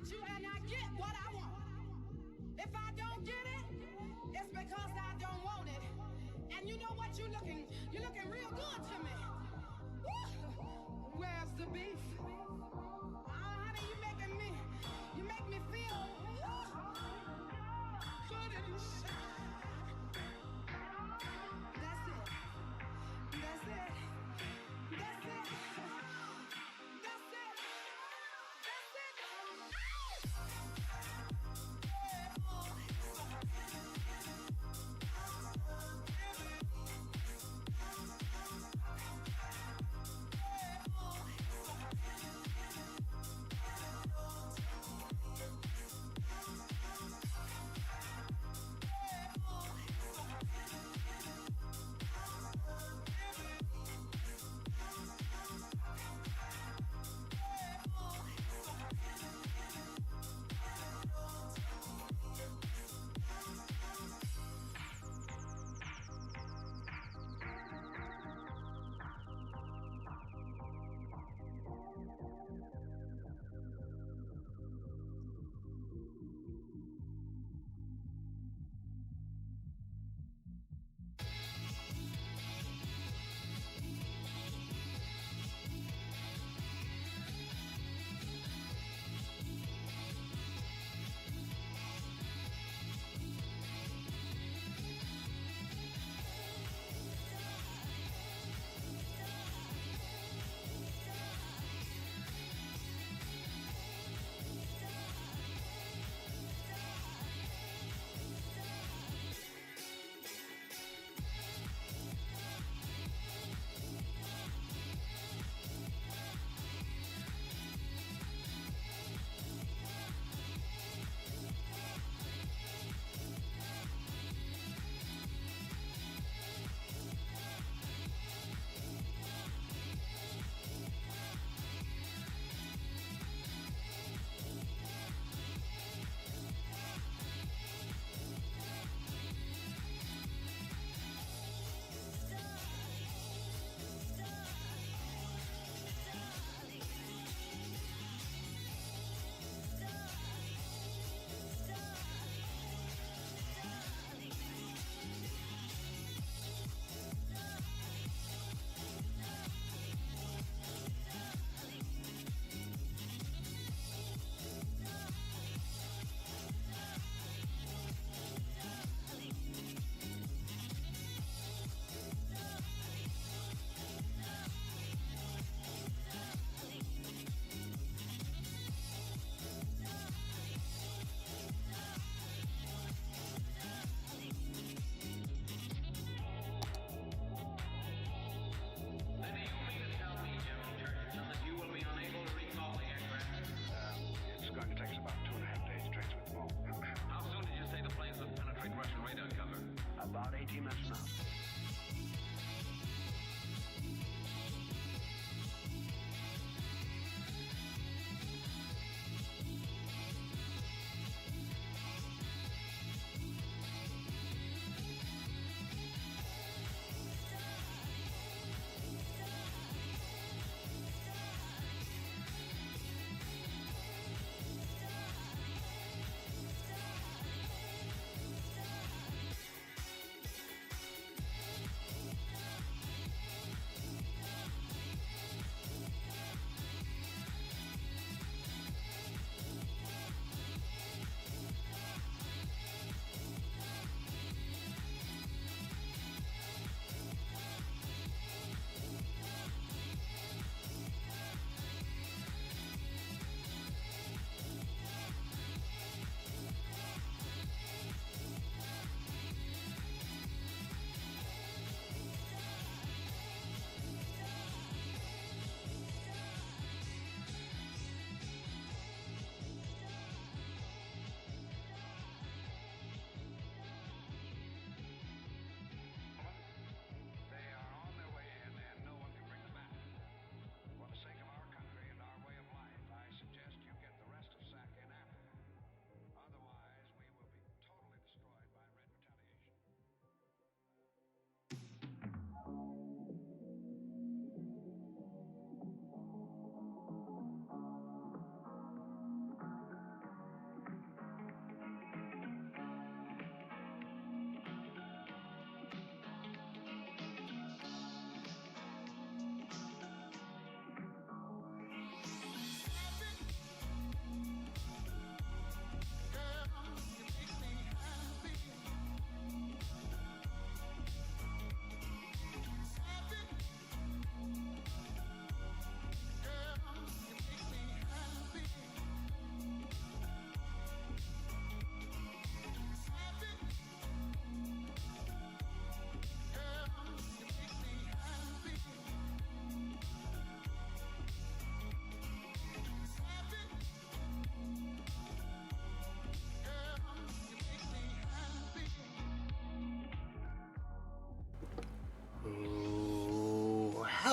meet you and I get what I want. If I don't get it, it's because I don't want it. And you know what? You're looking real good to me. Woo! Where's the beef? Honey, you make me feel good inside. That's it. That's it. That's it. That's it. That's it.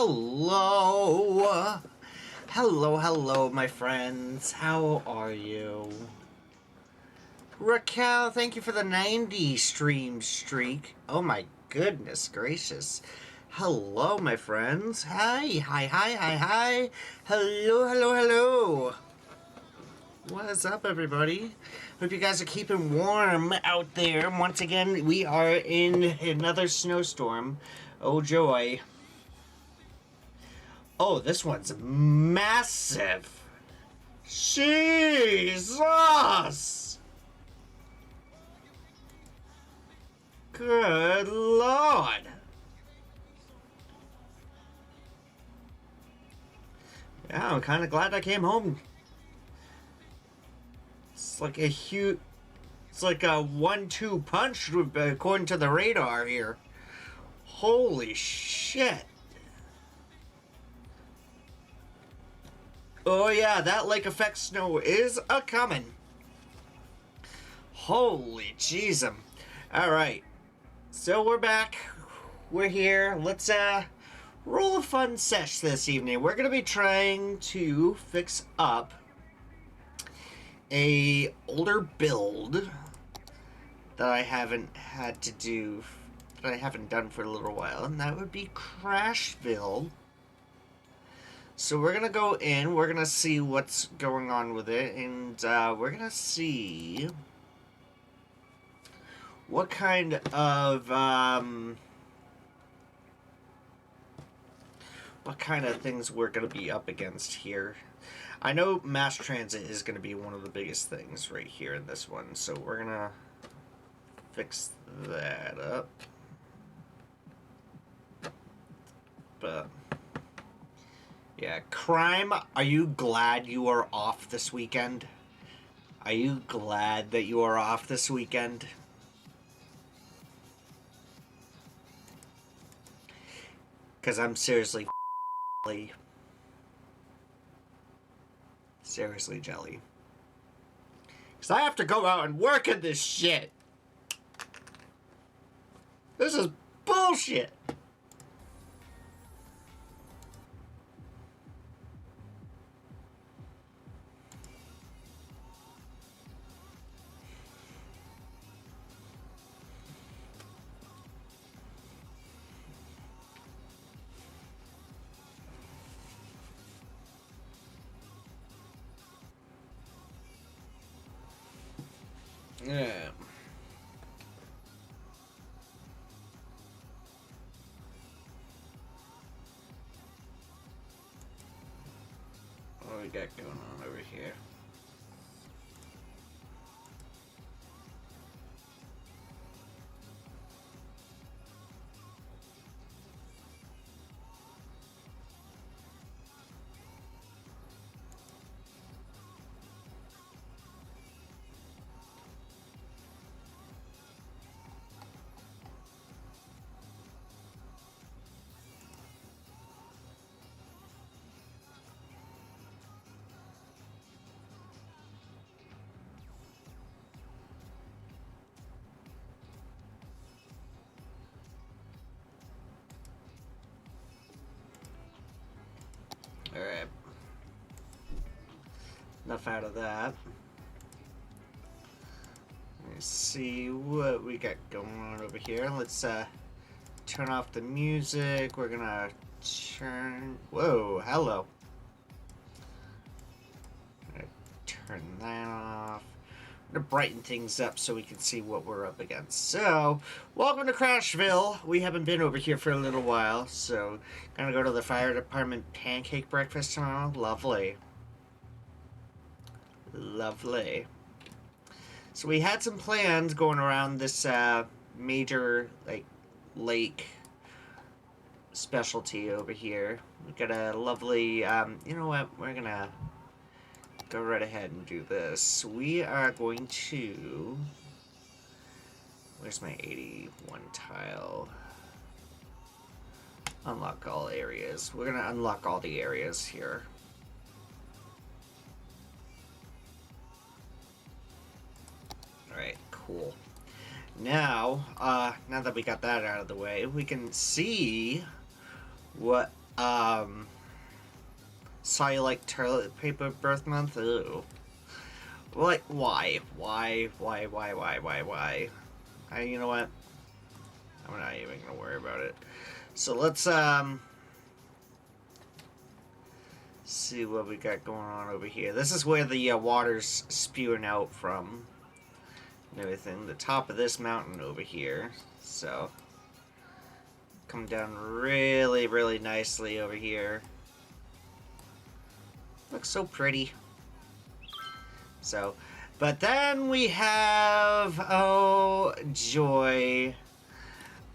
Hello! Hello, my friends. How are you? Raquel, thank you for the 90 stream streak. Oh my goodness gracious. Hello, my friends. Hi. Hello. What is up, everybody? Hope you guys are keeping warm out there. Once again, we are in another snowstorm. Oh, joy. Oh, this one's massive. Jesus! Good Lord! Yeah, I'm kind of glad I came home. It's like a huge... It's like a 1-2 punch according to the radar here. Holy shit. Oh yeah, that lake effect snow is a-coming. Holy jeez. Alright. So we're back. We're here. Let's roll a fun sesh this evening. We're gonna be trying to fix up a older build that I haven't had to do, that I haven't done for a little while, and that would be Crashville. So we're gonna go in, we're gonna see what's going on with it, and we're gonna see what kind of things we're gonna be up against here. I know mass transit is gonna be one of the biggest things right here in this one, so we're gonna fix that up. But yeah, crime, are you glad you are off this weekend? Are you glad that you are off this weekend? Because I'm seriously jelly. Seriously jelly. Because I have to go out and work at this shit. This is bullshit. Yeah. What do we got going on over here? Alright. Enough out of that. Let's see what we got going on over here. Let's turn off the music. We're gonna turn... Whoa, hello. I'm gonna turn that off. I'm gonna brighten things up so we can see what we're up against. So, welcome to Crashville. We haven't been over here for a little while, so gonna go to the fire department pancake breakfast tomorrow. Lovely. Lovely. So we had some plans going around this major lake specialty over here. We got a lovely, you know what, we're gonna go right ahead and do this. We are going to, where's my 81 tile? Unlock all areas. We're gonna unlock all the areas here. Alright, cool. Now, now that we got that out of the way, we can see what Saw you like toilet paper birth month? Ew. Like, why? Why? You know what? I'm not even gonna worry about it. So let's, see what we got going on over here. This is where the water's spewing out from and everything. The top of this mountain over here. So, come down really, really nicely over here. Looks so pretty. So, but then we have, oh joy,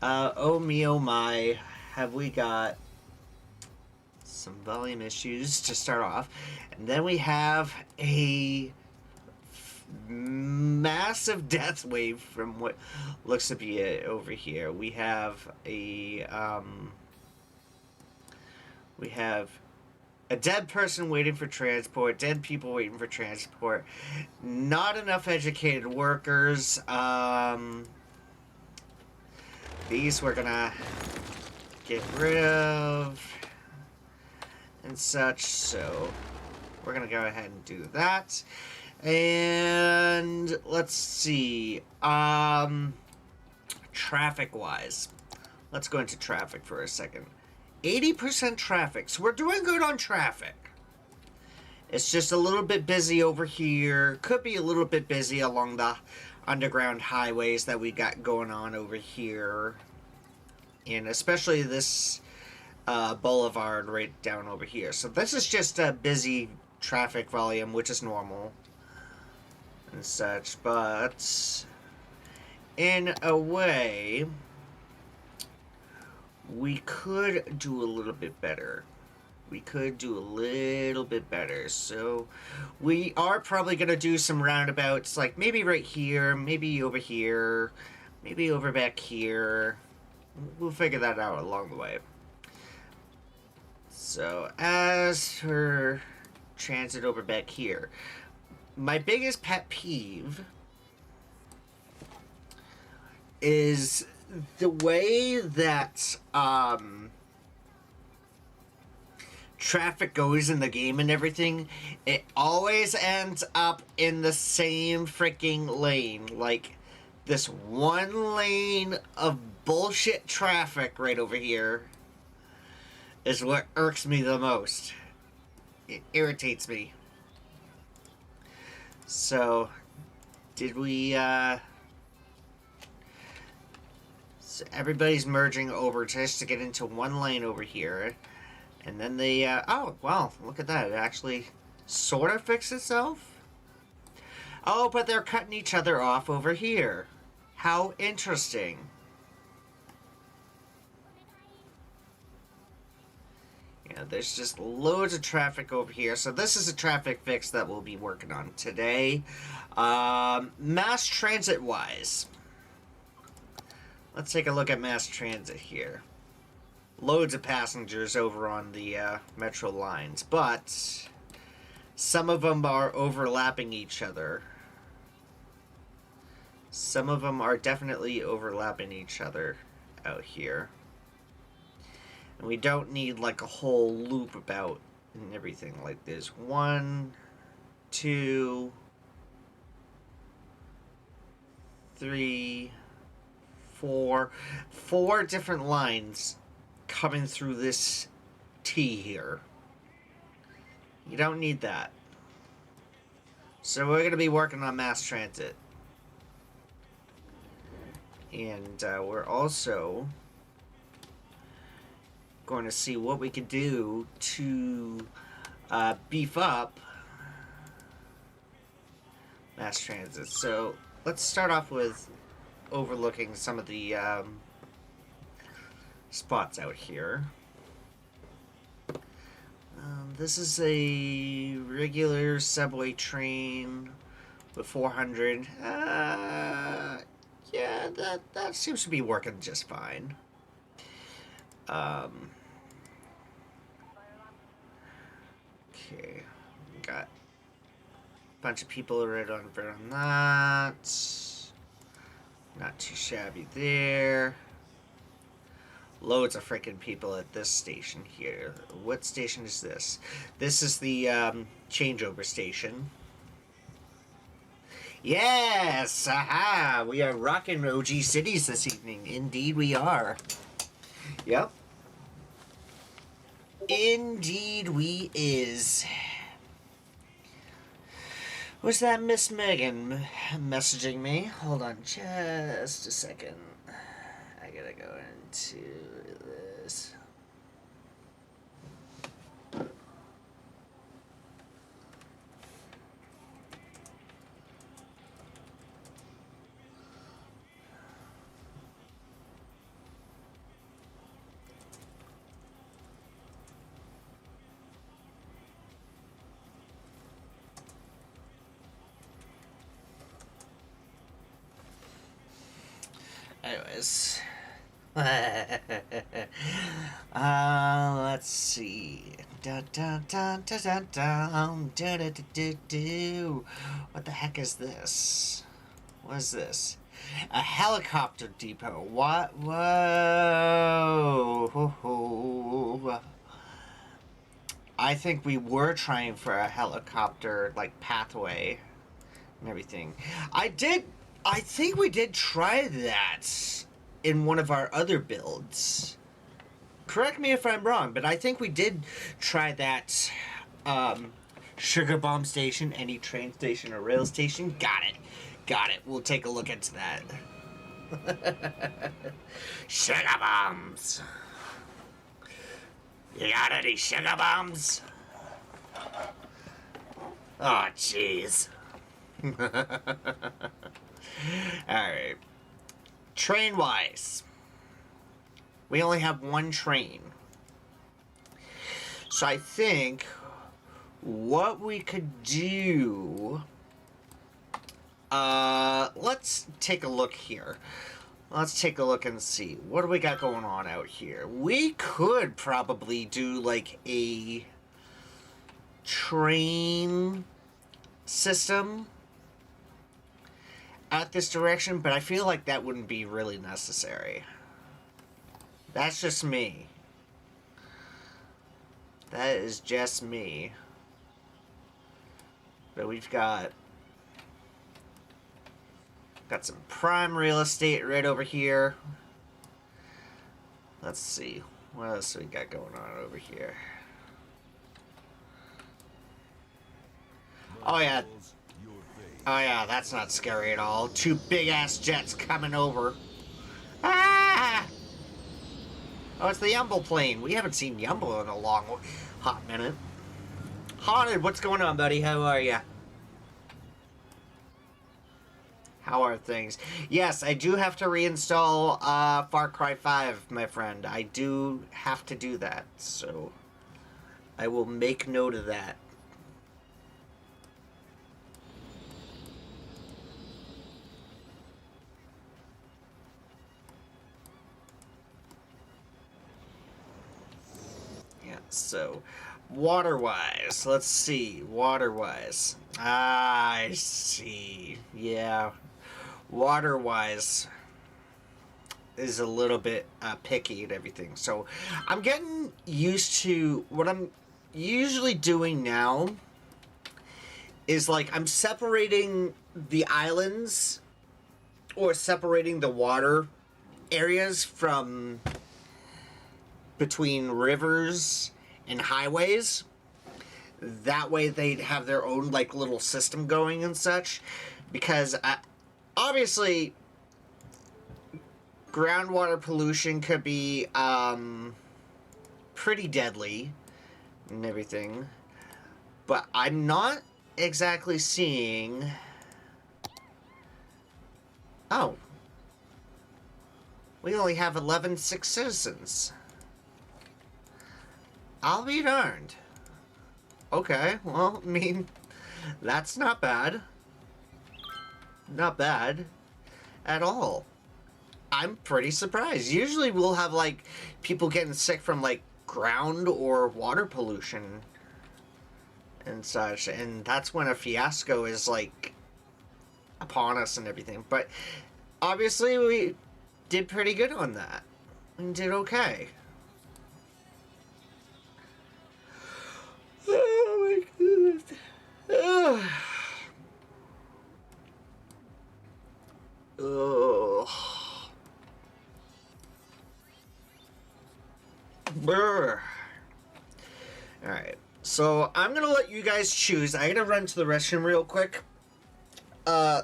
oh me, oh my, have we got some volume issues to start off, and then we have a massive death wave from what looks to be it over here. We have a dead person waiting for transport, dead people waiting for transport, not enough educated workers. These we're gonna get rid of and such, so we're gonna go ahead and do that. And let's see, traffic wise, let's go into traffic for a second. 80% traffic, so we're doing good on traffic. It's just a little bit busy over here. Could be a little bit busy along the underground highways that we got going on over here. And especially this boulevard right down over here. So this is just a busy traffic volume, which is normal and such. But in a way, we could do a little bit better. So we are probably going to do some roundabouts, like maybe right here, maybe over here, maybe over back here. We'll figure that out along the way. So as for transit over back here, my biggest pet peeve is the way that traffic goes in the game and everything. It always ends up in the same freaking lane. Like, this one lane of bullshit traffic right over here is what irks me the most. It irritates me. So, did we, so everybody's merging over just to get into one lane over here. And then they, oh, well, look at that. It actually sort of fixed itself. Oh, but they're cutting each other off over here. How interesting. Yeah, there's just loads of traffic over here. So this is a traffic fix that we'll be working on today. Mass transit-wise. Let's take a look at mass transit here. Loads of passengers over on the metro lines, but some of them are overlapping each other. Some of them are definitely overlapping each other out here. And we don't need like a whole loop about and everything. Like there's 1, 2, 3, 4 different lines coming through this T here. You don't need that. So we're going to be working on mass transit. And we're also going to see what we can do to beef up mass transit. So let's start off with overlooking some of the spots out here. This is a regular subway train with 400. Yeah, that seems to be working just fine. Okay, got a bunch of people right on that. Not too shabby there. Loads of freaking people at this station here. What station is this? This is the changeover station. Yes! Aha! We are rocking OG Cities this evening. Indeed we are. Yep. Indeed we is. Was that Miss Megan messaging me? Hold on just a second. I gotta go into this. Anyways. Let's see. What the heck is this? What is this? A helicopter depot. What? Whoa. I think we were trying for a helicopter, like, pathway and everything. I think we did try that in one of our other builds. Correct me if I'm wrong, but I think we did try that sugar bomb station, any train station or rail station. Got it. We'll take a look into that. Sugar bombs. You got any sugar bombs? Oh, jeez. Alright. Train-wise, we only have one train. So I think what we could do... let's take a look here. Let's take a look and see. What do we got going on out here? We could probably do, like, a train system at this direction, but I feel like that wouldn't be really necessary. That's just me. That is just me. But we've got some prime real estate right over here. Let's see. What else we got going on over here? Oh yeah. Oh yeah, that's not scary at all. Two big-ass jets coming over. Ah! Oh, it's the Yumble plane. We haven't seen Yumble in a long, hot minute. Haunted, what's going on, buddy? How are ya? How are things? Yes, I do have to reinstall Far Cry 5, my friend. I do have to do that, so I will make note of that. Yeah, so water-wise, let's see, water-wise. I see, yeah. Water-wise is a little bit picky and everything. So I'm getting used to what I'm usually doing now is like I'm separating the islands or separating the water areas from between rivers and highways. That way they'd have their own like little system going and such, because obviously groundwater pollution could be pretty deadly and everything, but I'm not exactly seeing... Oh, we only have 11 sick citizens. I'll be darned. Okay, well, I mean, that's not bad. Not bad at all. I'm pretty surprised. Usually we'll have, like, people getting sick from, like, ground or water pollution and such, and that's when a fiasco is, like, upon us and everything. But obviously we did pretty good on that. and did okay. Oh my goodness. Ugh. Ugh. Brr. Alright, so I'm gonna let you guys choose. I gotta run to the restroom real quick.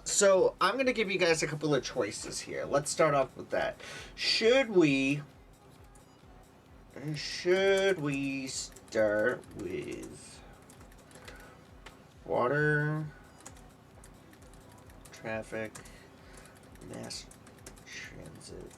So I'm gonna give you guys a couple of choices here. Let's start off with that. Should we start with water, traffic, mass transit?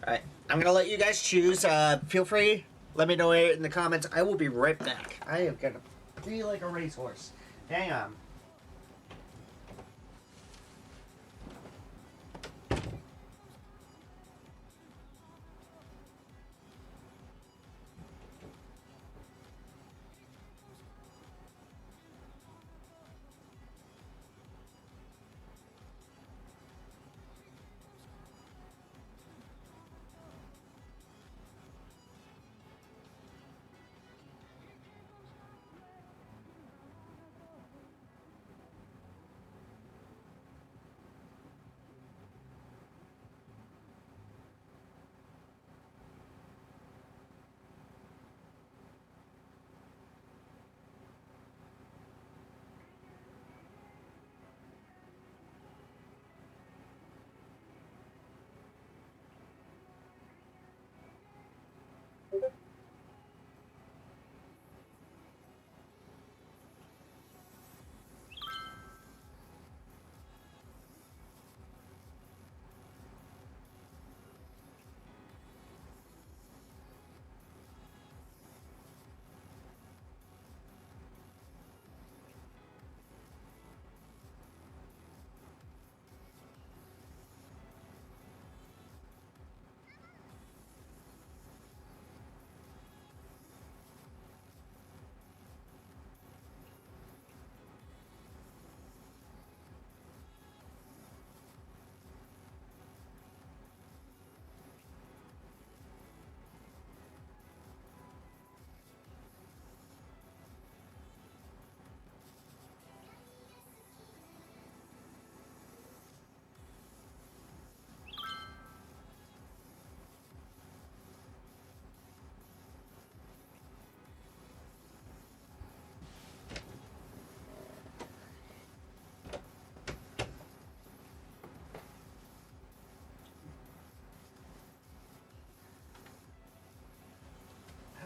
Alright, I'm gonna let you guys choose. Feel free, let me know in the comments. I will be right back. I am gonna be like a racehorse. Hang on.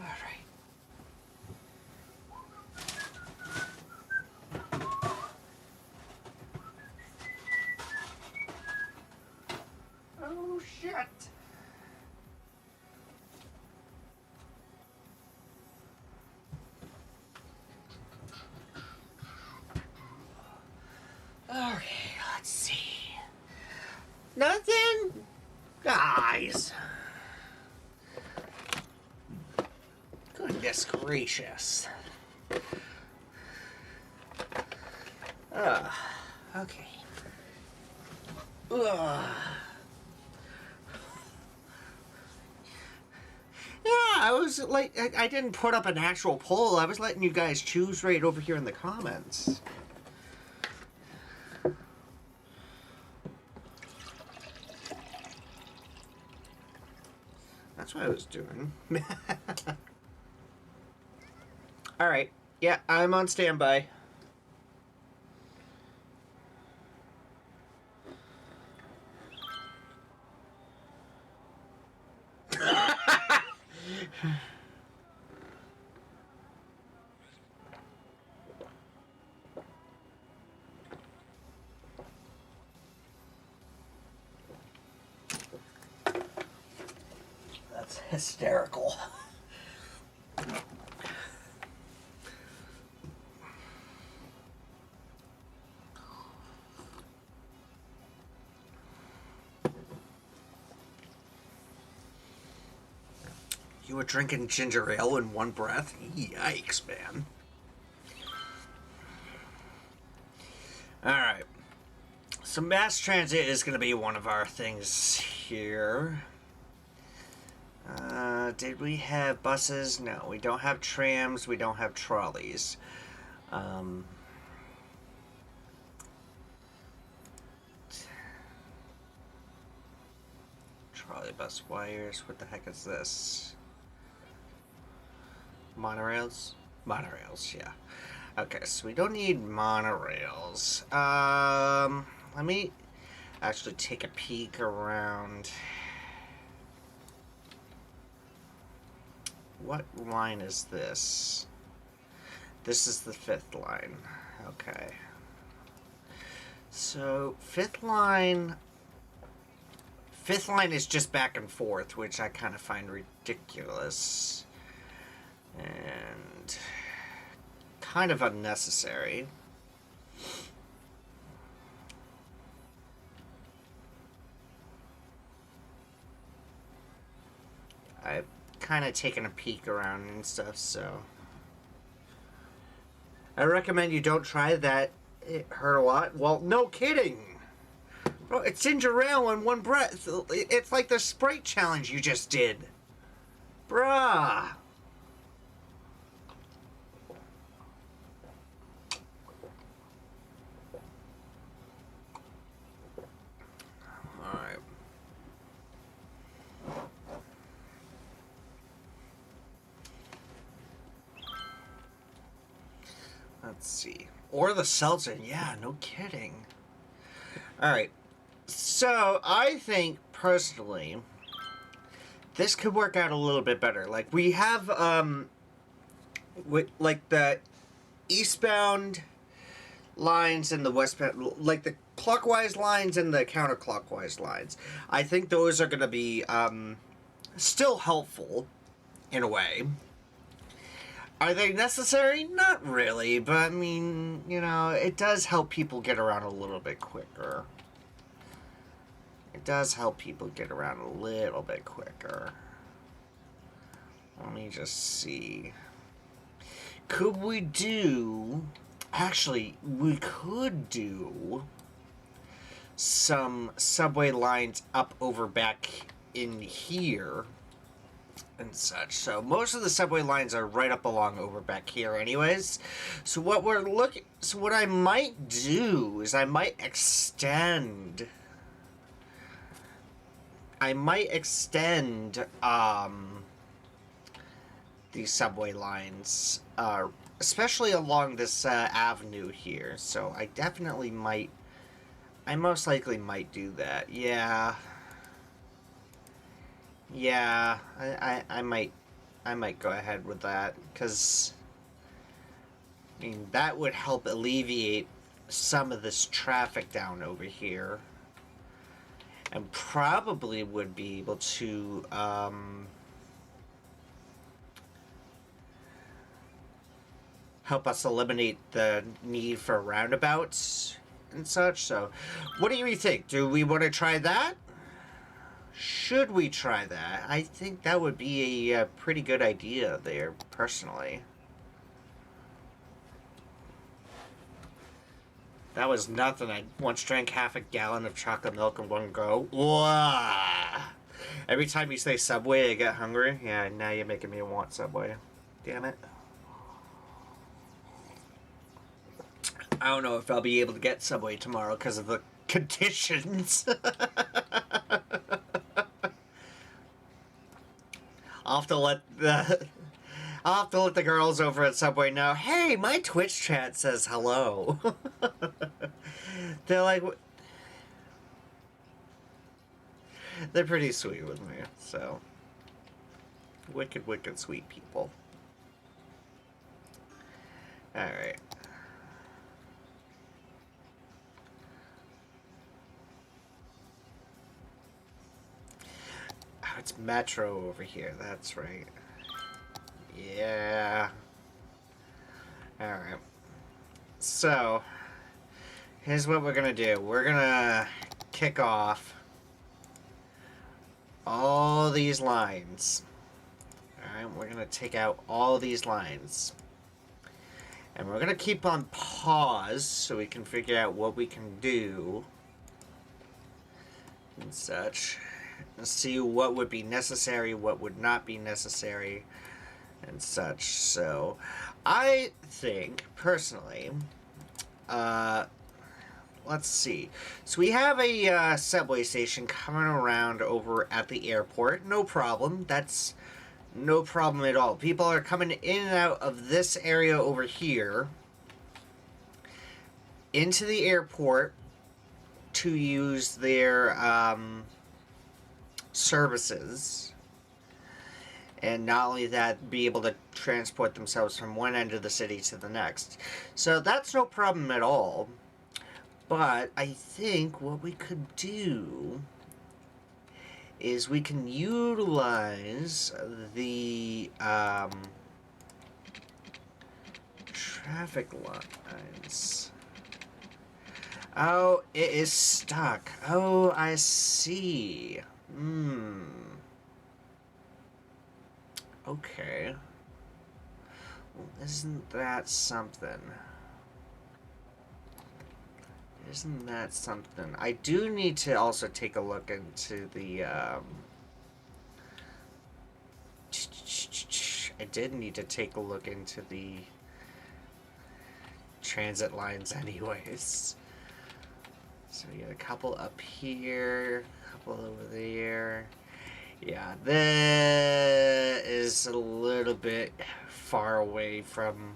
Alright. Oh shit! Okay, let's see. Nothing? Guys. Goodness gracious. Okay. Ugh. Yeah, I was like, I didn't put up an actual poll. I was letting you guys choose right over here in the comments. That's what I was doing. Alright. Yeah, I'm on standby. That's hysterical. You were drinking ginger ale in one breath? Yikes, man. Alright. So mass transit is going to be one of our things here. Did we have buses? No, we don't have trams. We don't have trolleys. Trolley bus wires. What the heck is this? Monorails? Monorails, yeah. Okay, so we don't need monorails. Let me actually take a peek around. What line is this? This is the 5th line. Okay. So, 5th line is just back and forth, which I kind of find ridiculous. And kind of unnecessary. I've kind of taken a peek around and stuff, so I recommend you don't try that. It hurt a lot. Well, no kidding. Bro, it's ginger ale in one breath. It's like the Sprite challenge you just did. Bruh. Alright. Let's see. Or the seltzer. Yeah, no kidding. Alright. So, I think, personally, this could work out a little bit better. Like, we have, like, the eastbound lines and the westbound, like, the clockwise lines and the counterclockwise lines. I think those are going to be, still helpful, in a way. Are they necessary? Not really, but, I mean, you know, it does help people get around a little bit quicker. It does help people get around a little bit quicker. Let me just see. Could we do... Actually, we could do some subway lines up over back in here and such. So most of the subway lines are right up along over back here anyways. So what I might do is I might extend these subway lines, especially along this avenue here. So I definitely might, I most likely might do that. Yeah. Yeah, I might go ahead with that, because, I mean, that would help alleviate some of this traffic down over here. And probably would be able to, help us eliminate the need for roundabouts and such. So, what do you think? Do we want to try that? Should we try that? I think that would be a pretty good idea there, personally. That was nothing. I once drank half a gallon of chocolate milk in one go. Wah! Every time you say Subway, I get hungry. Yeah, now you're making me want Subway. Damn it. I don't know if I'll be able to get Subway tomorrow because of the conditions. I'll have to let the girls over at Subway know, hey, my Twitch chat says hello. They're like, they're pretty sweet with me, so. Wicked, wicked sweet people. Alright. Oh, it's Metro over here, that's right. Yeah. Alright. So, here's what we're gonna do. We're gonna kick off all these lines. Alright, we're gonna take out all these lines. And we're gonna keep on pause so we can figure out what we can do. And such. And see what would be necessary, what would not be necessary, and such. So, I think, personally, let's see. So we have a subway station coming around over at the airport. No problem. That's no problem at all. People are coming in and out of this area over here into the airport to use their services. And not only that, be able to transport themselves from one end of the city to the next. So that's no problem at all. But I think what we could do is we can utilize the traffic lines. Oh, it is stuck. Oh, I see. Okay. Well, isn't that something? Isn't that something? I do need to also take a look into the, I did need to take a look into the transit lines anyways. So we got a couple up here, a couple over there. Yeah, that is a little bit far away from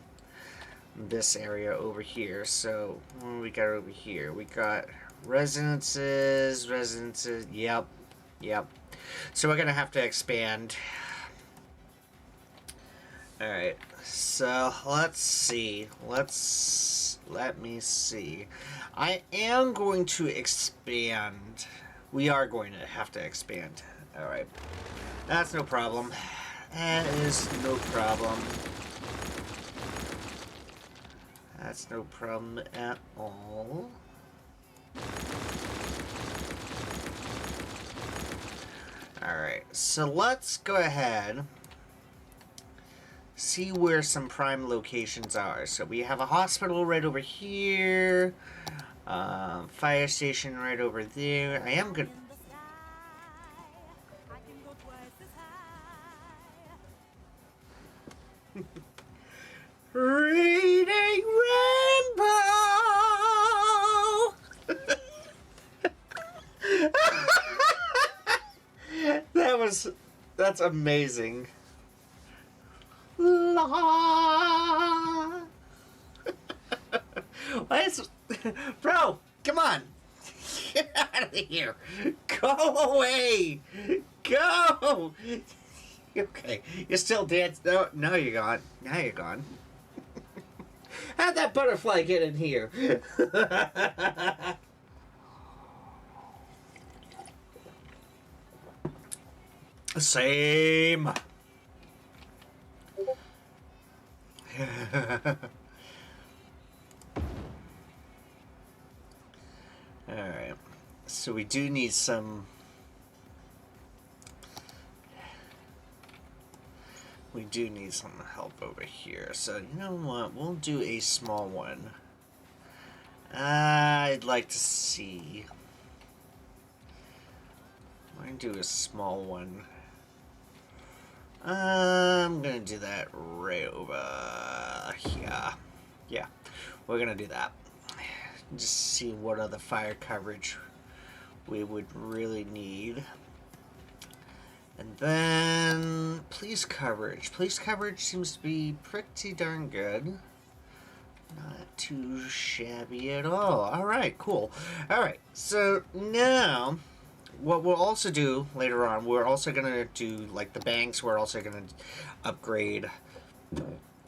this area over here. So what do we got over here? We got residences. Yep. So we're gonna have to expand. Alright, so let's see. Let me see. I am going to expand. We are going to have to expand. Alright. That's no problem. That is no problem. That's no problem at all. Alright, so let's go ahead. See where some prime locations are. So we have a hospital right over here. Fire station right over there. I am good. Reading Rainbow! That's amazing. La. Why is, bro, come on. Get out of here. Go away. Go. Okay, you're still dancing. No, you're gone. Now you're gone. How'd that butterfly get in here? Same. Alright. So we do need some... We do need some help over here. So, you know what? We'll do a small one. I'd like to see... I'm going to do a small one. I'm going to do that right over here. Yeah, we're going to do that. Just see what other fire coverage we would really need. And then police coverage. Police coverage seems to be pretty darn good. Not too shabby at all. Alright, cool. Alright, so now what we'll also do later on, we're also going to do like the banks, we're also going to upgrade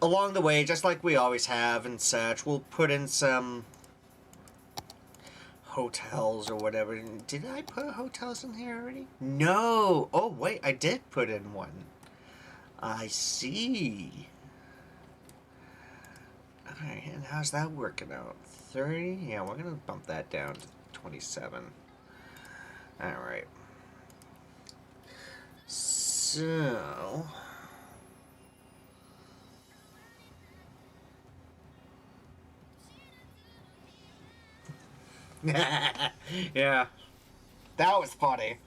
along the way, just like we always have and such. We'll put in some hotels or whatever. Did I put hotels in here already? No. Oh, wait, I did put in one. I see. Alright, and how's that working out? 30? Yeah, we're going to bump that down to 27. Alright. So... Yeah. That was funny.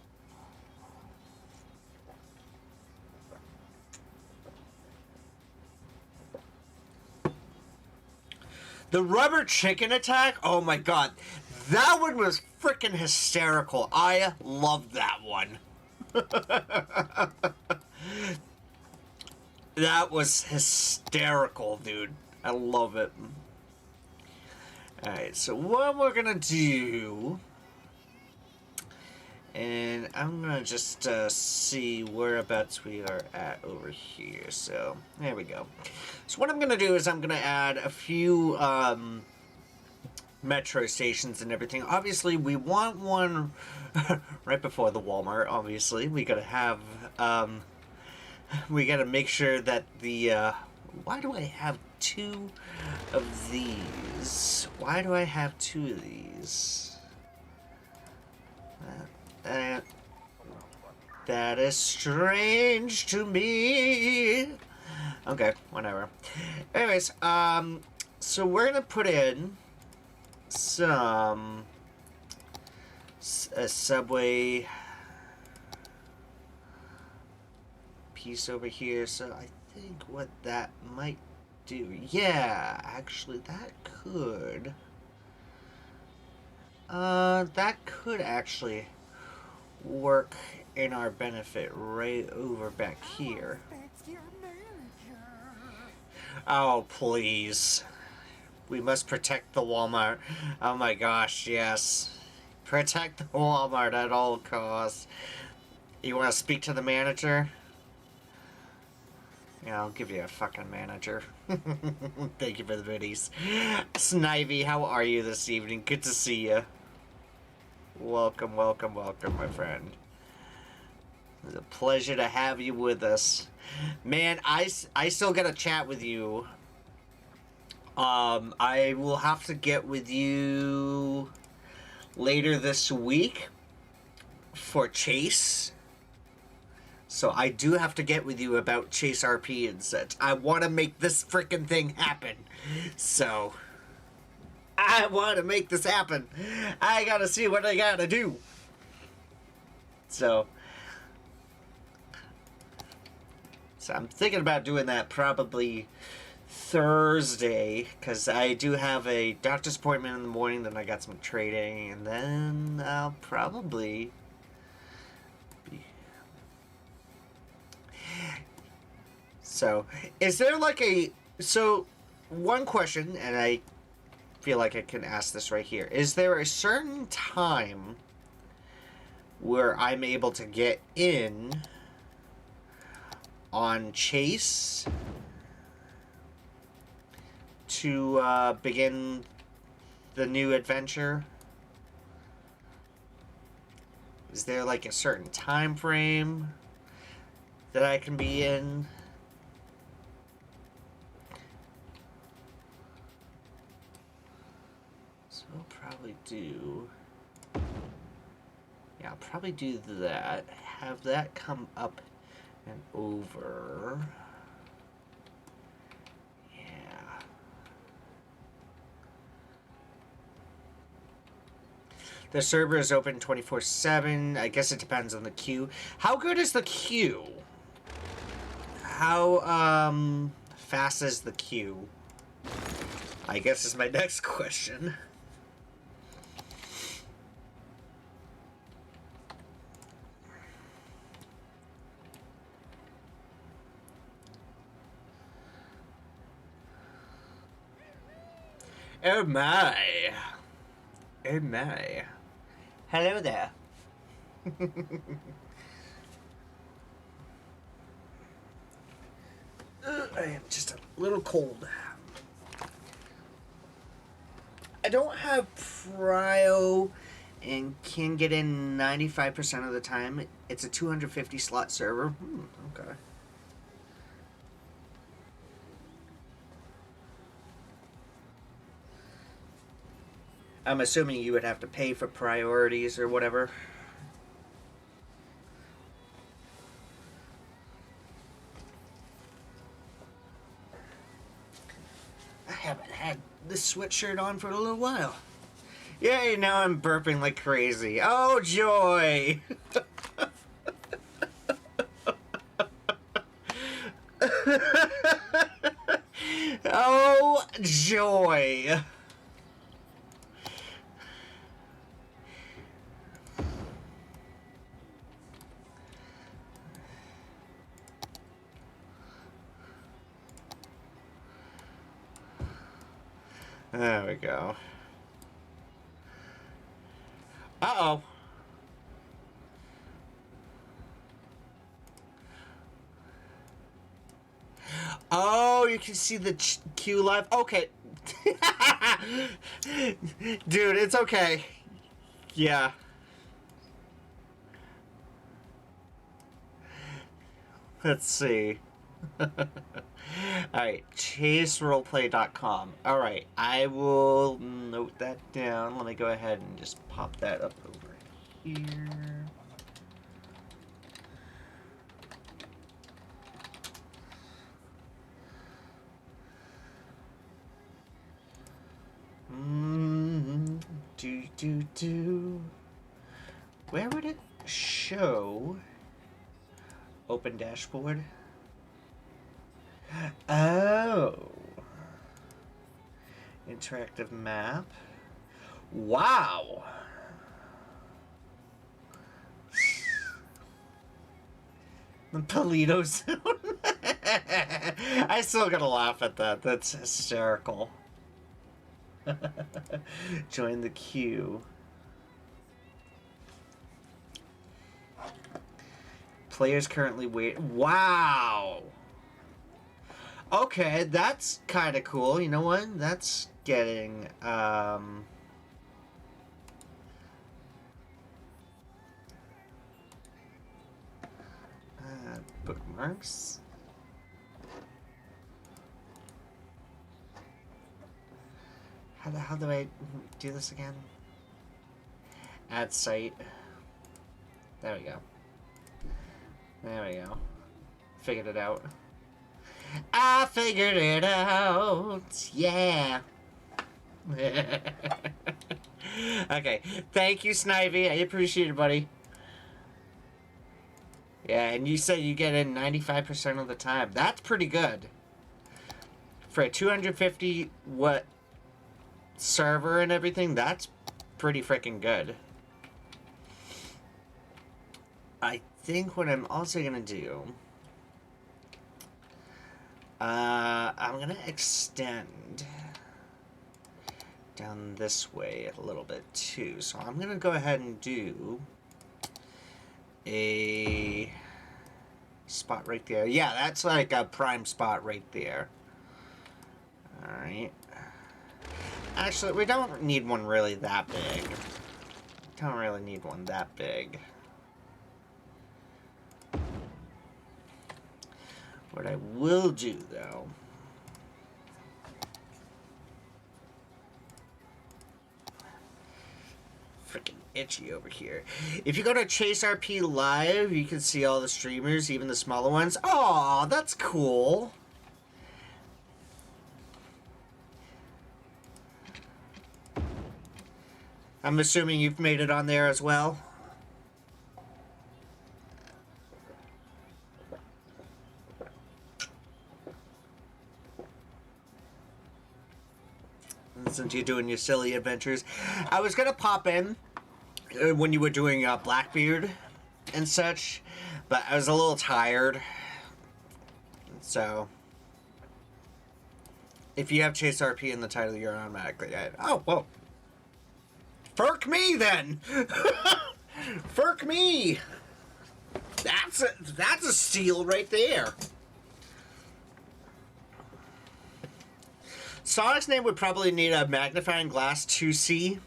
The rubber chicken attack? Oh my god. That one was freaking hysterical. I loved that one. That was hysterical, dude. I love it. Alright, so what we're gonna do... And I'm gonna just see whereabouts we are at over here. So, there we go. So what I'm gonna do is I'm gonna add a few metro stations and everything. Obviously, we want one right before the Walmart, obviously. We gotta have, we gotta make sure that the, why do I have two of these? Why do I have two of these? That is strange to me. Okay, whatever. Anyways, so we're gonna put in some a subway piece over here. So I think what that might do, yeah, actually that could actually work in our benefit right over back here. Oh, please. We must protect the Walmart. Oh my gosh, yes. Protect the Walmart at all costs. You want to speak to the manager? Yeah, I'll give you a fucking manager. Thank you for the biddies. Snivy, how are you this evening? Good to see you. Welcome, welcome, welcome, my friend. It's a pleasure to have you with us. Man, I still gotta chat with you. I will have to get with you later this week for Chase. So I do have to get with you about Chase RP and such. I want to make this freaking thing happen. So I want to make this happen. I gotta see what I gotta do. So I'm thinking about doing that probably Thursday, because I do have a doctor's appointment in the morning, then I got some trading, and then I'll probably be... So, is there like a... So, one question, and I feel like I can ask this right here. Is there a certain time where I'm able to get in on Chase to begin the new adventure? Is there like a certain time frame that I can be in? So I'll probably do... Yeah, I'll probably do that. Have that come up and over. Yeah. The server is open 24/7. I guess it depends on the queue. How good is the queue? How fast is the queue? I guess is my next question. Oh my. Oh my. Hello there. I am just a little cold. I don't have Prio and can get in 95% of the time. It's a 250 slot server. Okay. I'm assuming you would have to pay for priorities or whatever. I haven't had this sweatshirt on for a little while. Yeah, now I'm burping like crazy. Oh, joy! Oh, joy! There we go. Uh-oh. Oh, you can see the queue live. Okay. Dude, it's okay. Yeah. Let's see. Alright, chaseroleplay.com. Alright, I will note that down. Let me go ahead and just pop that up over here. Do. Where would it show? Open dashboard. Oh. Interactive map. Wow. The Polito Zone. I still gotta laugh at that. That's hysterical. Join the queue. Players currently wait. Wow. Okay, that's kind of cool. You know what? That's getting bookmarks. How the hell do I do this again? Add site. There we go. There we go. Figured it out. I figured it out. Yeah. Okay. Thank you, Snivy. I appreciate it, buddy. Yeah, and you said you get in 95% of the time. That's pretty good. For a 250 watt server and everything, that's pretty freaking good. I think what I'm also gonna do, I'm gonna extend down this way a little bit too. So I'm gonna go ahead and do a spot right there. Yeah, that's like a prime spot right there. Alright. Actually, we don't need one really that big. Don't really need one that big. What I will do, though, freaking itchy over here. If you go to Chase RP Live, you can see all the streamers, even the smaller ones. Aw, that's cool. I'm assuming you've made it on there as well. Since you're doing your silly adventures, I was gonna pop in when you were doing Blackbeard and such, but I was a little tired. So, if you have Chase RP in the title, you're automatically in. Oh, well. Ferk me then! Ferk me! That's a steal right there. Sonic's name would probably need a magnifying glass 2C.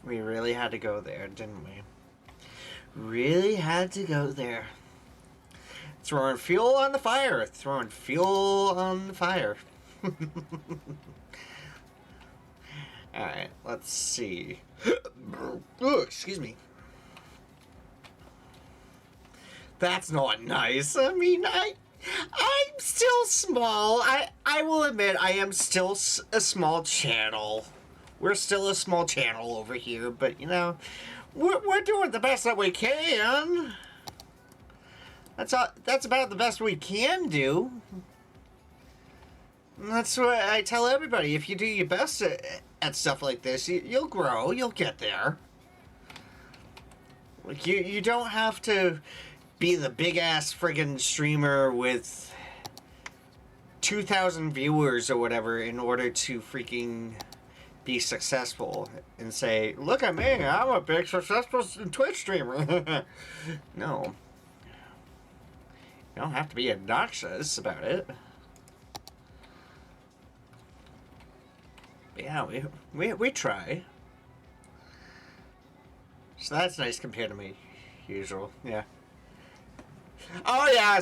We really had to go there, didn't we? Really had to go there. Throwing fuel on the fire. Throwing fuel on the fire. Alright, let's see. Ooh, excuse me. That's not nice. I mean, I'm still small. I will admit I am still a small channel. We're still a small channel over here, but you know, we're doing the best that we can. That's about the best we can do. And that's what I tell everybody. If you do your best at stuff like this, you'll grow. You'll get there. Like you don't have to be the big ass friggin' streamer with 2,000 viewers or whatever in order to freaking be successful and say, look at me, I'm a big successful Twitch streamer. No. You don't have to be obnoxious about it. But yeah, we try. So that's nice compared to me usual, yeah. Oh yeah,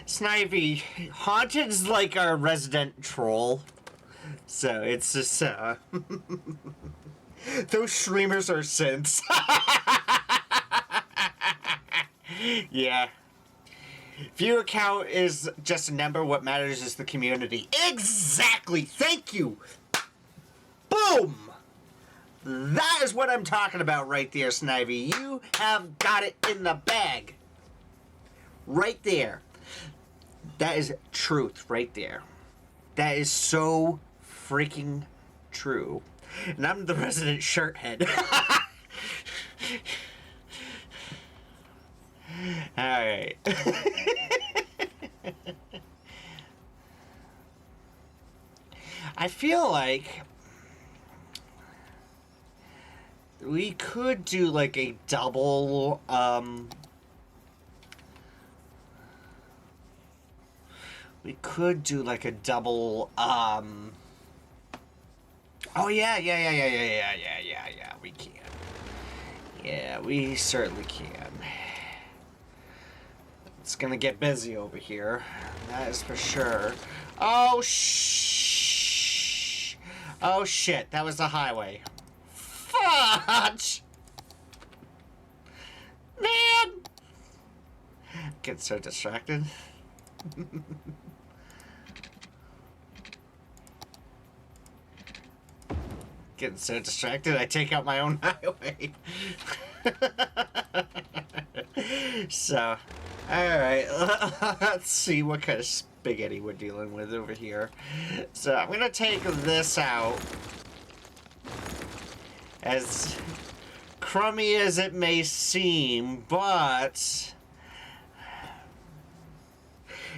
Snivy. Haunted's like our resident troll. So it's just, those streamers are synths. Yeah. Viewer count is just a number. What matters is the community. Exactly! Thank you! Boom! That is what I'm talking about right there, Snivy. You have got it in the bag. Right there. That is truth right there. That is so freaking true. And I'm the resident shirt head. Alright. I feel like we could do like a double, we could do like a double, oh yeah, we can. Yeah, we certainly can. It's gonna get busy over here. That is for sure. Oh, oh, shit. That was the highway. Fudge! Man! Get so distracted. Getting so distracted, I take out my own highway. So, alright, let's see what kind of spaghetti we're dealing with over here. So, I'm gonna take this out. As crummy as it may seem, but...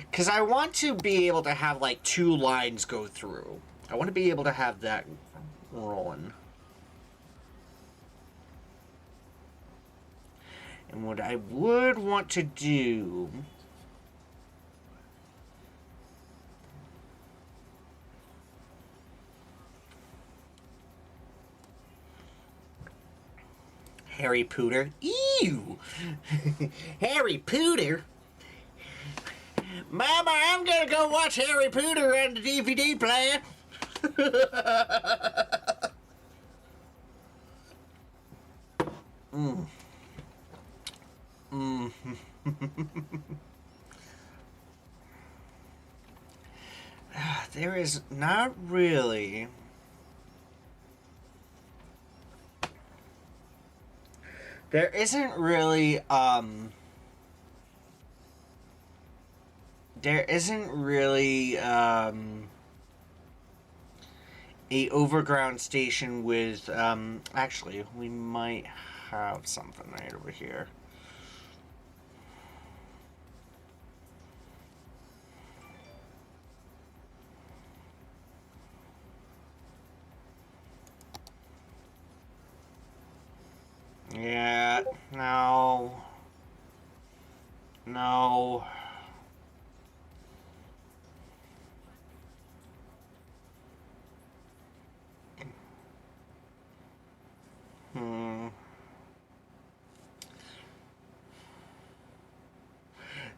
because I want to be able to have, like, 2 lines go through. I want to be able to have that rolling. And what I would want to do... Harry Pooter. Ew! Harry Pooter? Mama, I'm gonna go watch Harry Pooter on the DVD player. There is not really... there isn't really, there isn't really, a overground station with, actually, we might have something right over here. Yeah, no. No.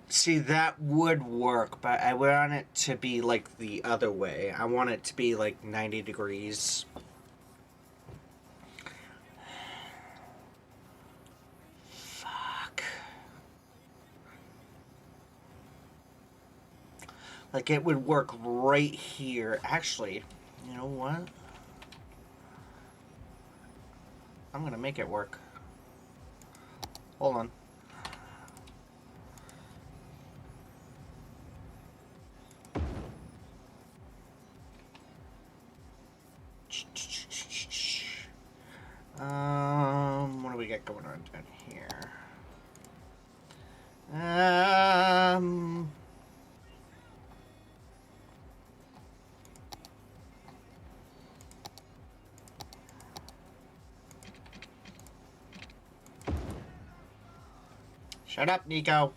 See, that would work, but I want it to be like the other way. I want it to be like 90 degrees. Fuck. Like, it would work right here. Actually, you know what? I'm gonna make it work. Hold on. What do we got going on down here? Shut up, Nico.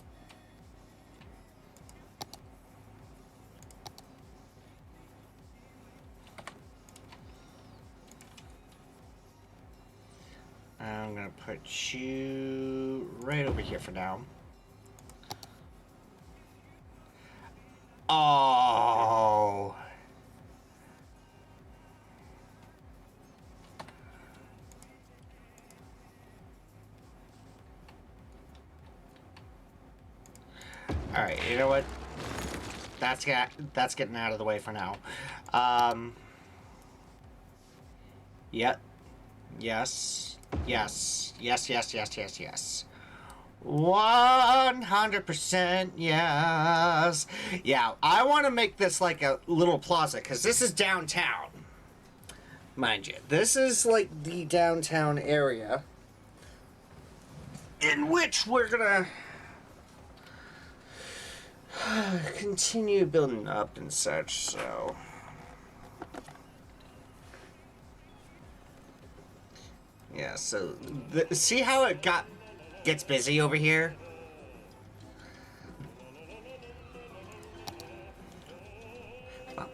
I'm gonna put you right over here for now. Oh. Alright, you know what? That's getting out of the way for now. Yep. Yes. Yes. Yes, yes, yes, yes, yes. 100% yes. Yeah, I want to make this like a little plaza, because this is downtown. Mind you, this is like the downtown area in which we're gonna continue building up and such, so. Yeah, so see how it gets busy over here? Oh.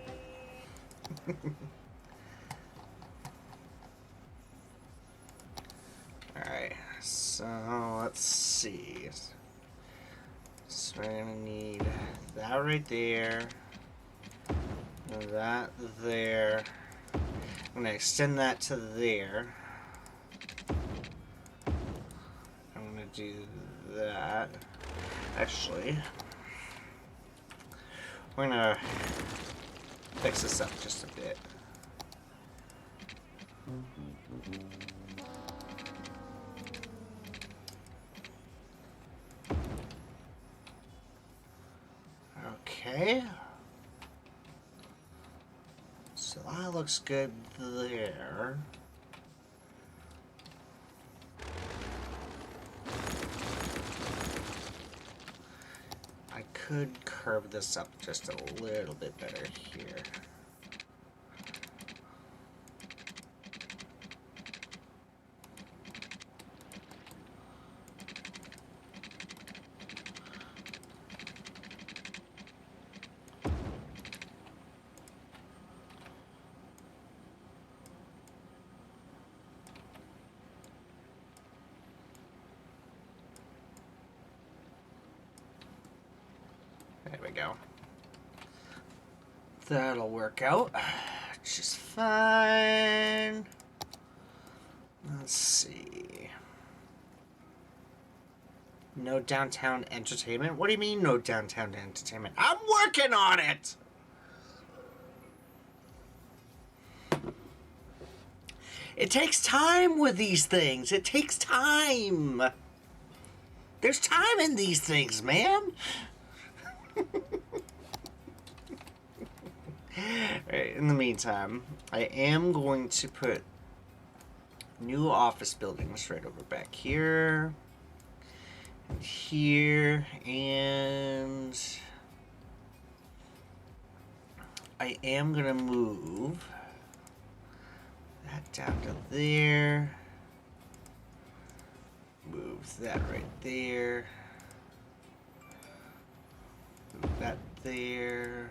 Alright, so let's see. So we're gonna need that right there. That there. I'm gonna extend that to there. I'm gonna do that. Actually, we're gonna fix this up just a bit. Okay. So that looks good there. I could curve this up just a little bit better here. There we go. That'll work out just fine. Let's see. No downtown entertainment? What do you mean no downtown entertainment? I'm working on it! It takes time with these things. It takes time. There's time in these things, man. Alright, in the meantime, I am going to put new office buildings right over back here, and here, and I am going to move that down to there, move that right there, move that there,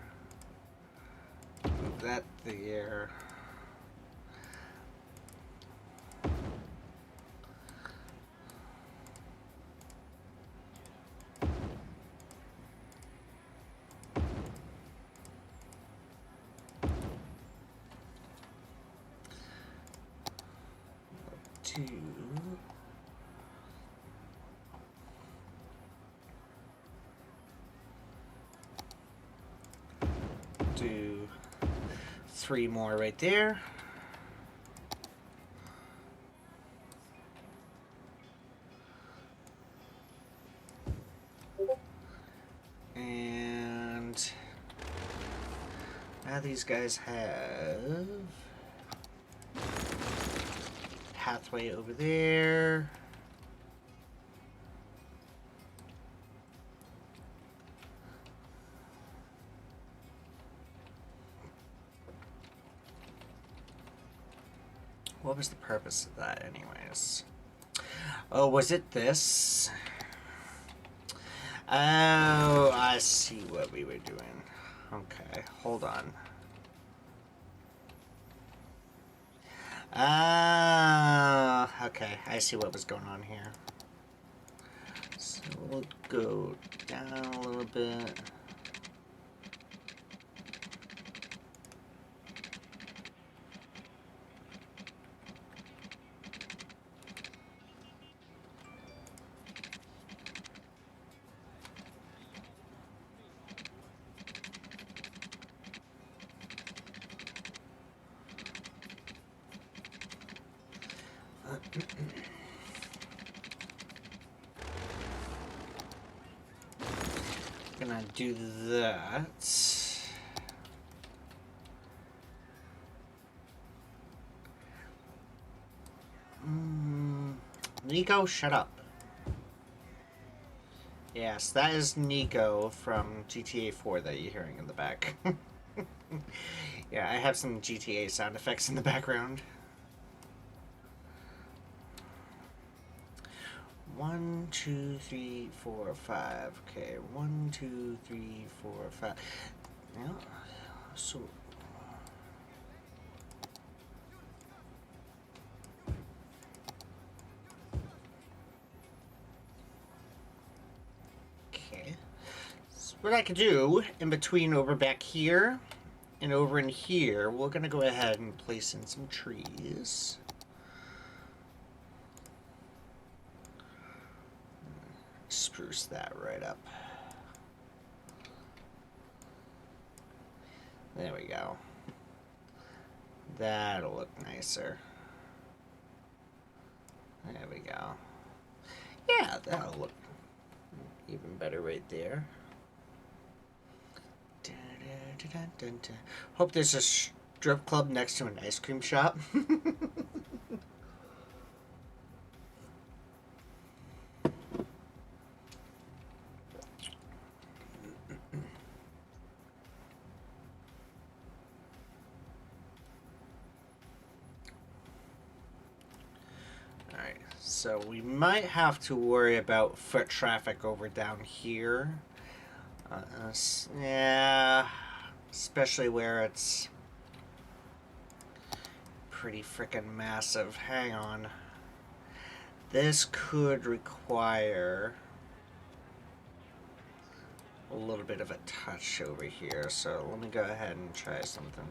move that there. Two. do 3 more right there. And now these guys have pathway over there. What was the purpose of that anyways? Oh, was it this? Oh, I see what we were doing. Okay, hold on. Ah, okay, I see what was going on here. So we'll go down a little bit. Gonna do that. Nico, shut up. Yes, that is Nico from GTA 4 that you're hearing in the back. Yeah, I have some GTA sound effects in the background. 1, 2, 3, 4, 5. Okay, 1, 2, 3, 4, 5. Yeah, so. Okay. So what I could do in between over back here and over in here, we're gonna go ahead and place in some trees. Spruce that right up. There we go. That'll look nicer. There we go. Yeah, that'll look even better right there. Hope there's a strip club next to an ice cream shop. Alright, so we might have to worry about foot traffic over down here. Yeah, especially where it's pretty freaking massive. Hang on. This could require a little bit of a touch over here, so let me go ahead and try something.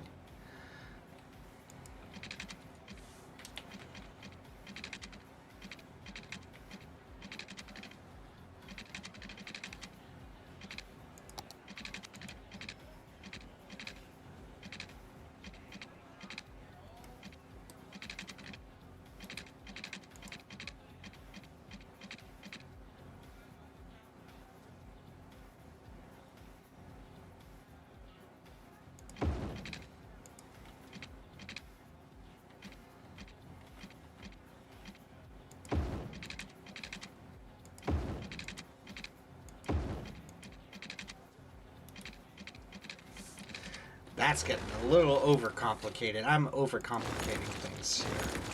That's getting a little overcomplicated. I'm overcomplicating things here.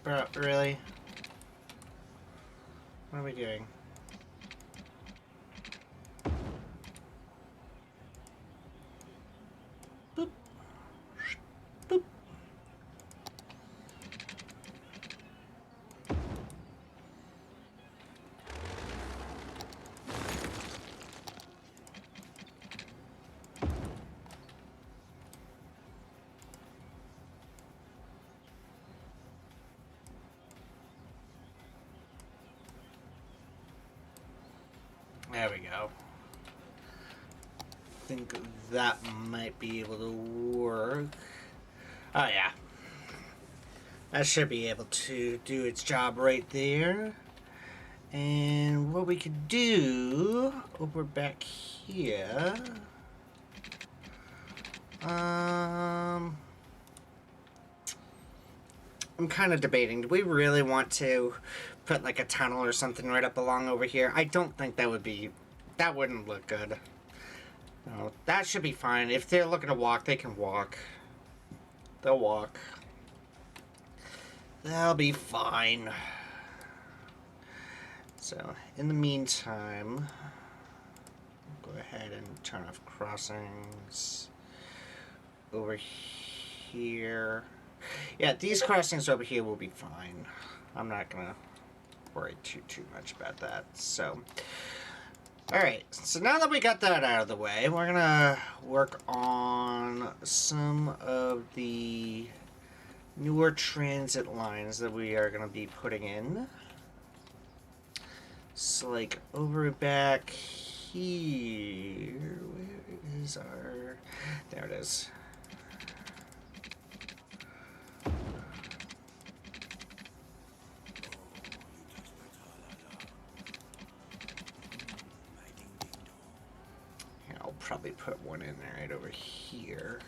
Bro, really? What are we doing? Boop. Boop. There we go. I think that might be able to work. Oh yeah. That should be able to do its job right there. And what we could do over back here. I'm kind of debating. Do we really want to put like a tunnel or something right up along over here? I don't think that would be. That wouldn't look good. No, that should be fine. If they're looking to walk, they can walk. They'll walk. They'll be fine. So, in the meantime, go ahead and turn off crossings over here. Yeah, these crossings over here will be fine. I'm not gonna worry too much about that. So, alright, so now that we got that out of the way, we're gonna work on some of the newer transit lines that we are gonna be putting in. So, like, over back here, where is our... There it is. I'll probably put one in right over here.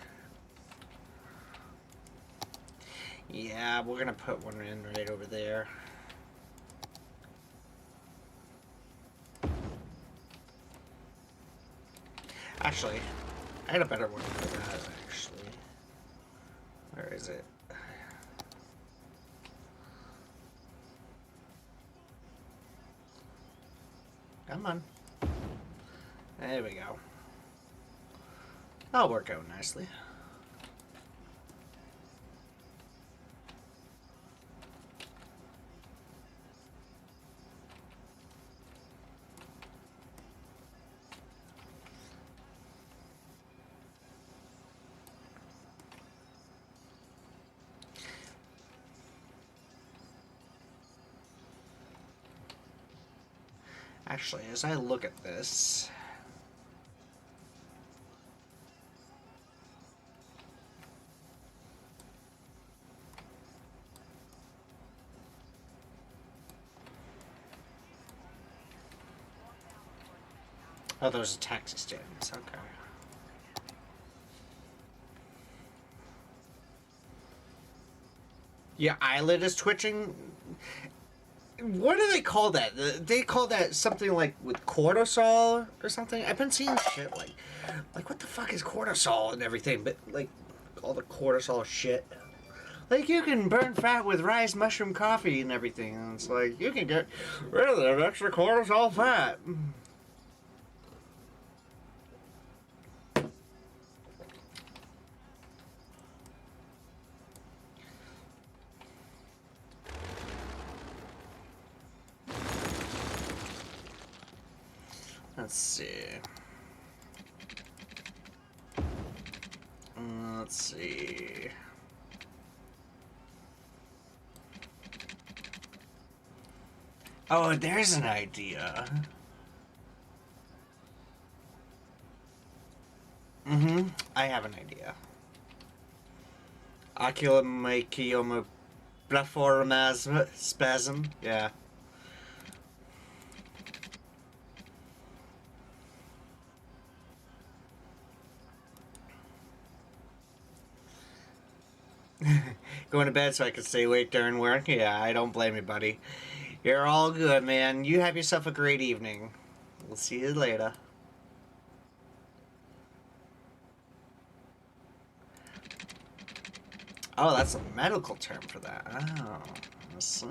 Yeah, we're gonna put one in right over there. Actually, I had a better one for that, actually. Where is it? Come on. There we go. That'll work out nicely. Actually, as I look at this... Oh, those are taxi stands. Okay. Your eyelid is twitching? What do they call that? They call that something like with cortisol or something? I've been seeing shit like what the fuck is cortisol and everything, but like all the cortisol shit. Like you can burn fat with rice mushroom coffee and everything. And it's like you can get rid of that extra cortisol fat. Let's see. Let's see. Oh, there's an idea. I have an idea. Oculomykioma spasm. Yeah. Going to bed so I can stay awake during work? Yeah, I don't blame you, buddy. You're all good, man. You have yourself a great evening. We'll see you later. Oh, that's a medical term for that. Oh, this.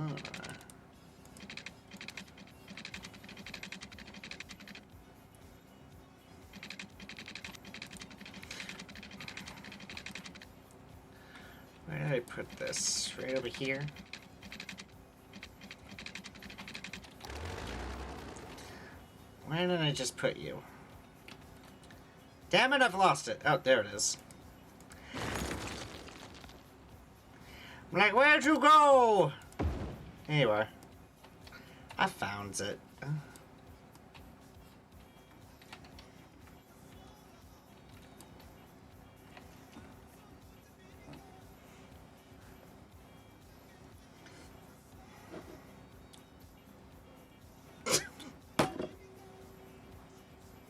Where did I put this? Right over here? Why didn't I just put you? Damn it, I've lost it. Oh, there it is. I'm like, where'd you go? There you are. I found it.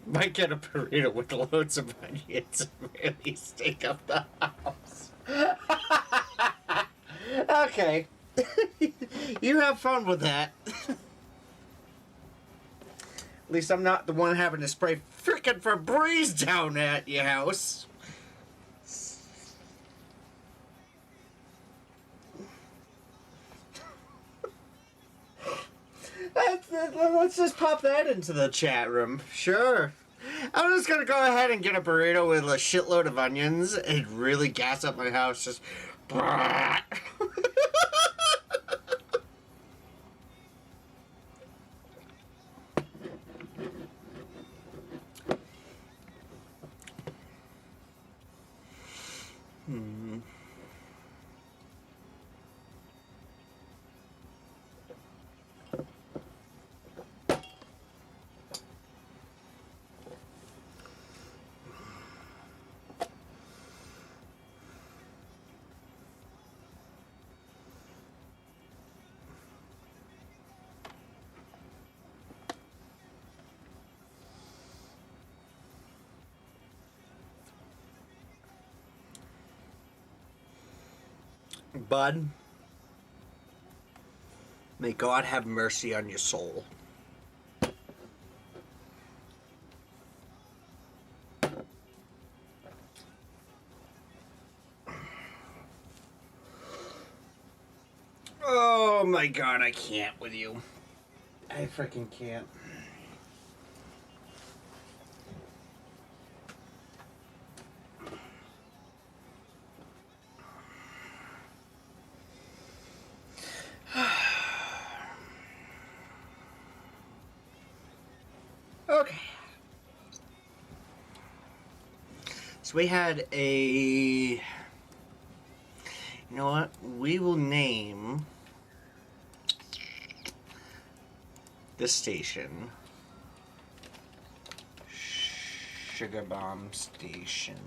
Might get a burrito with loads of onions and really stink up the house. Okay. You have fun with that. At least I'm not the one having to spray frickin' Febreze down at your house. Let's just pop that into the chat room. Sure. I'm just gonna go ahead and get a burrito with a shitload of onions and really gas up my house. Just. Bud, may God have mercy on your soul. Oh my God, I can't with you. I freaking can't. Okay. So we had a... You know what? We will name this station Sugar Bomb Station.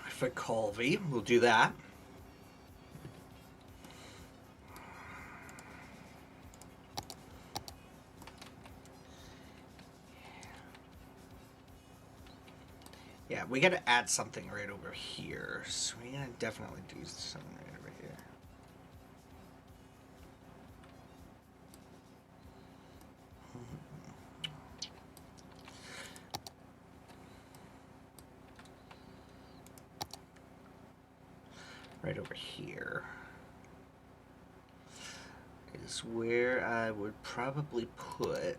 For Colby, we'll do that. Yeah, we gotta add something right over here. So we gotta definitely do something right over here. Right over here is where I would probably put...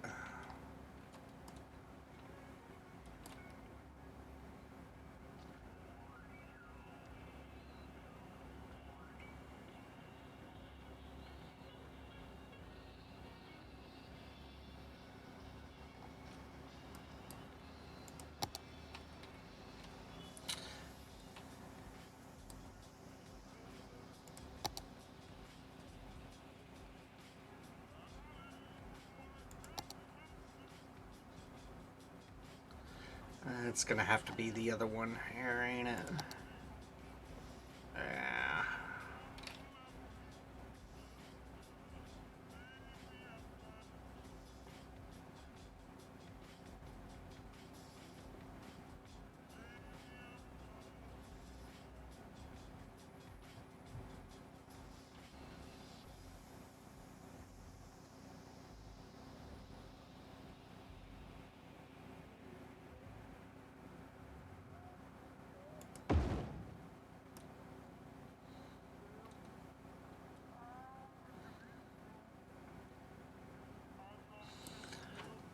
It's gonna have to be the other one here, ain't it? Yeah.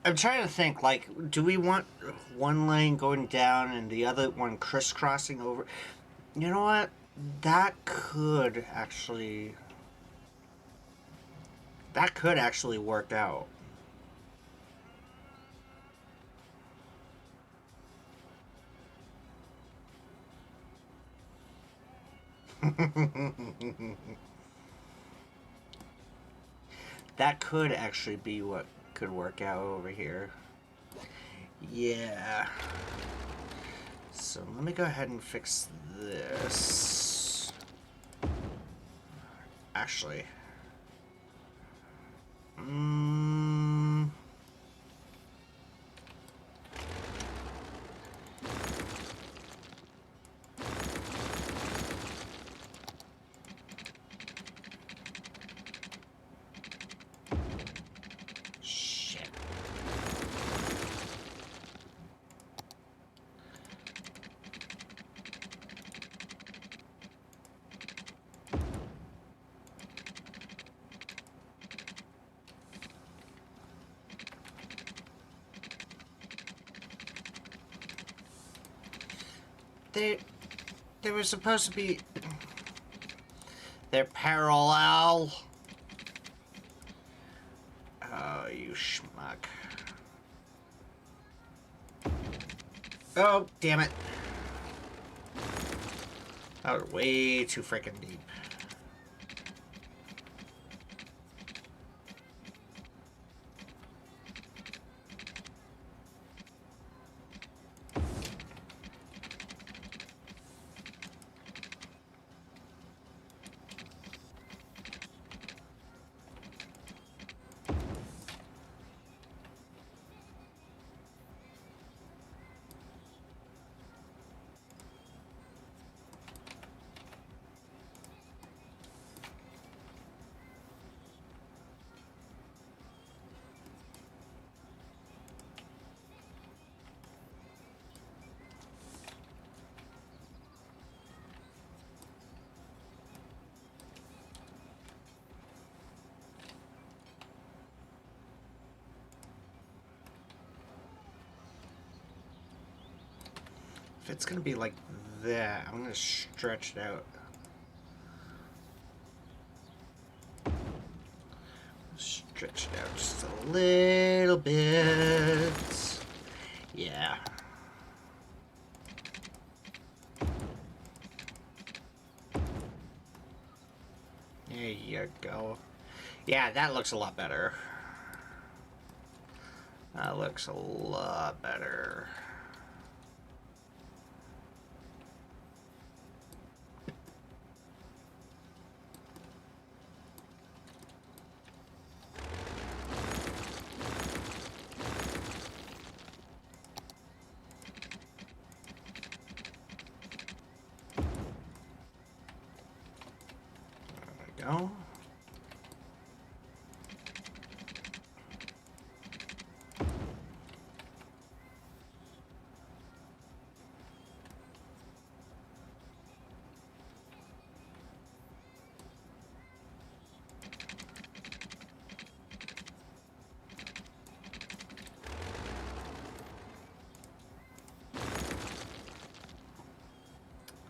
I'm trying to think, like, do we want one lane going down and the other one crisscrossing over? You know what? That could actually... That could actually work out. That could actually be what could work out over here. Yeah. So let me go ahead and fix this. Actually. Shit. They were supposed to be... They're parallel. Oh, you schmuck. Oh, damn it. That was way too freaking deep. If it's gonna be like that, I'm gonna stretch it out. Stretch it out just a little bit. Yeah. There you go. Yeah, that looks a lot better. That looks a lot better. Go.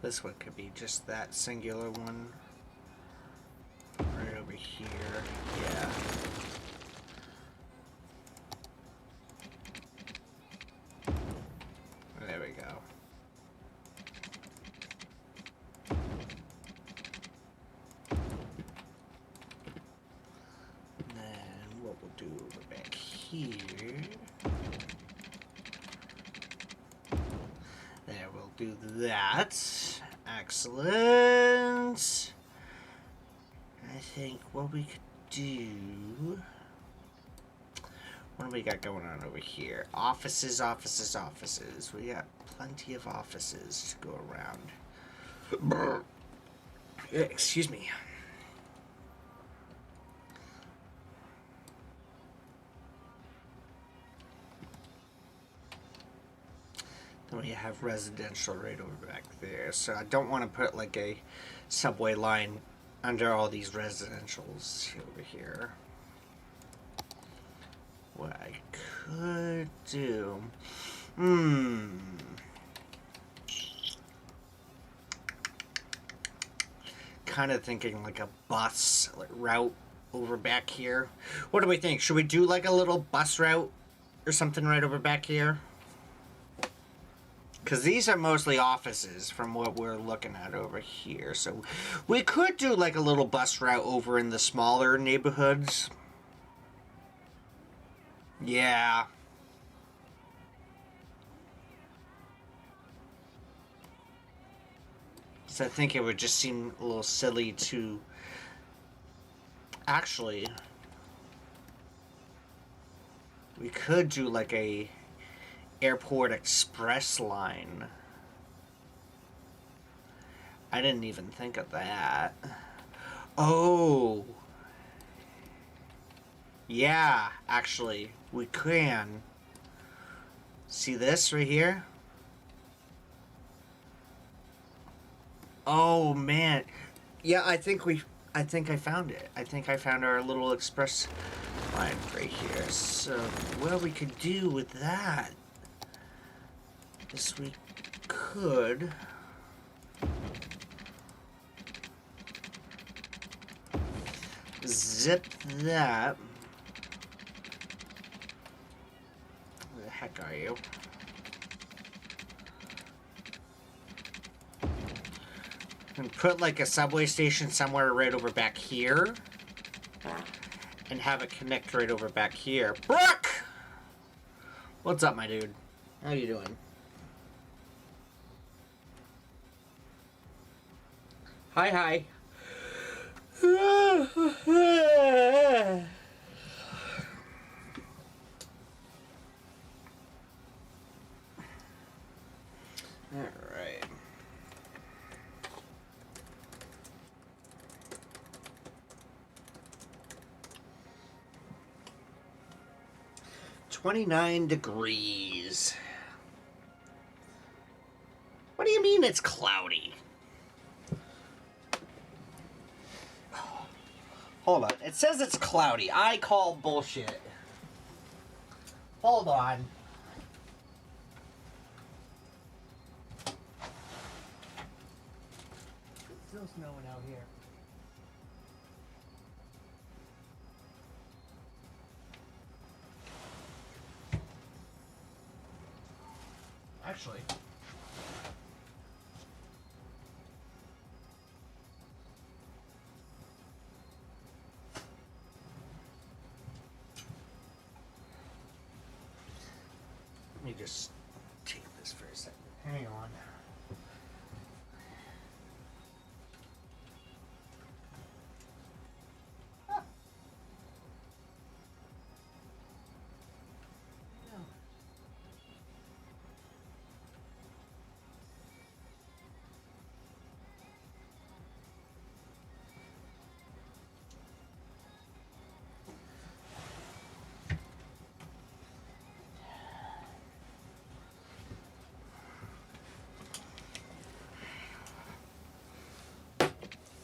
This one could be just that singular one. Right over here. Yeah. There we go. And then what we'll do over back here. There, we'll do that. Excellent. I think what we could do... What do we got going on over here? Offices, offices, offices. We got plenty of offices to go around. Excuse me. Then we have residential right over back there. So I don't want to put like a subway line under all these residentials over here. What I could do. Hmm. Kind of thinking like a bus route over back here. What do we think? Should we do like a little bus route or something right over back here? Because these are mostly offices from what we're looking at over here. So we could do like a little bus route over in the smaller neighborhoods. Yeah. So I think it would just seem a little silly to actually, we could do like a airport express line. I didn't even think of that. Oh. Yeah, actually, we can. See this right here? Oh man. Yeah, I think I found it. I think I found our little express line right here. So what we could do with that is we could zip that. Where the heck are you? And put like a subway station somewhere right over back here. And have it connect right over back here. Brooke! What's up, my dude? How you doing? Hi, hi. Alright. $29 degrees. What do you mean it's cloudy? Hold on. It says it's cloudy. I call bullshit. Hold on. It's still snowing out here. Actually. Let me just take this for a second. Hang on. Ah. No.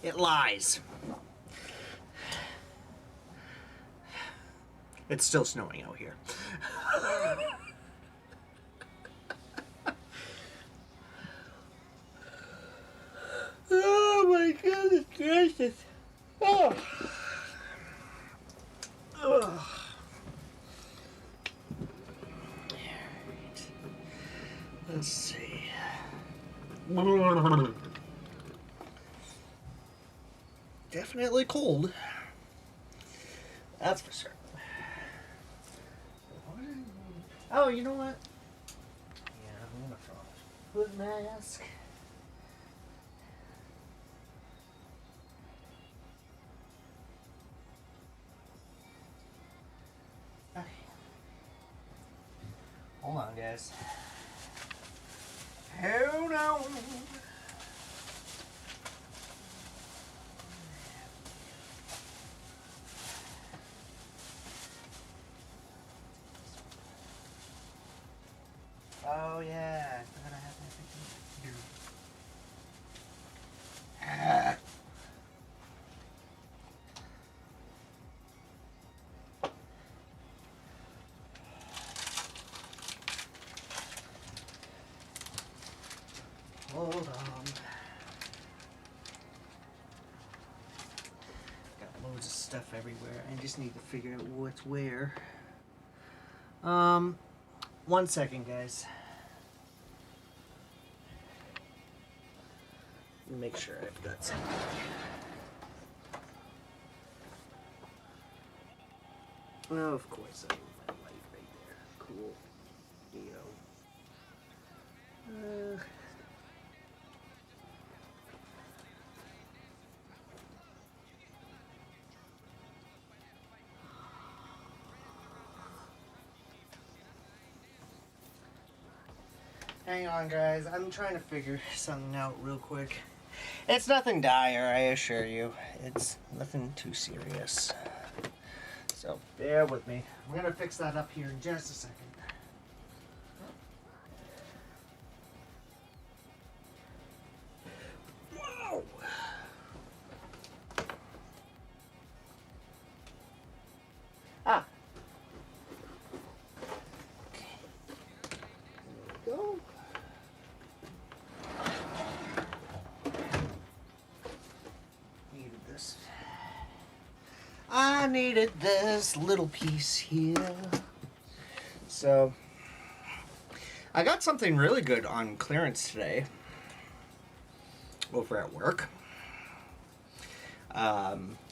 It lies. It's still snowing out here. Oh my goodness gracious. Oh. Ugh. Alright. Let's see. Definitely cold. That's for certain. Oh, you know what? Yeah, I'm gonna put mask. Okay. Hold on, guys. Hold on. Oh yeah, I forgot I have that thing. Hold on. Got loads of stuff everywhere. I just need to figure out what's where. 1 second, guys. Make sure I've got something. Oh, of course, I have my light right there. Cool. Hang on, guys. I'm trying to figure something out real quick. It's nothing dire, I assure you. It's nothing too serious. So, bear with me. We're going to fix that up here in just a second. Whoa! Ah! Okay. There we go. I needed this little piece here. So, I got something really good on clearance today over at work.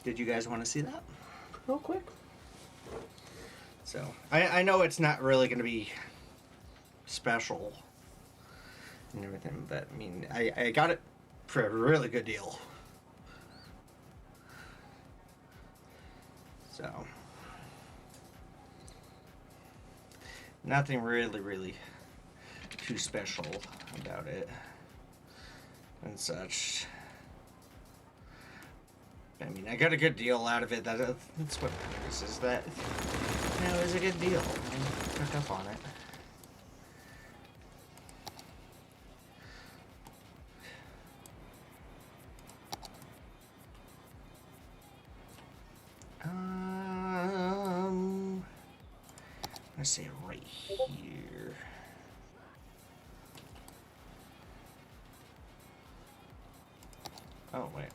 Did you guys want to see that real quick? So, I know it's not really going to be special and everything, but I mean, I got it for a really good deal. So, nothing really too special about it and such. I mean, I got a good deal out of it. That's what matters, is that, you know, it was a good deal. I took up on it. Let's say right here. Oh, wait.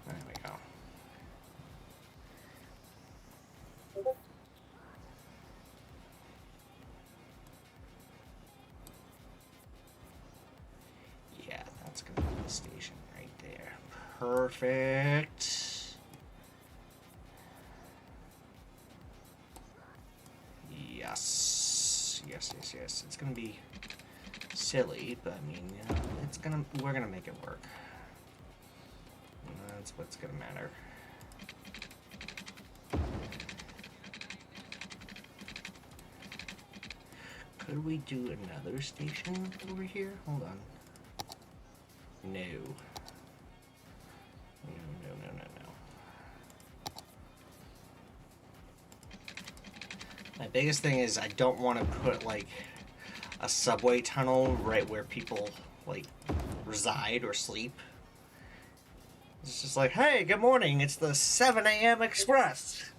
There we go. Yeah, that's gonna be the station right there. Perfect. Yes. It's gonna be silly, but I mean, you know, we're gonna make it work. And that's what's gonna matter. Could we do another station over here? Hold on. No. My biggest thing is I don't want to put like a subway tunnel right where people like reside or sleep. It's just like, hey, good morning, it's the 7 a.m. express.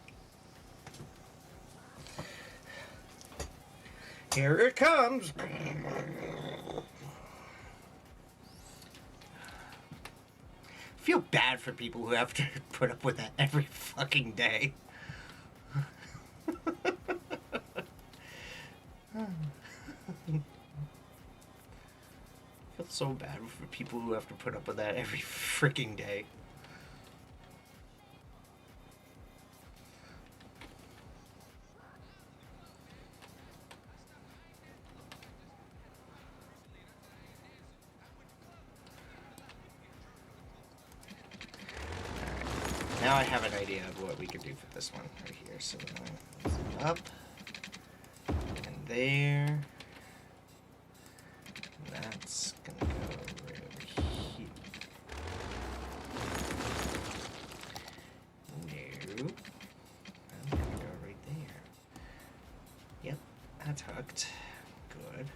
Here it comes. I feel bad for people who have to put up with that every fucking day. I feel so bad for people who have to put up with that every freaking day. Now I have an idea of what we could do for this one right here. So up and there. And that's gonna go right over here. No. I'm gonna go right there. Yep, that's hooked. Good.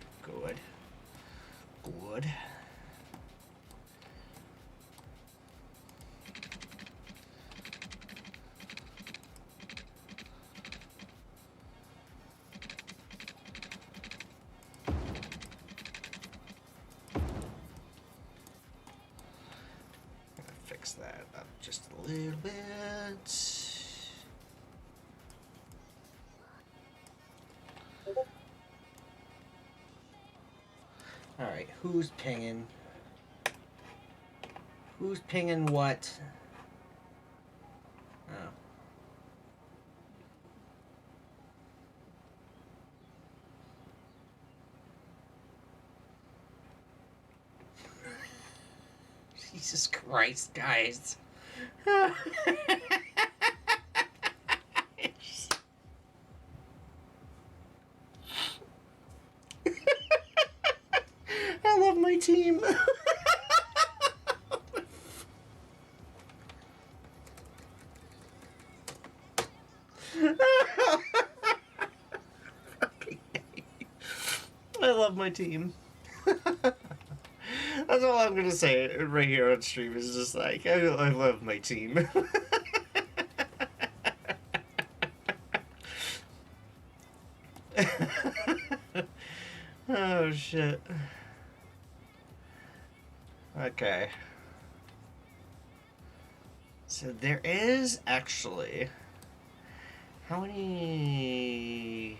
fix that up just a little bit. Alright, who's pinging? Who's pinging what? Oh. Jesus Christ, guys. I love my team. I love my team. That's all I'm gonna say right here on stream. Is just like I love my team. Oh shit. Okay. So there is actually. How many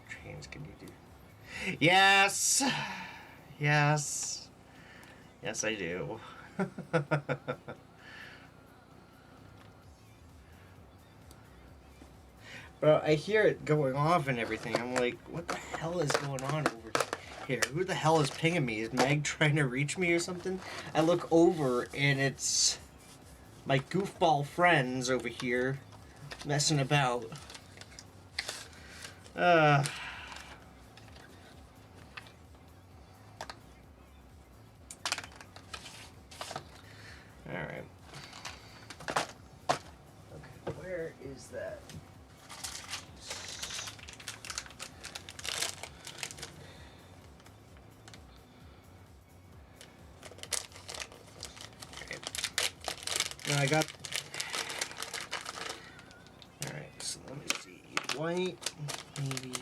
trains can you do? Yes! Yes. Yes, I do. But I hear it going off and everything. I'm like, what the hell is going on over here? Who the hell is pinging me? Is Meg trying to reach me or something? I look over and it's my goofball friends over here messing about. Alright. Okay, where is that? Okay. Now I got. Alright, so let me see. White, navy,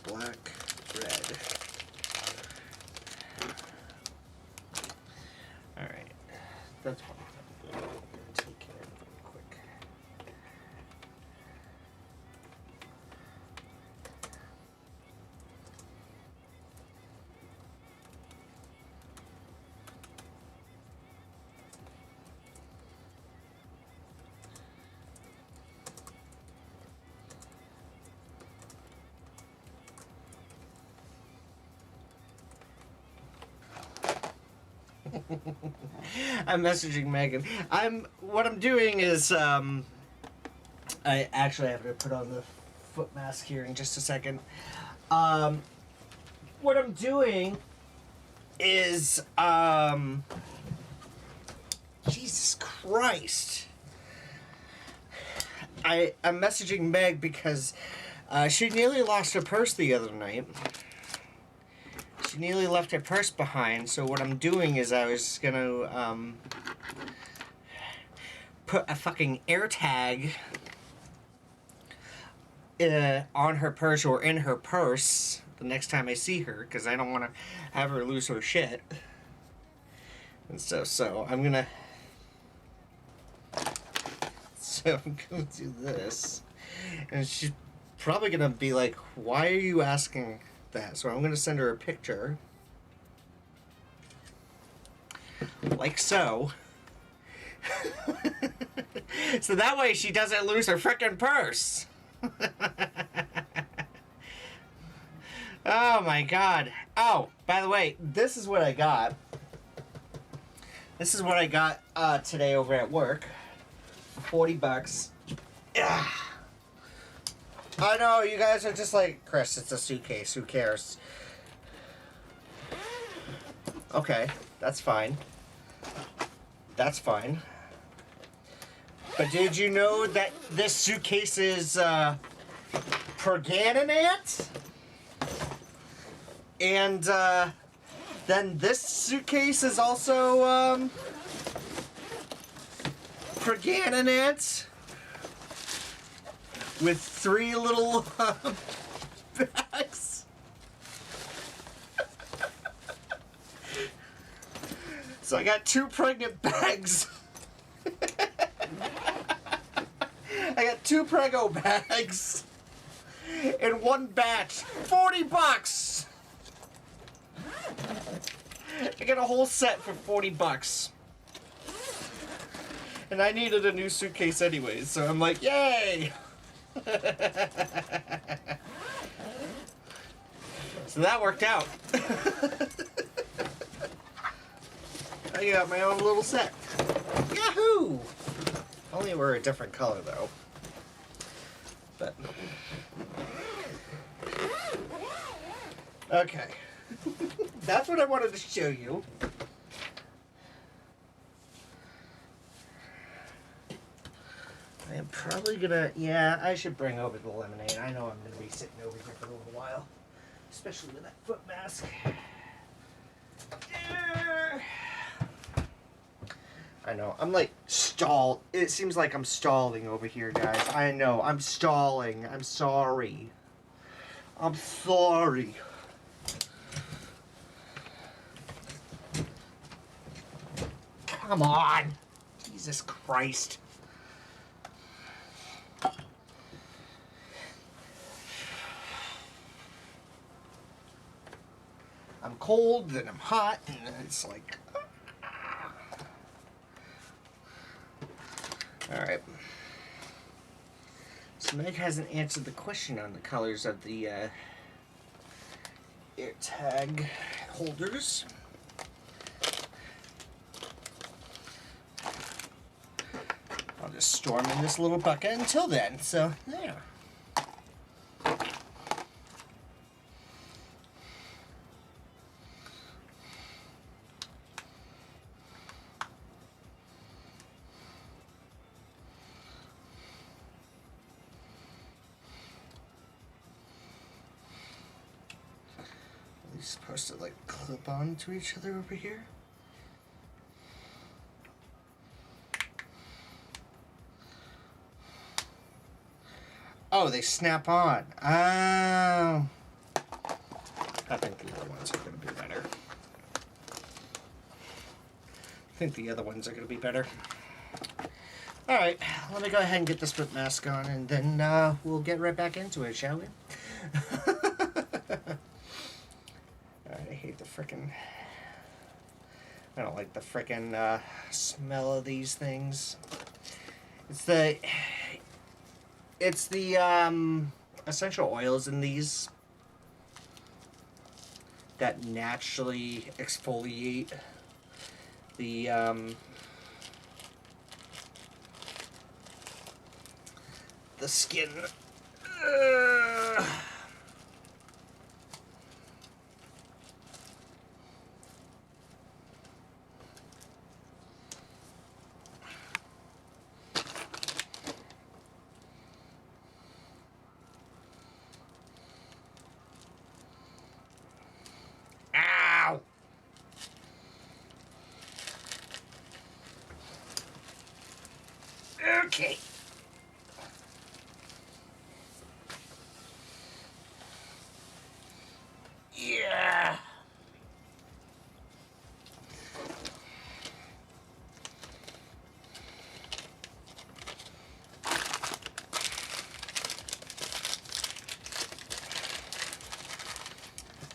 black, red. Alright. That's what I'm going to take care of it real quick. I'm messaging Megan. What I'm doing is I actually have to put on the foot mask here in just a second. What I'm doing is Jesus Christ. I'm messaging Meg because she nearly lost her purse the other night. She nearly left her purse behind, so what I'm doing is I was gonna put a fucking air tag on her purse or in her purse the next time I see her, because I don't want to have her lose her shit and stuff. So I'm gonna do this, and she's probably gonna be like, "Why are you asking that?" So I'm gonna send her a picture like so. So that way she doesn't lose her frickin' purse. Oh my god. Oh, by the way, this is what I got. This is what I got today over at work. $40. Yeah. I know, you guys are just like, Chris, it's a suitcase, who cares? Okay, that's fine. That's fine. But did you know that this suitcase is pergananate? And then this suitcase is also pergananate with 3 little bags. So I got 2 pregnant bags. get 2 Prego bags in one batch. $40! I get a whole set for $40. And I needed a new suitcase anyways, so I'm like, yay! So that worked out. I got my own little set. Yahoo! Only we're a different color though. But okay. That's what I wanted to show you. I am probably gonna, yeah, I should bring over the lemonade. I know I'm gonna be sitting over here for a little while. Especially with that foot mask. I know, I'm like stalled. It seems like I'm stalling over here, guys. I know, I'm stalling. I'm sorry. I'm sorry. Come on. Jesus Christ. I'm cold, then I'm hot, and it's like... Alright. So Meg hasn't answered the question on the colors of the air tag holders. I'll just store them in this little bucket until then, so there. Supposed to like clip on to each other over here. Oh, they snap on. Oh. I think the other ones are going to be better. Alright, let me go ahead and get this foot mask on and then we'll get right back into it, shall we? I hate the frickin'... I don't like the frickin' smell of these things. It's the essential oils in these that naturally exfoliate the skin. Okay. Yeah.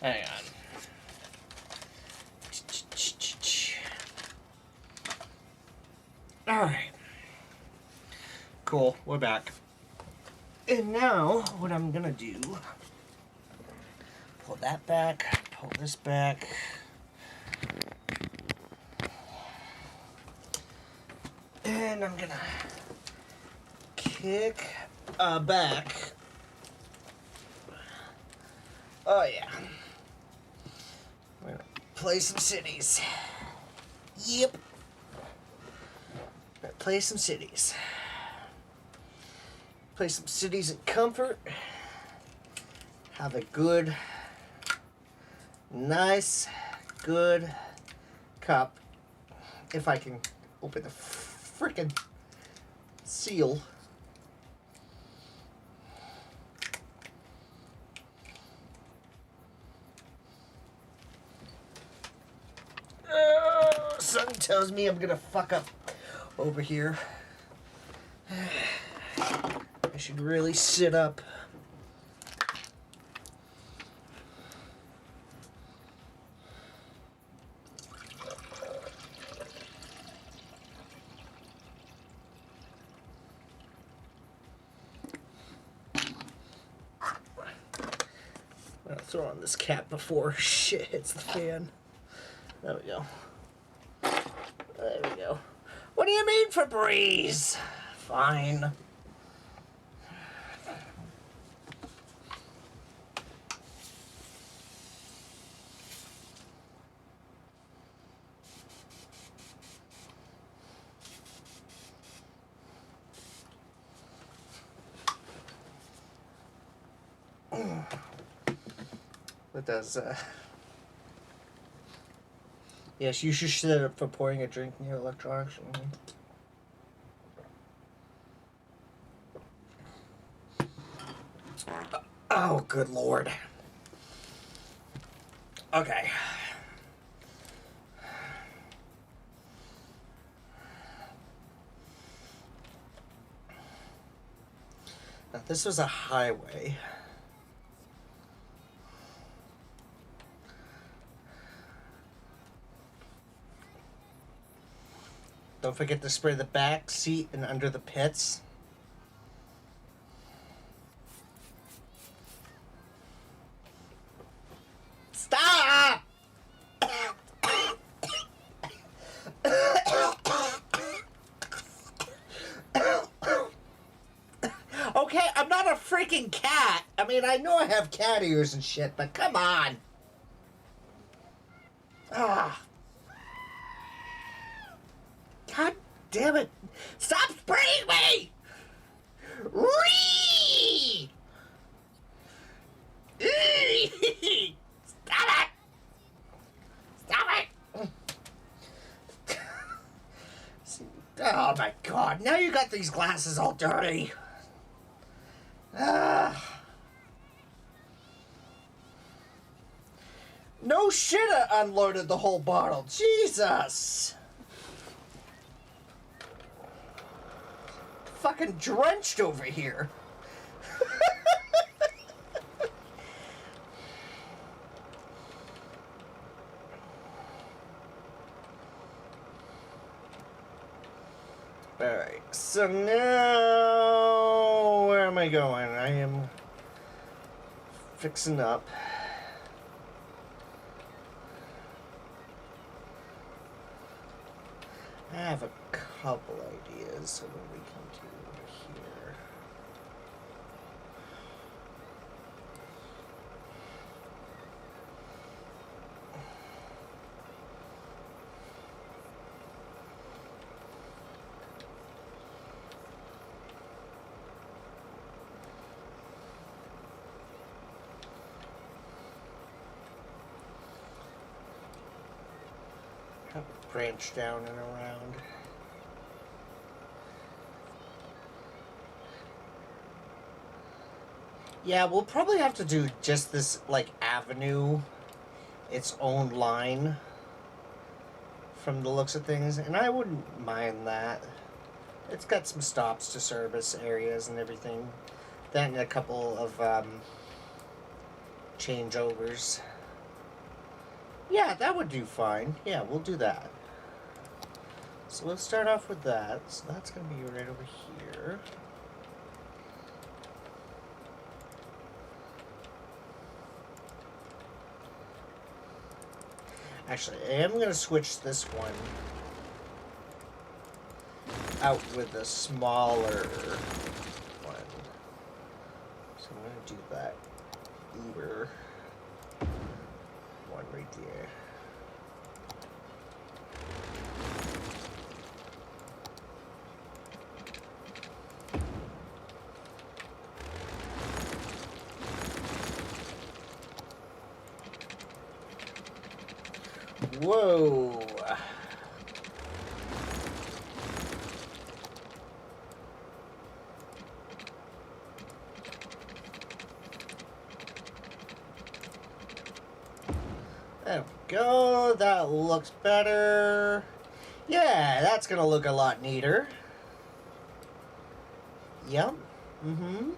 Hang on. All right. Cool, we're back. And now, what I'm gonna do, pull that back, pull this back. And I'm gonna kick back. Oh yeah. We're gonna play some cities. Yep. We're gonna play some cities. Play some cities in comfort. Have a good, nice, good cup. If I can open the frickin' seal. Something tells me I'm gonna fuck up over here. should really sit up. I'll throw on this cap before shit hits the fan. There we go. There we go. What do you mean, Febreze? Fine. What does, Yes, you should sit up for pouring a drink near electronics. Oh, good lord. Okay. Now, this was a highway. Don't forget to spray the back seat and under the pits. Stop! Okay, I'm not a freaking cat. I mean, I know I have cat ears and shit, but come on. Ah. God damn it. Stop spraying me! Ree! Stop it! Stop it! Oh my god, now you got these glasses all dirty. No shit, I unloaded the whole bottle. Jesus! Fucking drenched over here. Alright, so now where am I going? I am fixing up. I have a couple ideas of what we can do here. Branch down and around. Yeah, we'll probably have to do just this, like, avenue, its own line, from the looks of things, and I wouldn't mind that. It's got some stops to service areas and everything. That and a couple of, changeovers. Yeah, that would do fine. Yeah, we'll do that. So let's start off with that. So that's going to be right over here. Actually, I am going to switch this one out with a smaller one. So I'm going to do that Uber one right there. Whoa. There we go. That looks better. Yeah, that's gonna look a lot neater. Yep. Mm-hmm.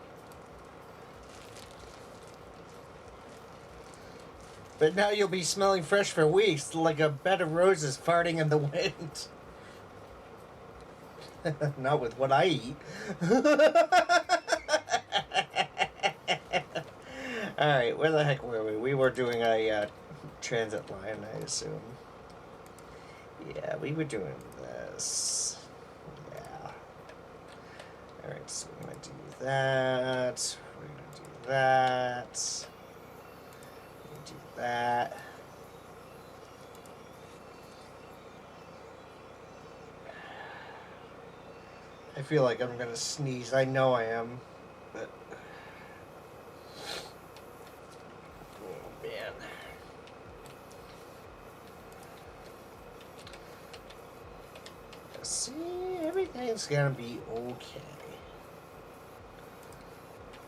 But now you'll be smelling fresh for weeks, like a bed of roses farting in the wind. Not with what I eat. Alright, where the heck were we? We were doing a transit line, I assume. Yeah, we were doing this. Yeah. Alright, so we're gonna do that. We're gonna do that. We're gonna do that. I feel like I'm gonna sneeze. I know I am. But oh man. See, everything's gonna be okay.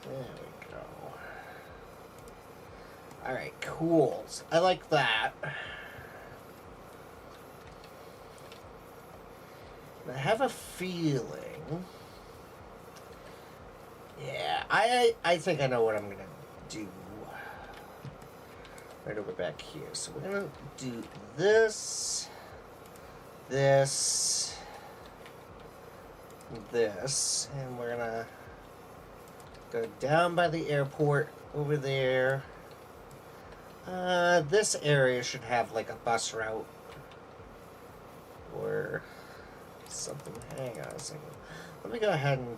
There we go. Alright, cool. I like that. I have a feeling. Yeah, I think I know what I'm gonna do. Right over back here. So we're gonna do this, this, this, and we're gonna go down by the airport over there. This area should have like a bus route or something. Hang on a second. Let me go ahead and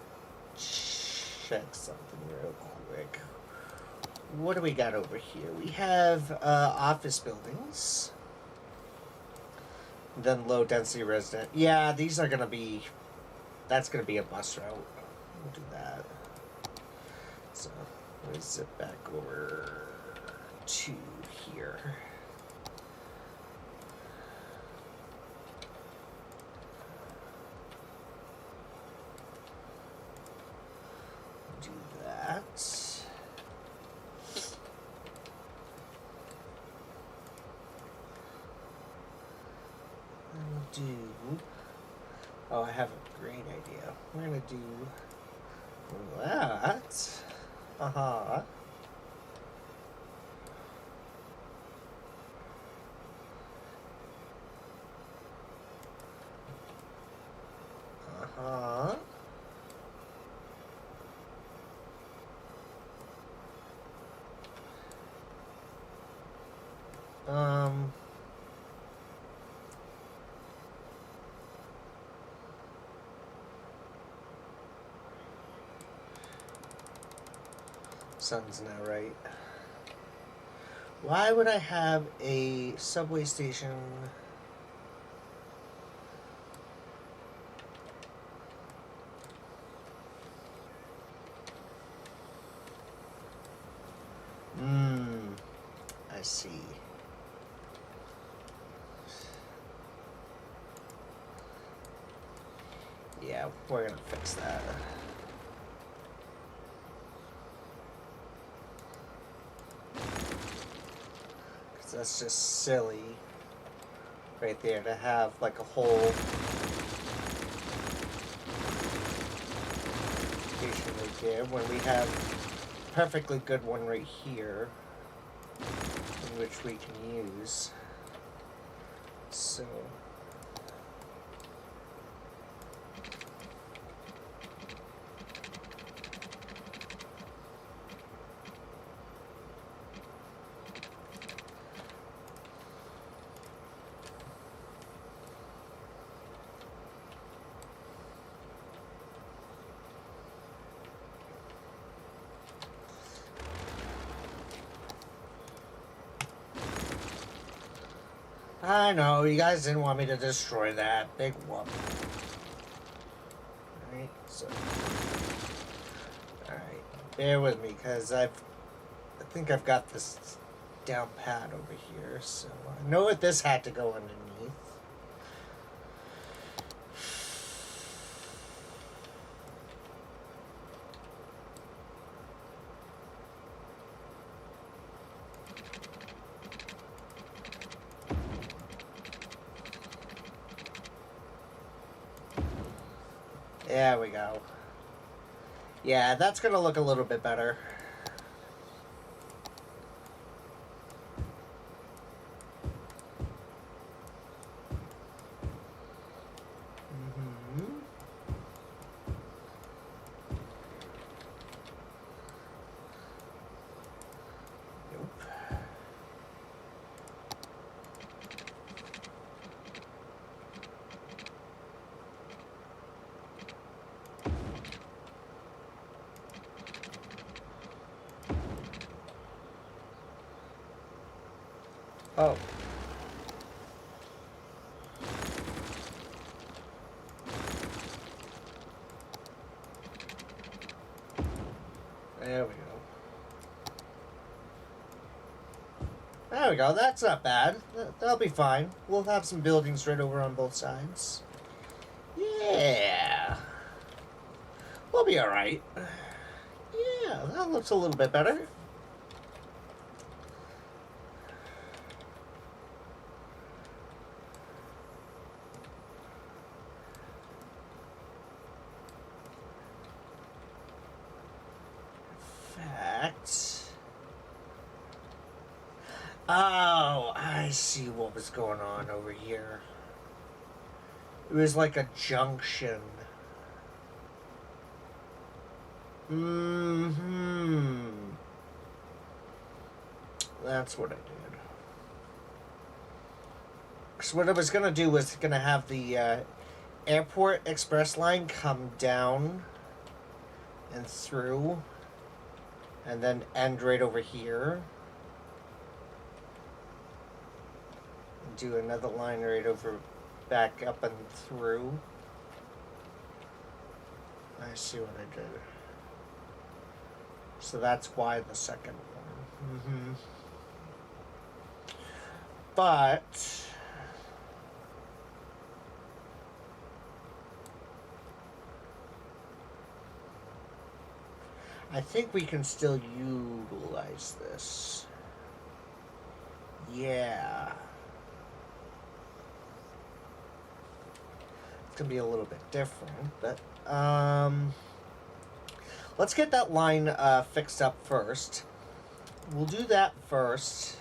check something real quick. What do we got over here? We have office buildings. Then low density resident. Yeah, these are gonna be. That's gonna be a bus route. We'll do that. So let me zip back over to here. Do that. Do. Oh, I have a great idea. We're gonna do that. Uh-huh. Uh-huh. Something's not right. Why would I have a subway station? I see. Yeah, we're gonna fix that. That's just silly right there to have like a whole station right there when we have a perfectly good one right here in which we can use. So I know, you guys didn't want me to destroy that. Big whoop. Alright, so. Alright, bear with me, because I think I've got this down pat over here, so I know what this had to go underneath. There we go. Yeah, that's gonna look a little bit better. Mm-hmm. Nope. Oh. There we go. There we go. That's not bad. That'll be fine. We'll have some buildings right over on both sides. Yeah. We'll be alright. Yeah, that looks a little bit better. Oh, I see what was going on over here. It was like a junction. Mm-hmm. That's what I did. Because what I was going to do was going to have the airport express line come down and through and then end right over here. And do another line right over back up and through. I see what I did. So that's why the second one. Mm-hmm. But I think we can still utilize this. Yeah. It's gonna be a little bit different, but let's get that line fixed up first. We'll do that first,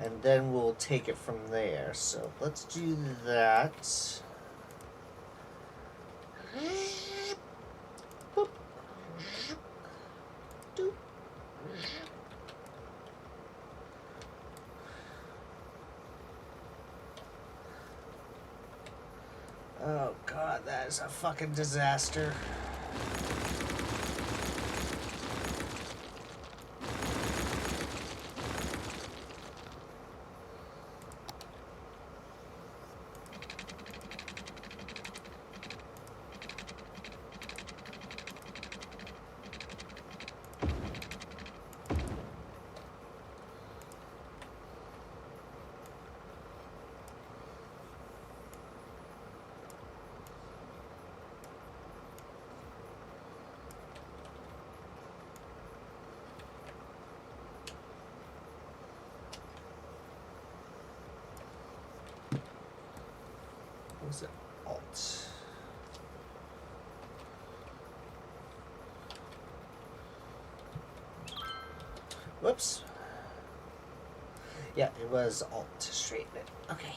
and then we'll take it from there. So let's do that. Boop. Doop. Oh god, that is a fucking disaster. What was it? Alt. Whoops. Yeah, it was Alt to straighten it. Okay.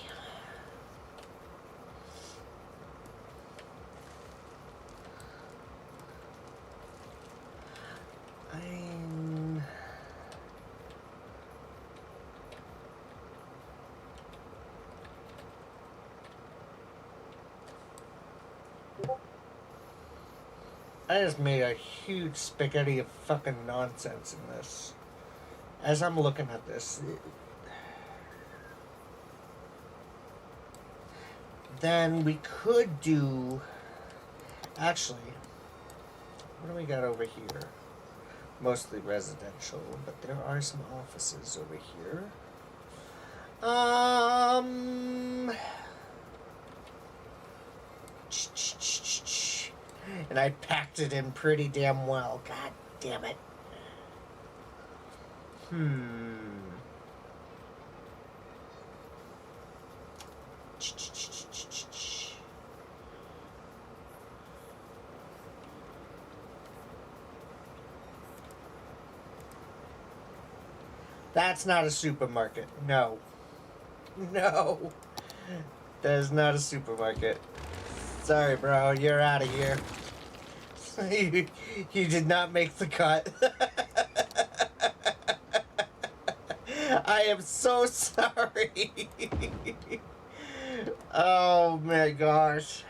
I just made a huge spaghetti of fucking nonsense in this. As I'm looking at this, then we could do. Actually, what do we got over here? Mostly residential, but there are some offices over here. And I packed it in pretty damn well. God damn it. That's not a supermarket. No. No. That is not a supermarket. Sorry, bro. You're out of here. You did not make the cut. I am so sorry. Oh my gosh.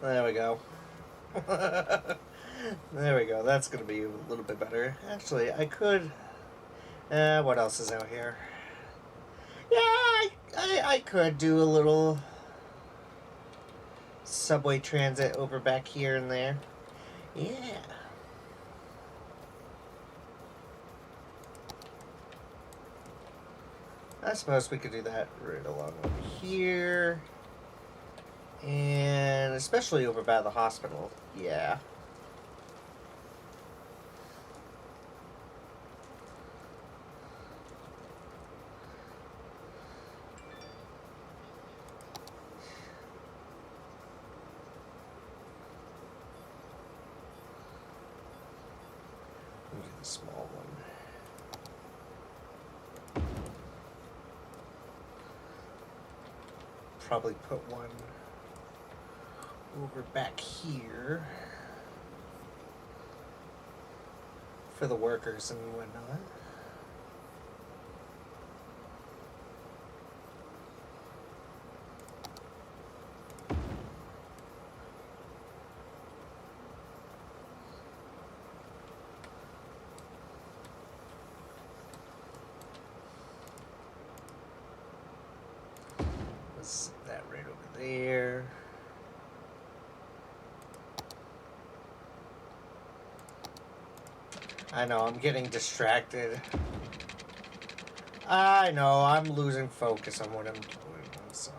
There we go. There we go. That's gonna be a little bit better. Actually, I could. What else is out here? Yeah, I could do a little subway transit over back here and there. Yeah. I suppose we could do that right along over here. And especially over by the hospital. Yeah. Let me get the small one. Probably put one over back here for the workers and whatnot. Let's set that right over there. I know, I'm getting distracted. I know, I'm losing focus on what I'm doing. I'm sorry.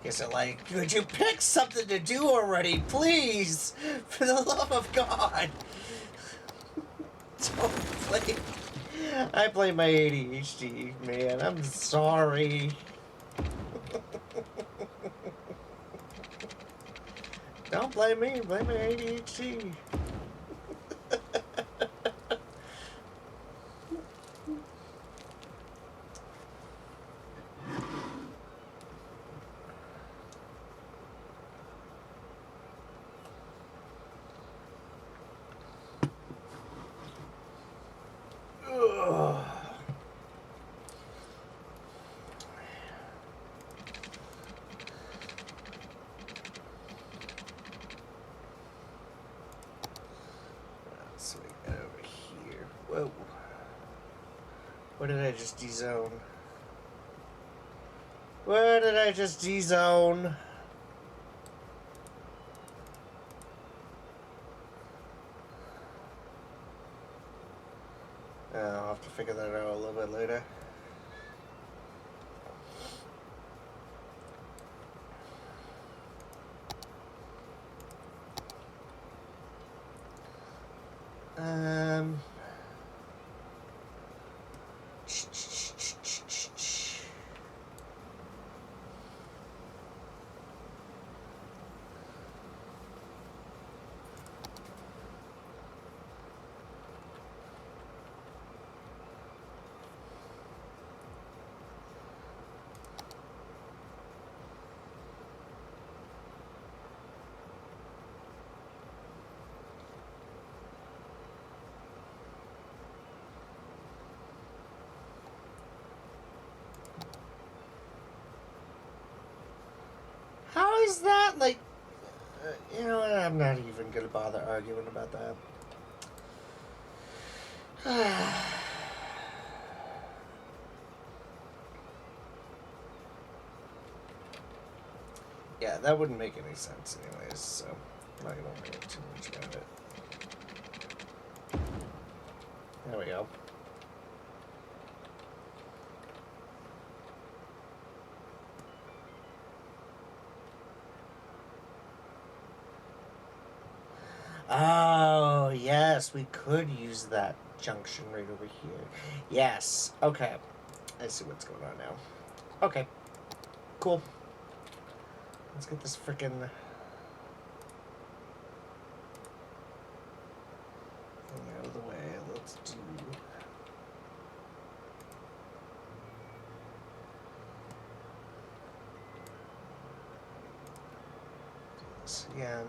Guess it like, could you pick something to do already, please? For the love of God. Don't play. I blame my ADHD, man. I'm sorry. Don't blame me. Blame my ADHD. So we got over here. Whoa. What did I just de-zone? Where did I just de-zone? I'll have to figure that out a little bit later. How is that like? You know what? I'm not even gonna bother arguing about that. Yeah, that wouldn't make any sense anyways, so I'm not gonna worry too much about it. There we go. Oh, yes, we could use that junction right over here. Yes. Okay. I see what's going on now. Okay. Cool. Let's get this frickin' thing out of the way. Let's do this again.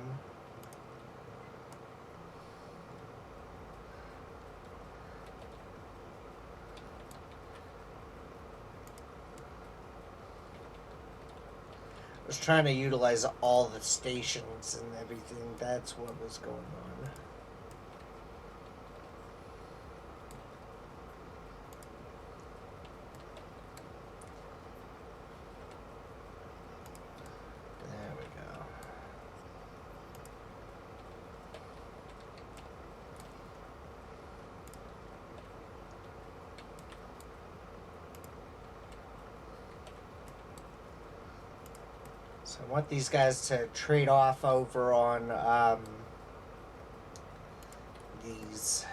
I was trying to utilize all the stations and everything. That's what was going on. There we go. So I want these guys to trade off over on these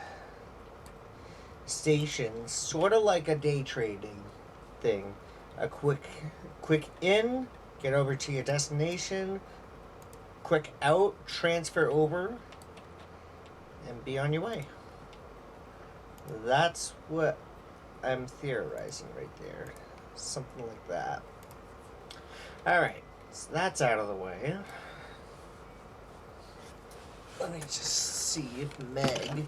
stations, sort of like a day trading thing. A quick in, get over to your destination, quick out, transfer over, and be on your way. That's what I'm theorizing right there. Something like that. Alright, so that's out of the way. Let me just see if Meg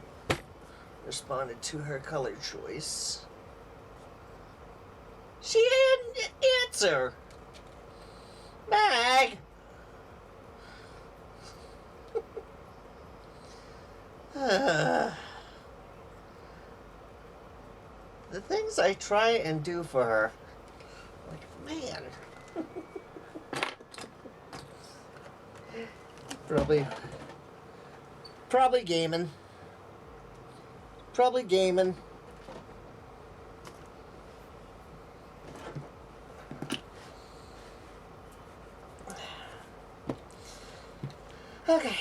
responded to her color choice. She didn't answer. Meg! The things I try and do for her. Like, man. Probably gaming. Probably gaming. Okay.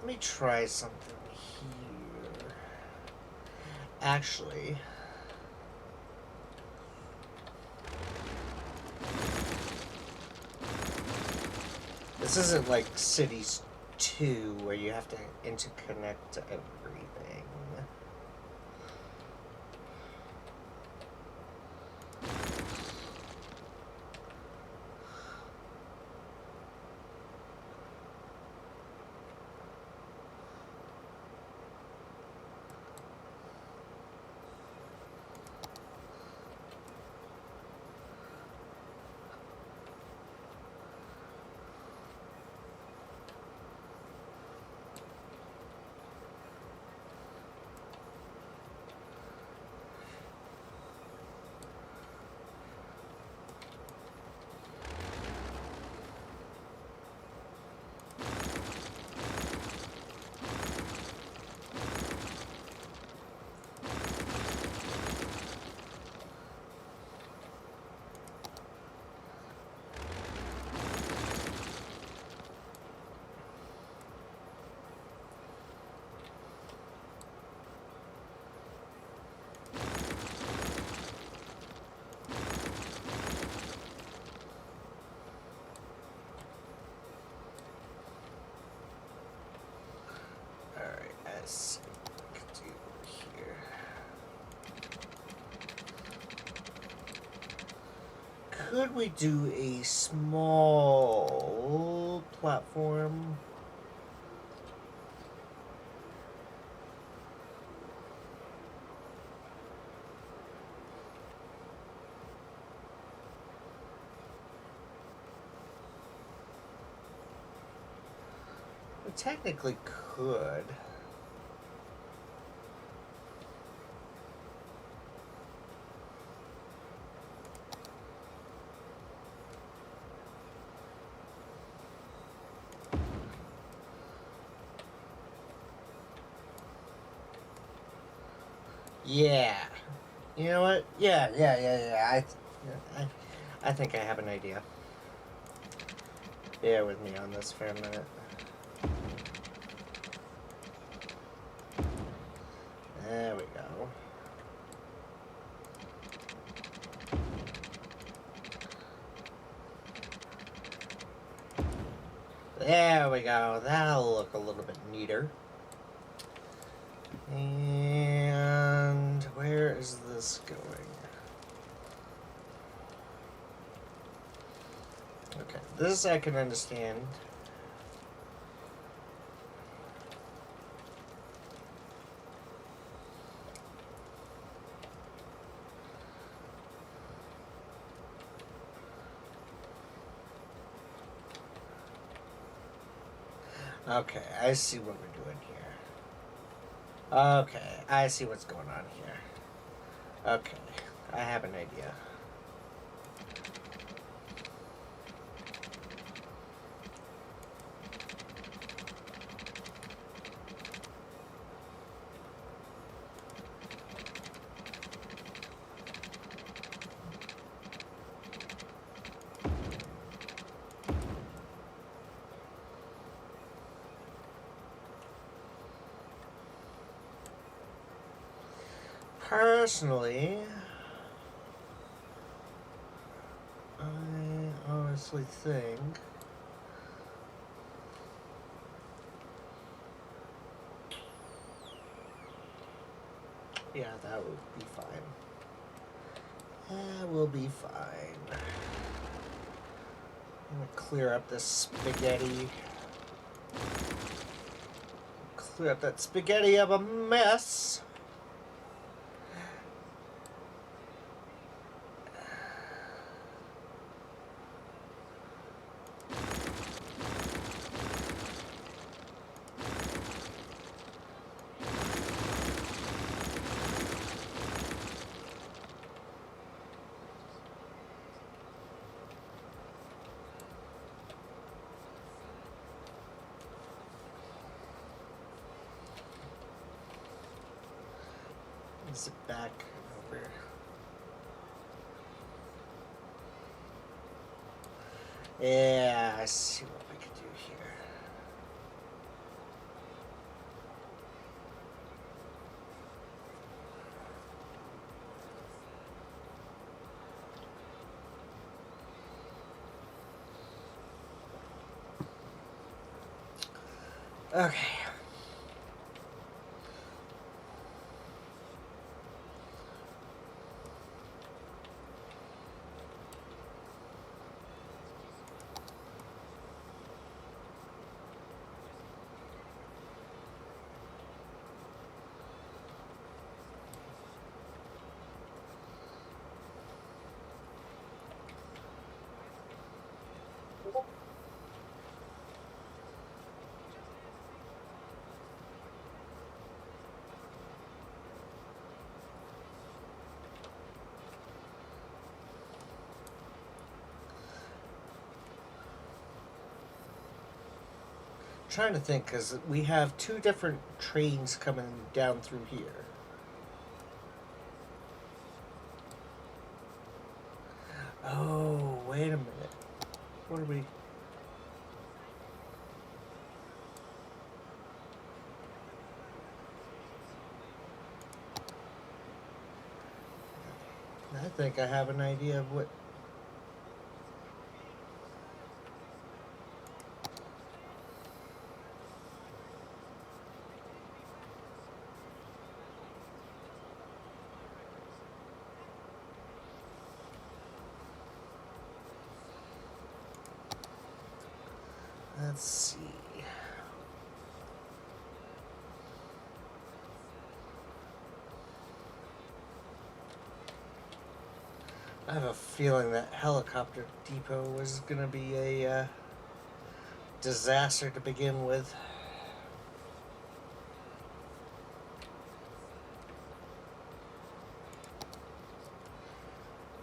Let me try something here. Actually, this isn't like Cities 2 where you have to interconnect everything. Let's see what we can do here. Could we do a small platform? We technically could. Yeah. You know what? Yeah. I think I have an idea. Bear with me on this for a minute. There we go. There we go. That'll look a little bit neater. And where is this going? Okay, this I can understand. Okay, I see what we're doing here. Okay, I see what's going on here. Okay, I have an idea. Personally, I honestly think yeah, that would be fine. That will be fine. I'm gonna clear up this spaghetti. Clear up that spaghetti of a mess. Is it back over? Yeah, I see what we could do here. Okay. Trying to think, because we have two different trains coming down through here. Oh, wait a minute. What are we... I think I have an idea of what... Let's see. I have a feeling that helicopter depot was going to be a disaster to begin with.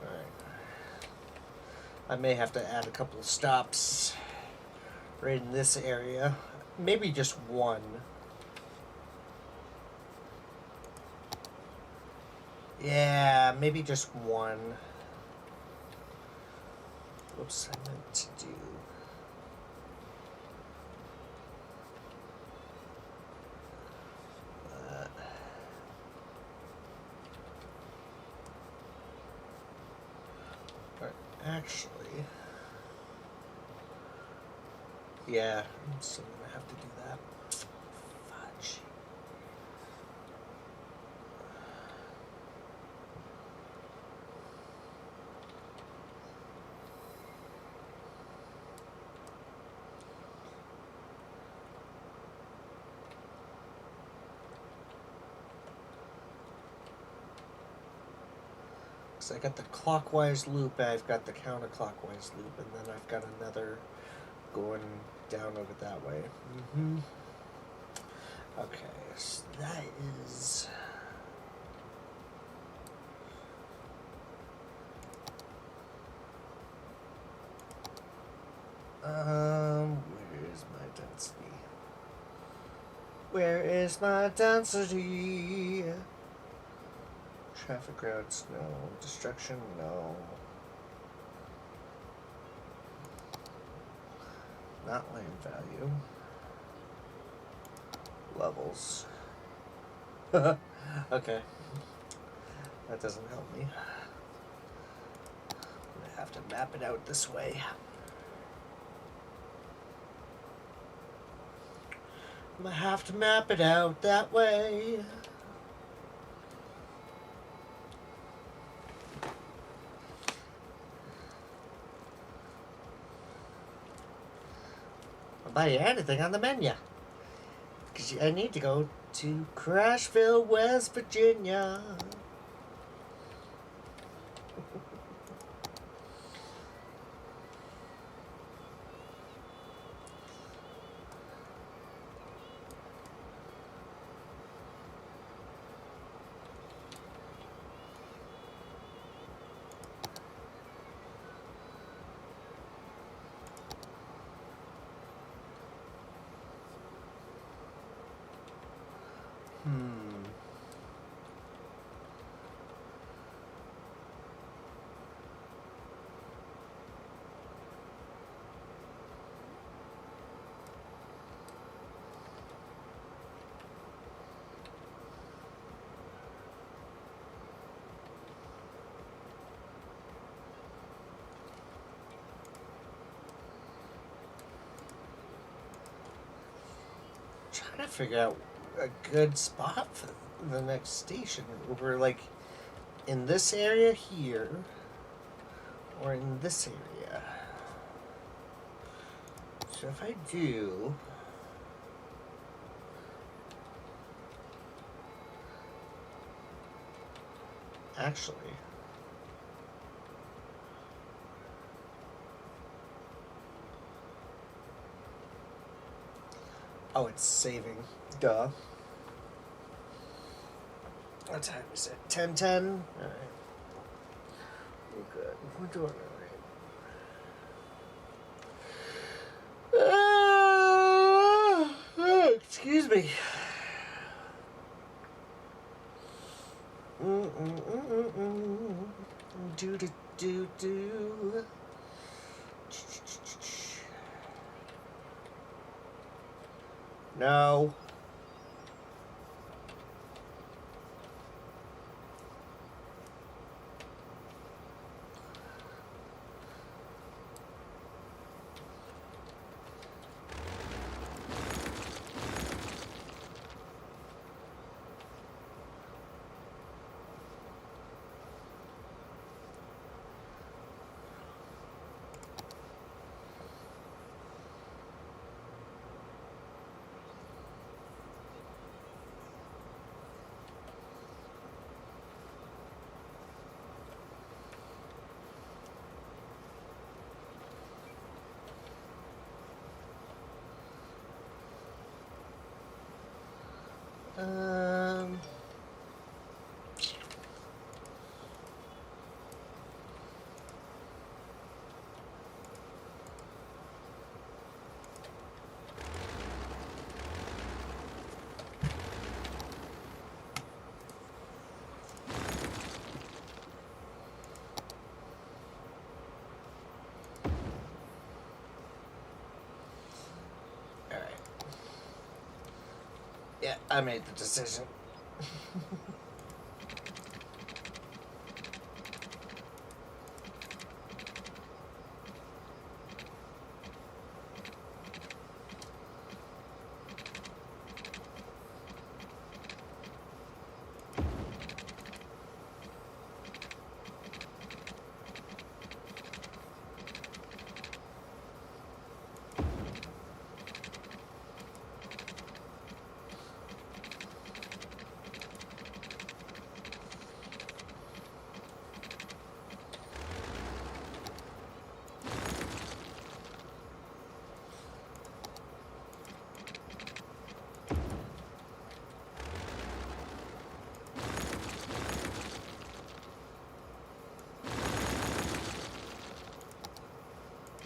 Alright. I may have to add a couple of stops right in this area. Maybe just one. Yeah, maybe just one. Whoops, I meant to do. But actually, yeah, I'm still gonna have to do that. Fudge. So I got the clockwise loop, I've got the counterclockwise loop, and then I've got another going down over that way. Okay, so that is. Where is my density? Where is my density? Traffic routes, no. Destruction, no. Not land value. Levels. Okay. That doesn't help me. I'm gonna have to map it out this way. I'm gonna have to map it out that way. I'll buy you anything on the menu. Because I need to go to Crashville, West Virginia. Trying to figure out a good spot for the next station. We're like in this area here, or in this area. So if I do. Actually. Oh, it's saving. Duh. What time is it? 10:10? Alright. We're good. We're doing alright. Excuse me. Do do do do. No. Um. I made the decision.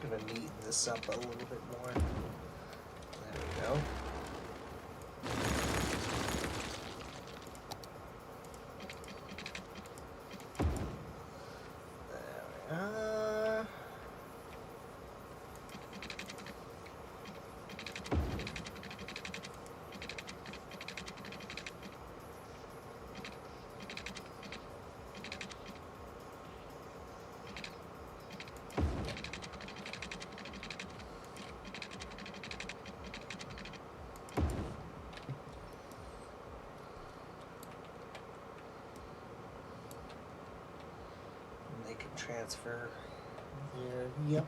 I'm gonna neaten this up a little bit more. There we go. There we are. They can transfer there. Yep.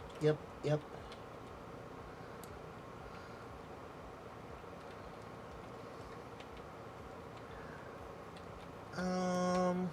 Um.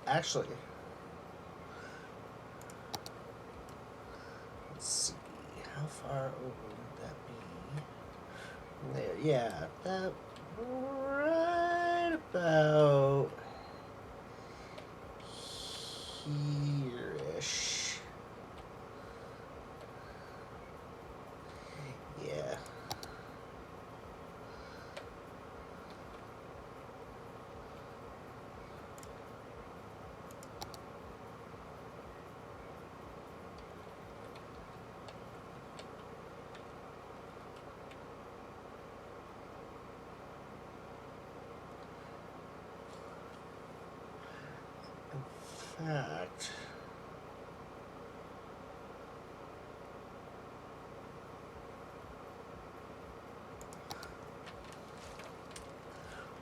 Actually, let's see, how far over would that be? There, yeah, that right about here-ish. Yeah. In fact,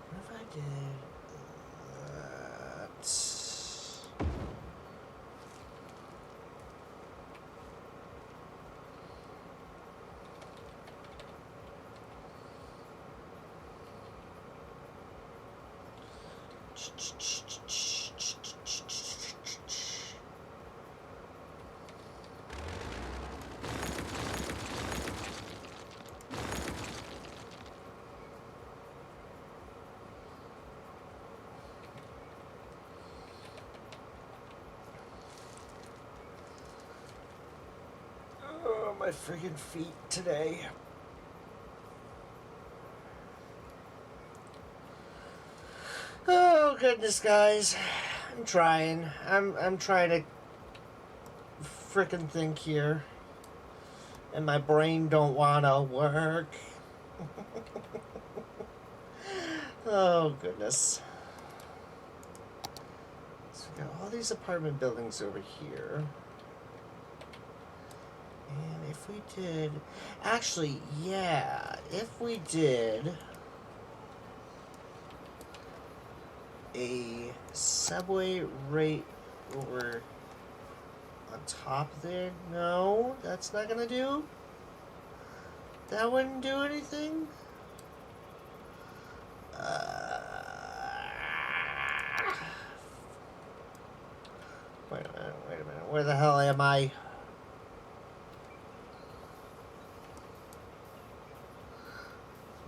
what if I did that? Oh, my friggin' feet today. Oh goodness, guys. I'm trying. I'm trying to frickin' think here. And my brain don't wanna work. Oh goodness. So we got all these apartment buildings over here. If we did, actually, yeah, if we did a subway right over on top there. No, that's not gonna do. That wouldn't do anything. Wait a minute, wait a minute. Where the hell am I?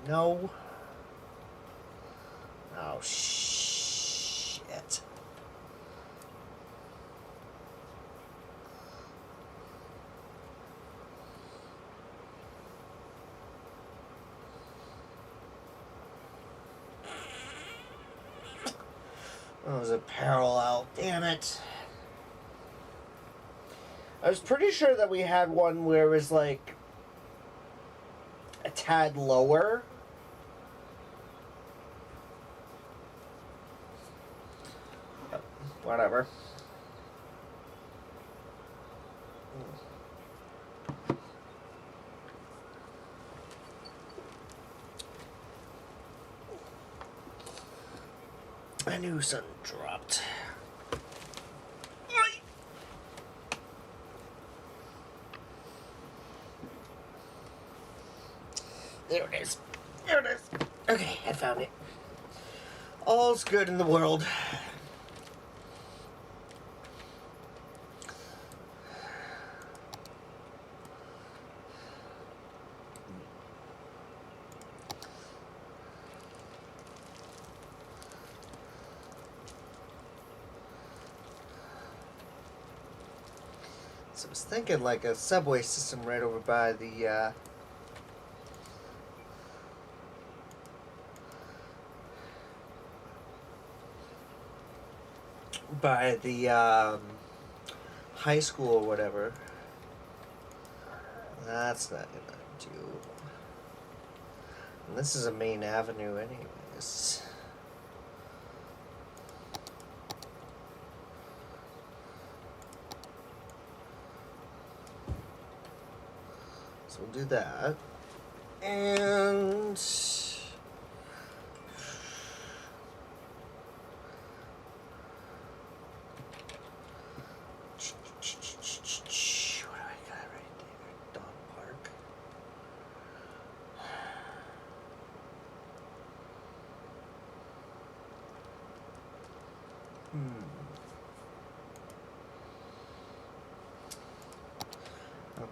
No. Oh, shit. Oh, it was a parallel. Damn it. I was pretty sure that we had one where it was like a tad lower. Whatever. I knew something dropped. There it is. There it is. Okay, I found it. All's good in the world. So I was thinking like a subway system right over by the high school or whatever. That's not gonna do. And this is a main avenue anyways. So we'll do that. And what do I got right there? Dog park. Okay.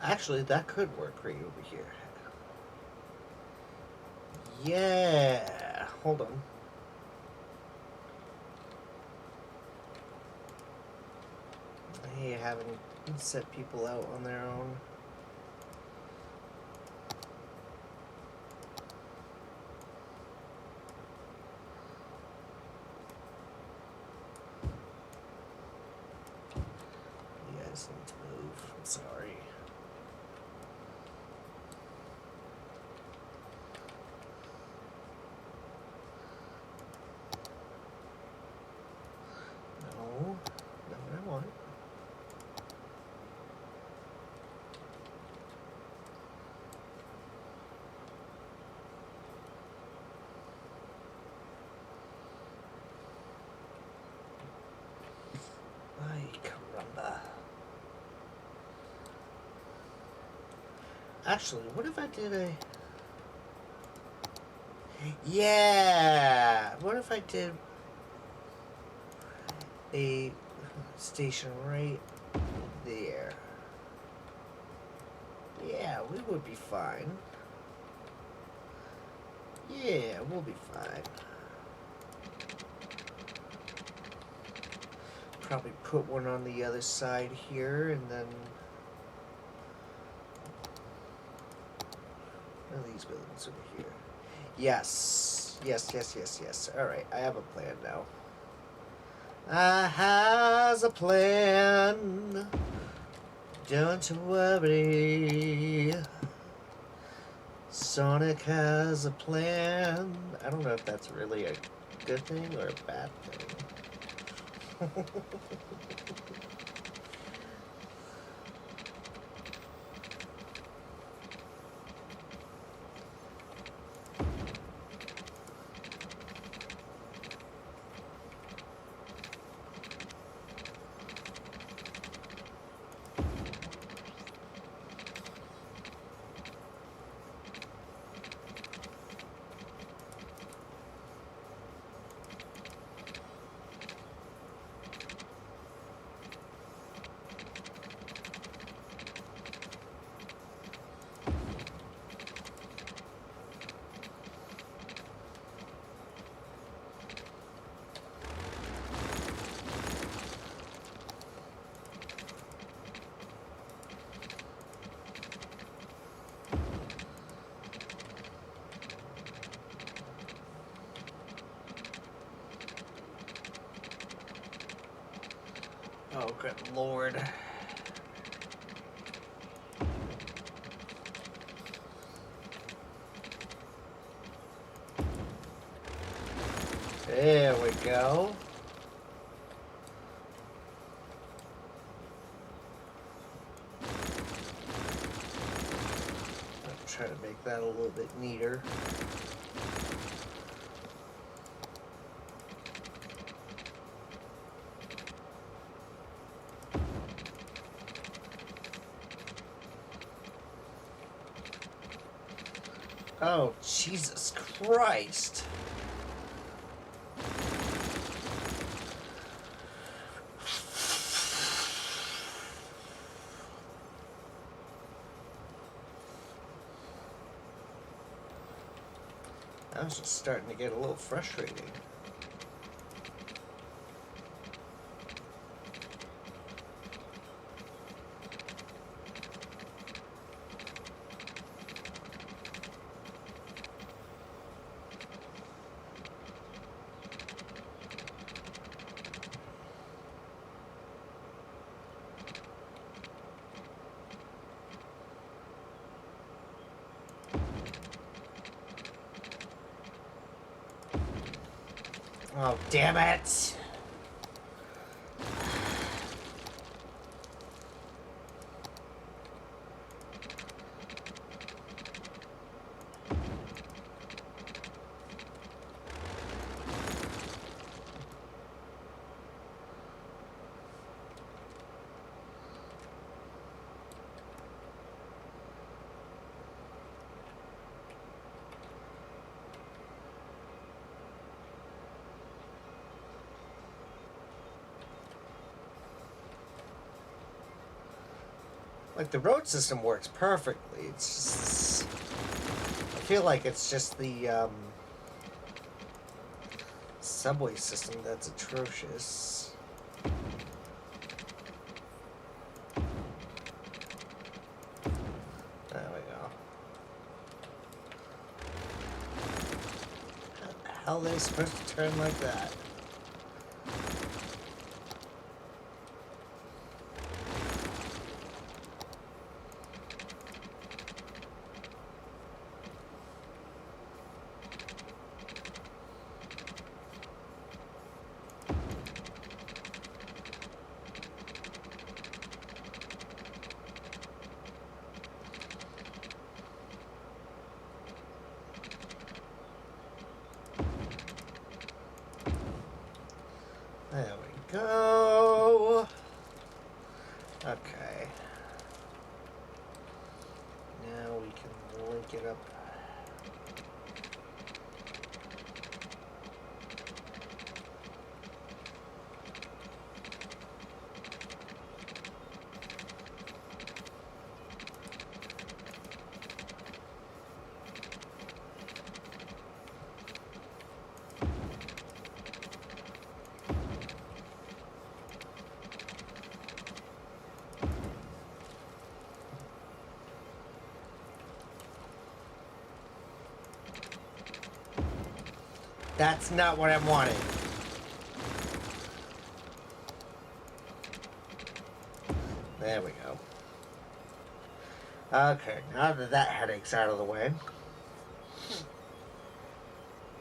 Actually, that could work right over here. Yeah. Hold on. Hey, having set people out on their own. You guys need to move. I'm sorry. No, not what I want. Actually, what if I did a... Yeah! What if I did a station right there? Yeah, we would be fine. Yeah, we'll be fine. Probably put one on the other side here, and then... What are these buildings over here? Yes. Yes. Alright, I have a plan now. I has a plan. Don't you worry. Sonic has a plan. I don't know if that's really a good thing or a bad thing. Oh, good lord. There we go. I'll try to make that a little bit neater. Oh, Jesus Christ. I was just starting to get a little frustrating. Oh, damn it! Like, the road system works perfectly. It's just... I feel like it's just the, subway system that's atrocious. There we go. How the hell are they supposed to turn like that? There we go. Okay. Now we Get up. That's not what I'm wanting. There we go. Okay, now that that headache's out of the way.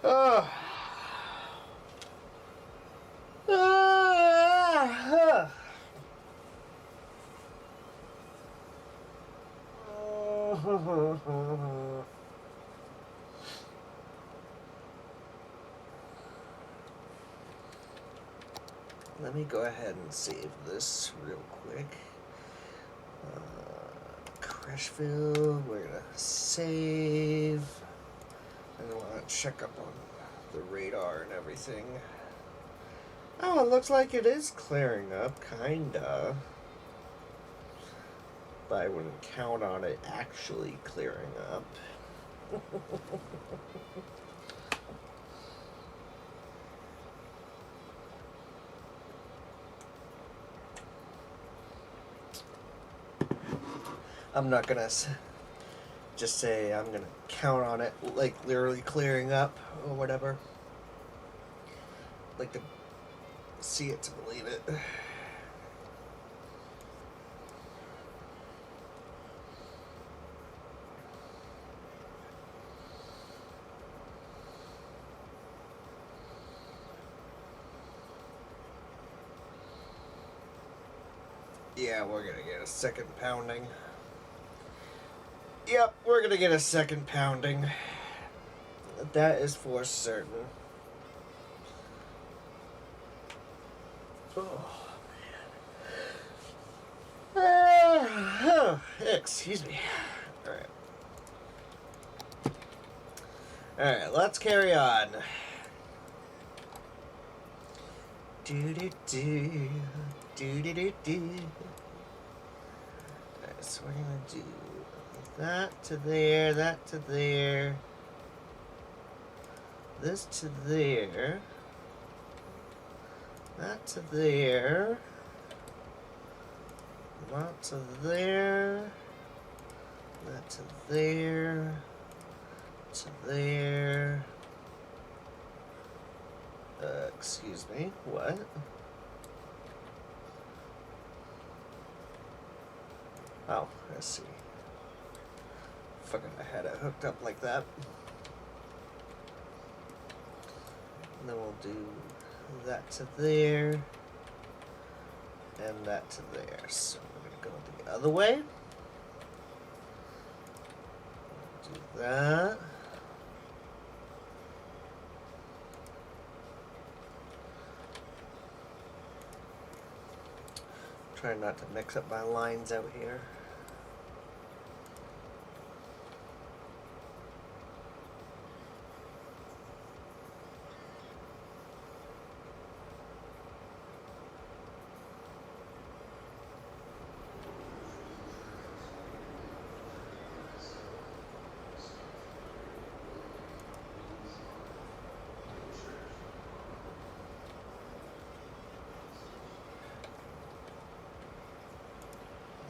Oh. Let me go ahead and save this real quick. Crashville, we're gonna save. And I want to check up on the radar and everything. Oh, it looks like it is clearing up, kinda. But I wouldn't count on it actually clearing up. I'm not gonna just say I'm gonna count on it like literally clearing up or whatever. Like to see it to believe it. Yeah, we're gonna get a second pounding. Yep, we're gonna get a second pounding. That is for certain. Oh, man. Excuse me. Alright. Alright, let's carry on. Do-do-do. Do-do-do-do. Alright, so we're gonna do that to there, that to there, this to there, that to there, that to there, that to there, to there. Excuse me, what? Oh, I see. Fucking I had it hooked up like that. And then we'll do that to there and that to there. So we're gonna go the other way. Do that. Try not to mix up my lines out here.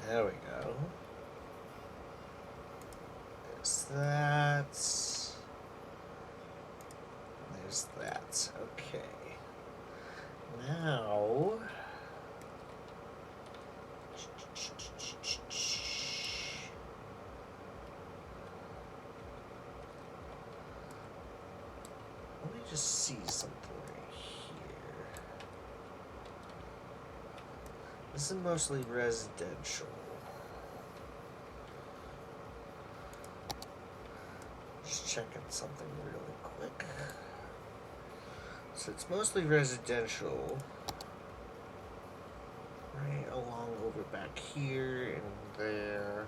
There we go. There's that. There's that. Okay. Now. Let me just see something right here. This is mostly residential. Just checking something really quick. So it's mostly residential. Right along over back here and there.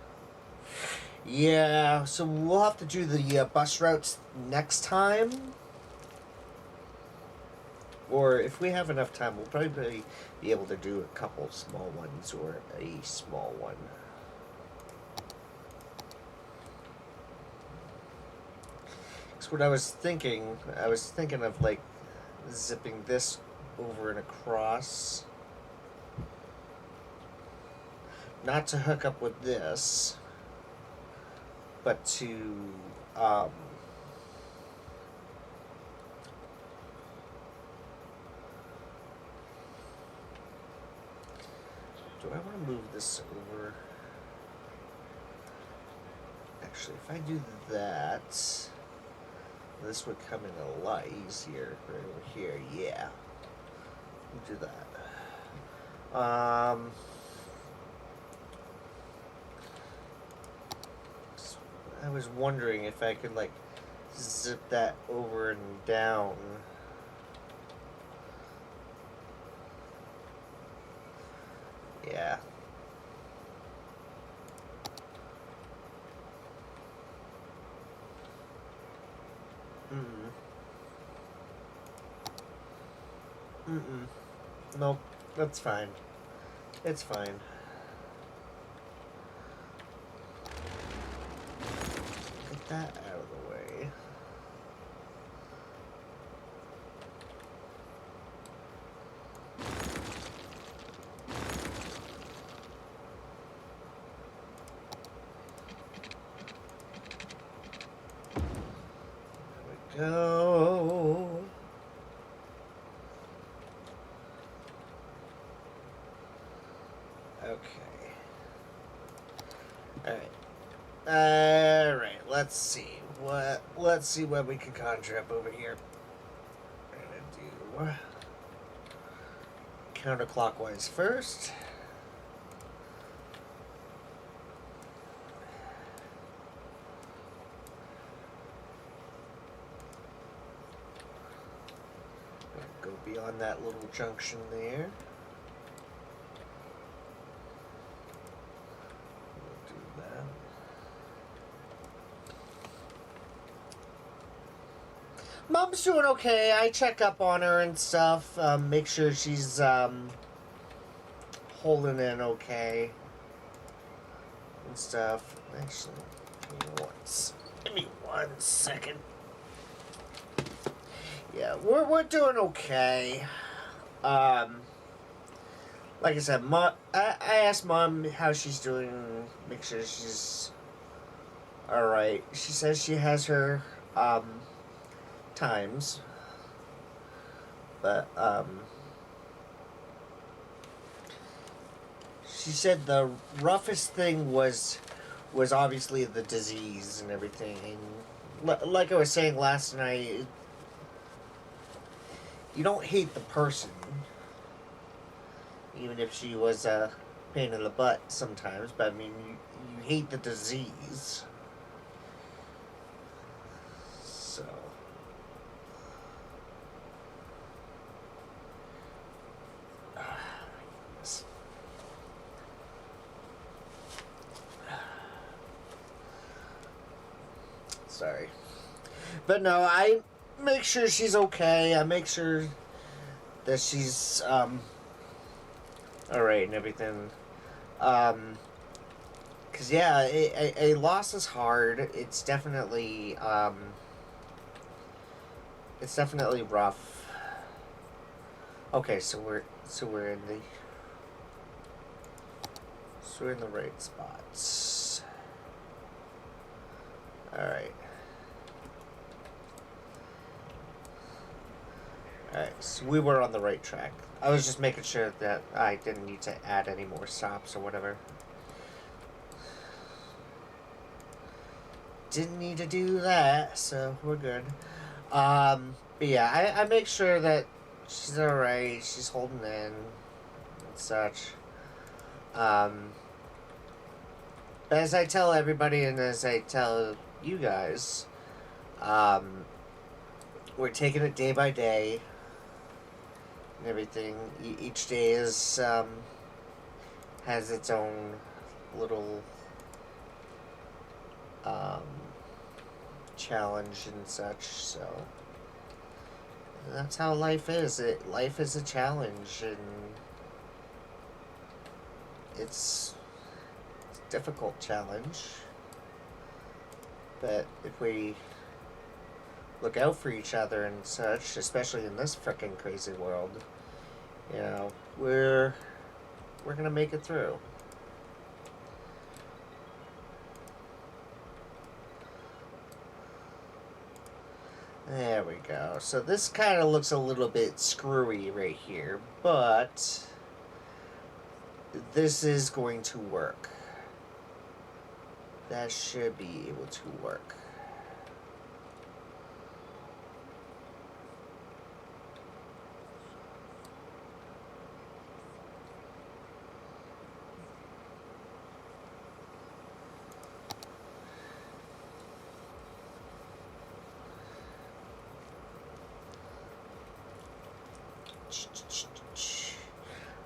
Yeah, so we'll have to do the bus routes next time. Or if we have enough time, we'll probably be able to do a couple small ones or a small one. Because what I was thinking of like zipping this over and across. Not to hook up with this, but to do I want to move this over? Actually, if I do that, this would come in a lot easier right over here. Yeah, we'll do that. I was wondering if I could like zip that over and down. Yeah. Nope. That's fine. It's fine. Get that out of the way. There we go. Okay. Alright, let's see. Let's see what we can conjure up over here. I'm gonna do counterclockwise first. Go beyond that little junction there. Mom's doing okay. I check up on her and stuff. Make sure she's holding in okay and stuff. Actually, give me one second. Yeah, we're doing okay. Like I said, Mom. I asked Mom how she's doing. Make sure she's all right. She says she has her times, but she said the roughest thing was obviously the disease and everything. And like I was saying last night, you don't hate the person, even if she was a pain in the butt sometimes. But I mean, you hate the disease. So. Sorry. But no, I make sure she's okay. I make sure that she's alright and everything. Cause yeah, a loss is hard. It's definitely rough. Okay, so we're in the right spots. Alright. Alright, so we were on the right track. I was just making sure that I didn't need to add any more stops or whatever. Didn't need to do that, so we're good. But yeah, I make sure that she's alright, she's holding in and such. But as I tell everybody and as I tell you guys, we're taking it day by day and everything. Each day is has its own little challenge and such, so that's how life is. Life is a challenge, and it's a difficult challenge. But if we look out for each other and such, especially in this frickin' crazy world, you know, we're gonna make it through. There we go. So this kind of looks a little bit screwy right here, but this is going to work. That should be able to work.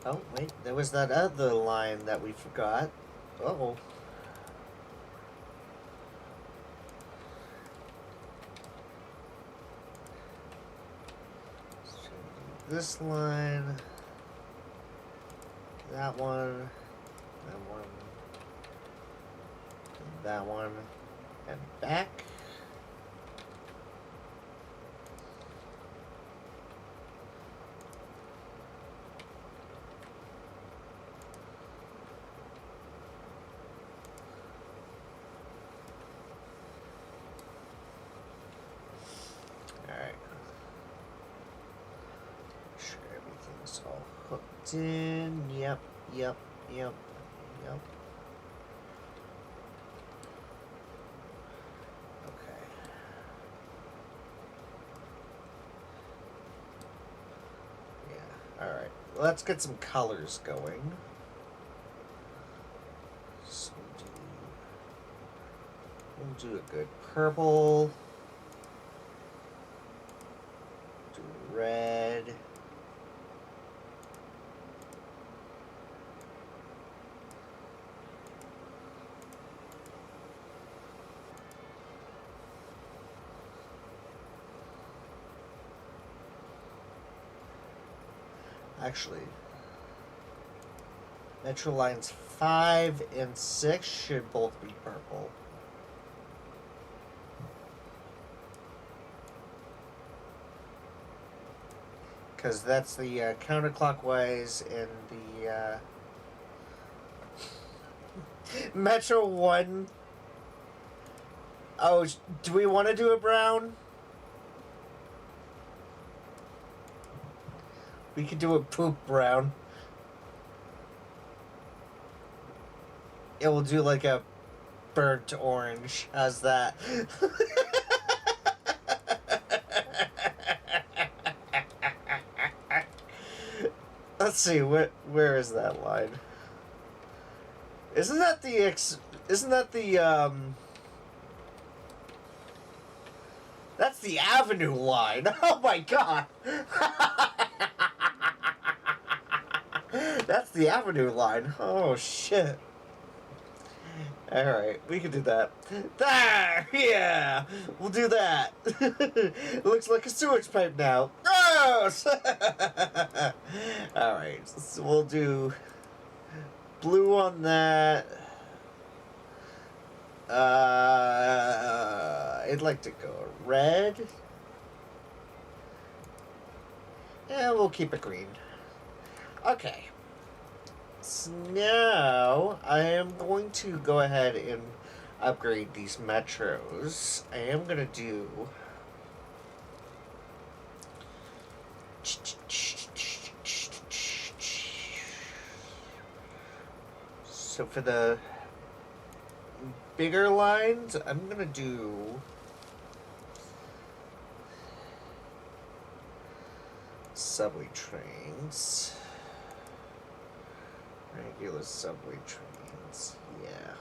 Oh, wait, there was that other line that we forgot. Uh-oh. So this line, that one, that one, and back. All hooked in. Yep. Okay. Yeah. Alright. Let's get some colors going. So we'll do a good purple. Do red. Actually, Metro Lines 5 and 6 should both be purple. Because that's the counterclockwise and the Metro 1. Oh, do we want to do a brown? We could do a poop brown. It will do like a burnt orange. How's that? Let's see, where is that line? Isn't that the that's the Avenue line. Oh my god. That's the Avenue line. Oh shit. Alright, we can do that. There! Yeah! We'll do that. It looks like a sewage pipe now. Gross! Alright, so we'll do blue on that. I'd like to go red. Yeah, we'll keep it green. Okay. So now I am going to go ahead and upgrade these metros. I am going to do so for the bigger lines, I'm going to do subway trains. Regular subway trains, yeah.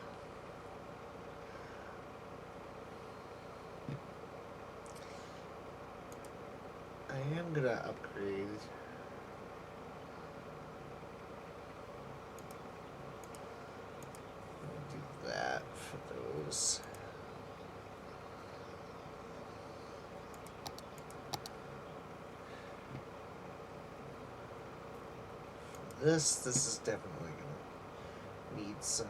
I am gonna upgrade do that for those. This is definitely gonna need some.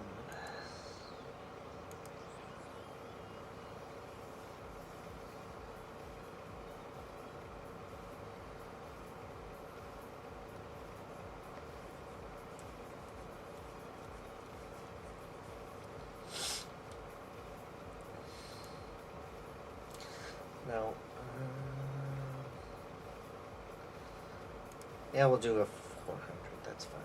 No. Yeah, we'll do a 400. That's fine.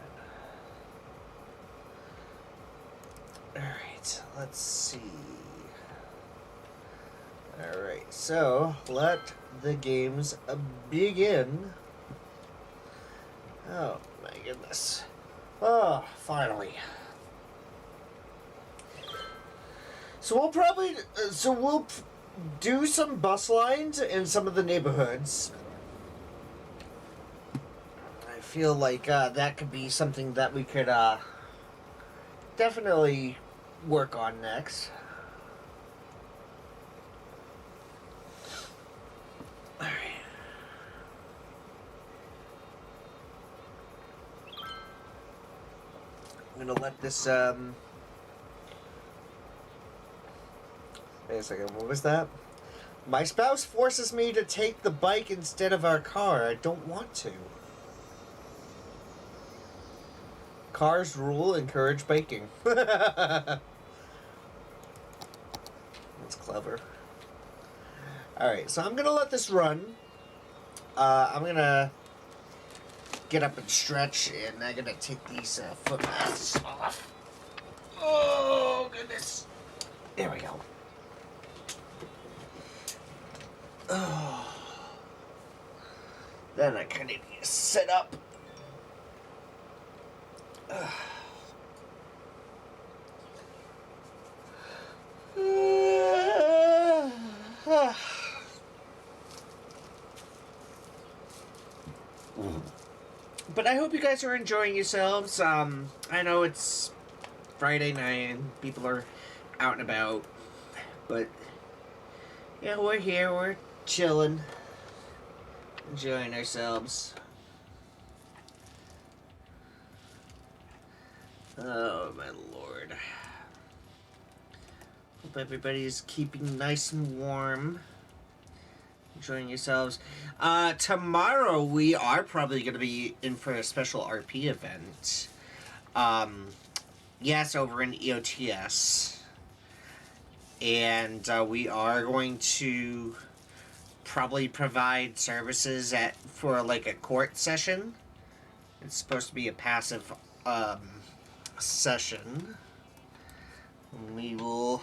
Alright, let's see. Alright, so let the games begin. Oh my goodness. Oh, finally. So we'll probably. Do some bus lines in some of the neighborhoods. I feel like that could be something that we could definitely work on next. Alright. I'm gonna let this wait a second, what was that? My spouse forces me to take the bike instead of our car. I don't want to. Cars rule, encourage biking. That's clever. Alright, so I'm gonna let this run. I'm gonna get up and stretch, and I'm gonna take these foot masks off. Oh, goodness. There we go. Oh. Then I kind of need to sit up. But I hope you guys are enjoying yourselves. I know it's Friday night and people are out and about, but yeah, we're here, we're chilling, enjoying ourselves. Oh my lord. Hope everybody's keeping nice and warm. Enjoying yourselves. Tomorrow we are probably going to be in for a special RP event. Yes, over in EOTS. And we are going to probably provide services for like a court session. It's supposed to be a passive session. We will...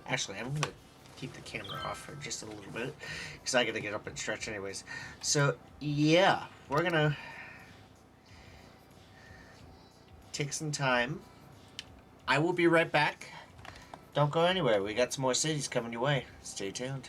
Actually, I'm going to keep the camera off for just a little bit because I got to get up and stretch anyways. So, yeah, we're going to take some time. I will be right back. Don't go anywhere. We got some more cities coming your way. Stay tuned.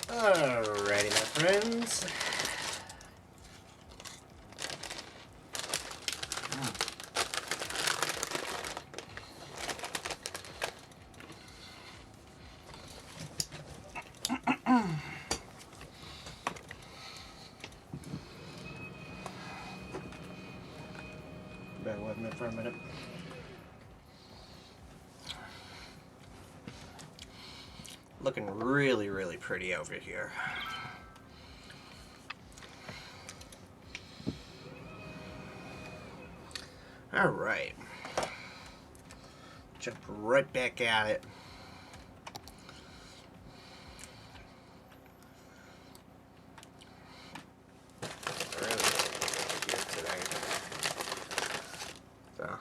Alrighty, my friends. Bear with me for a minute. Looking really, really pretty over here. All right. Jump right back at it. Really here today. So.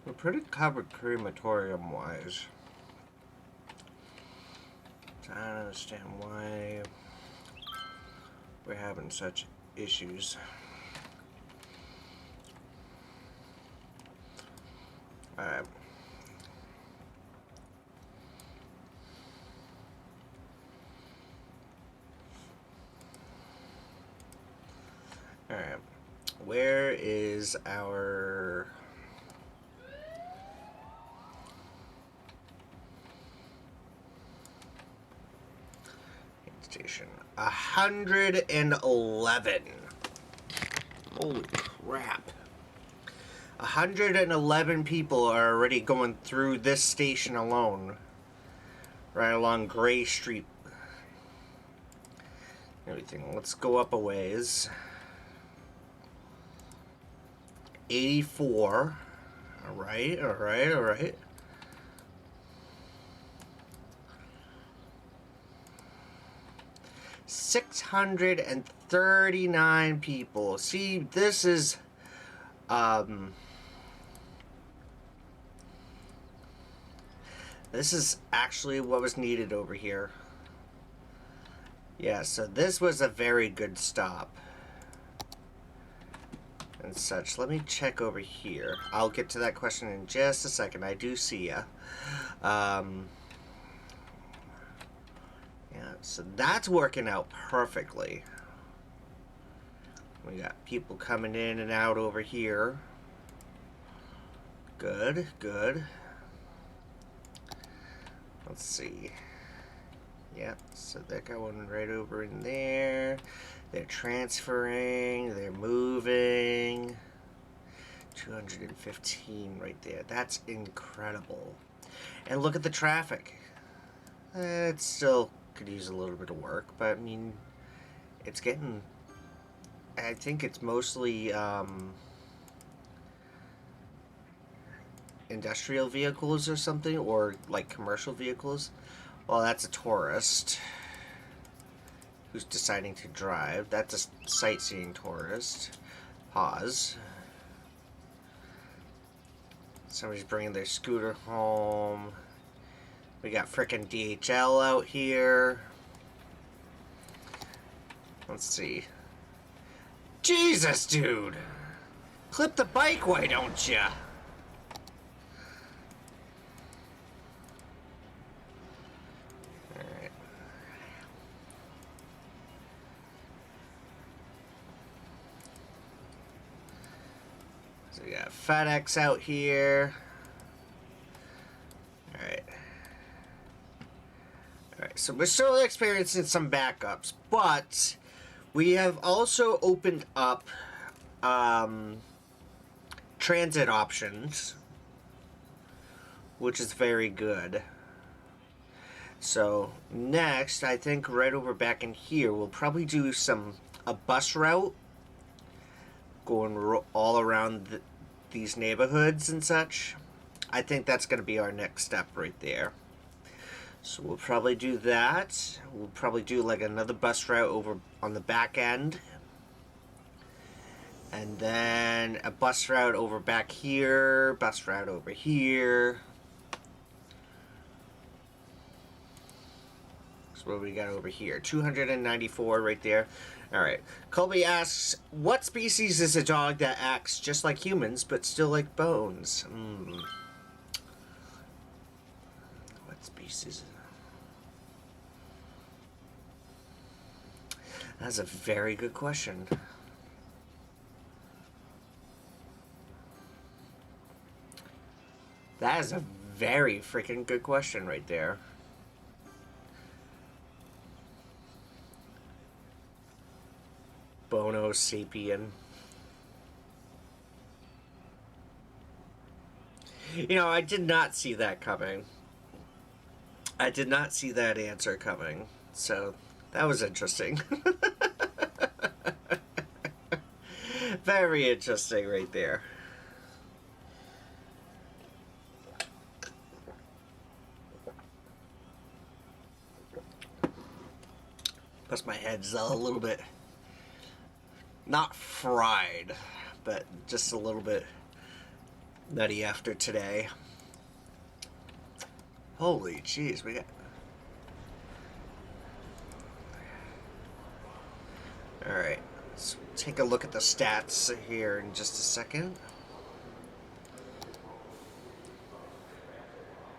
We're pretty covered crematorium-wise. I don't understand why we're having such issues. Alright. Alright. Where is our... station? 111. Holy crap. 111 people are already going through this station alone. Right along Gray Street. Everything. Let's go up a ways. 84. Alright, alright, alright. $639 people. See, this is actually what was needed over here. Yeah, so this was a very good stop. And such. Let me check over here. I'll get to that question in just a second. I do see ya. Yeah, so that's working out perfectly. We got people coming in and out over here. Good, good. Let's see. Yep, so they're going right over in there. They're transferring, they're moving. 215 right there. That's incredible. And look at the traffic. It still could use a little bit of work, but I mean, it's getting... I think it's mostly industrial vehicles or something, or like commercial vehicles. Well, that's a tourist who's deciding to drive. That's a sightseeing tourist. Pause. Somebody's bringing their scooter home. We got frickin' DHL out here. Let's see. Jesus, dude! Clip the bike, why don't ya? Alright. So we got FedEx out here. Alright. Alright, so we're still experiencing some backups, but we have also opened up transit options, which is very good. So next, I think right over back in here, we'll probably do a bus route going all around these neighborhoods and such. I think that's going to be our next step right there. So we'll probably do that. We'll probably do like another bus route over on the back end. And then a bus route over back here, bus route over here. So what do we got over here? 294 right there. Alright. Colby asks, what species is a dog that acts just like humans but still like bones? What species? That's a very good question. That is a very freaking good question right there. Bono sapien. You know, I did not see that coming. I did not see that answer coming. So, that was interesting. Very interesting right there. Plus my head's a little bit, not fried, but just a little bit nutty after today. Holy jeez, we got... Alright, let's take a look at the stats here in just a second.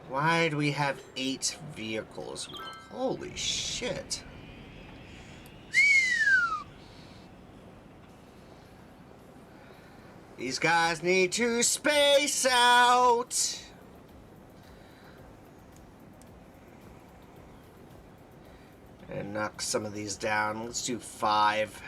Why do we have 8 vehicles? Holy shit. These guys need to space out. And knock some of these down. Let's do 5.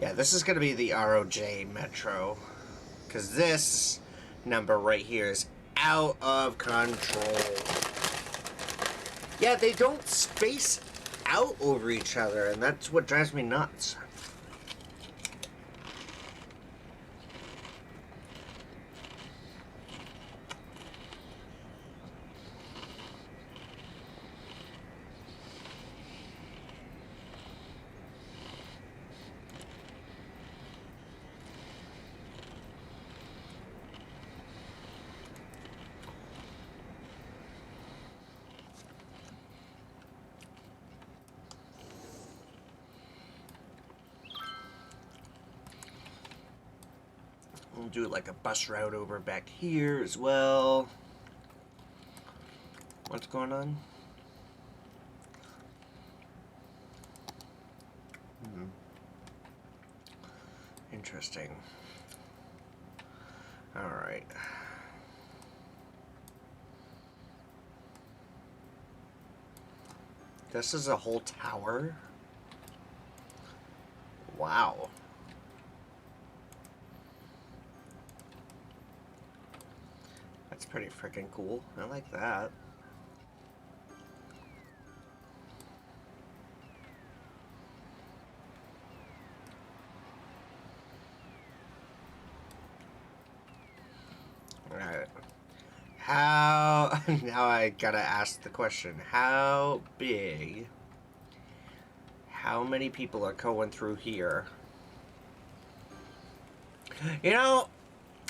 Yeah, this is going to be the ROJ Metro. Because this number right here is out of control. Yeah, they don't space out over each other, and that's what drives me nuts. We'll do like a bus route over back here as well. What's going on? Interesting. Alright. This is a whole tower? Wow. That's pretty freaking cool. I like that. Alright. How... Now I gotta ask the question. How big... How many people are going through here? You know,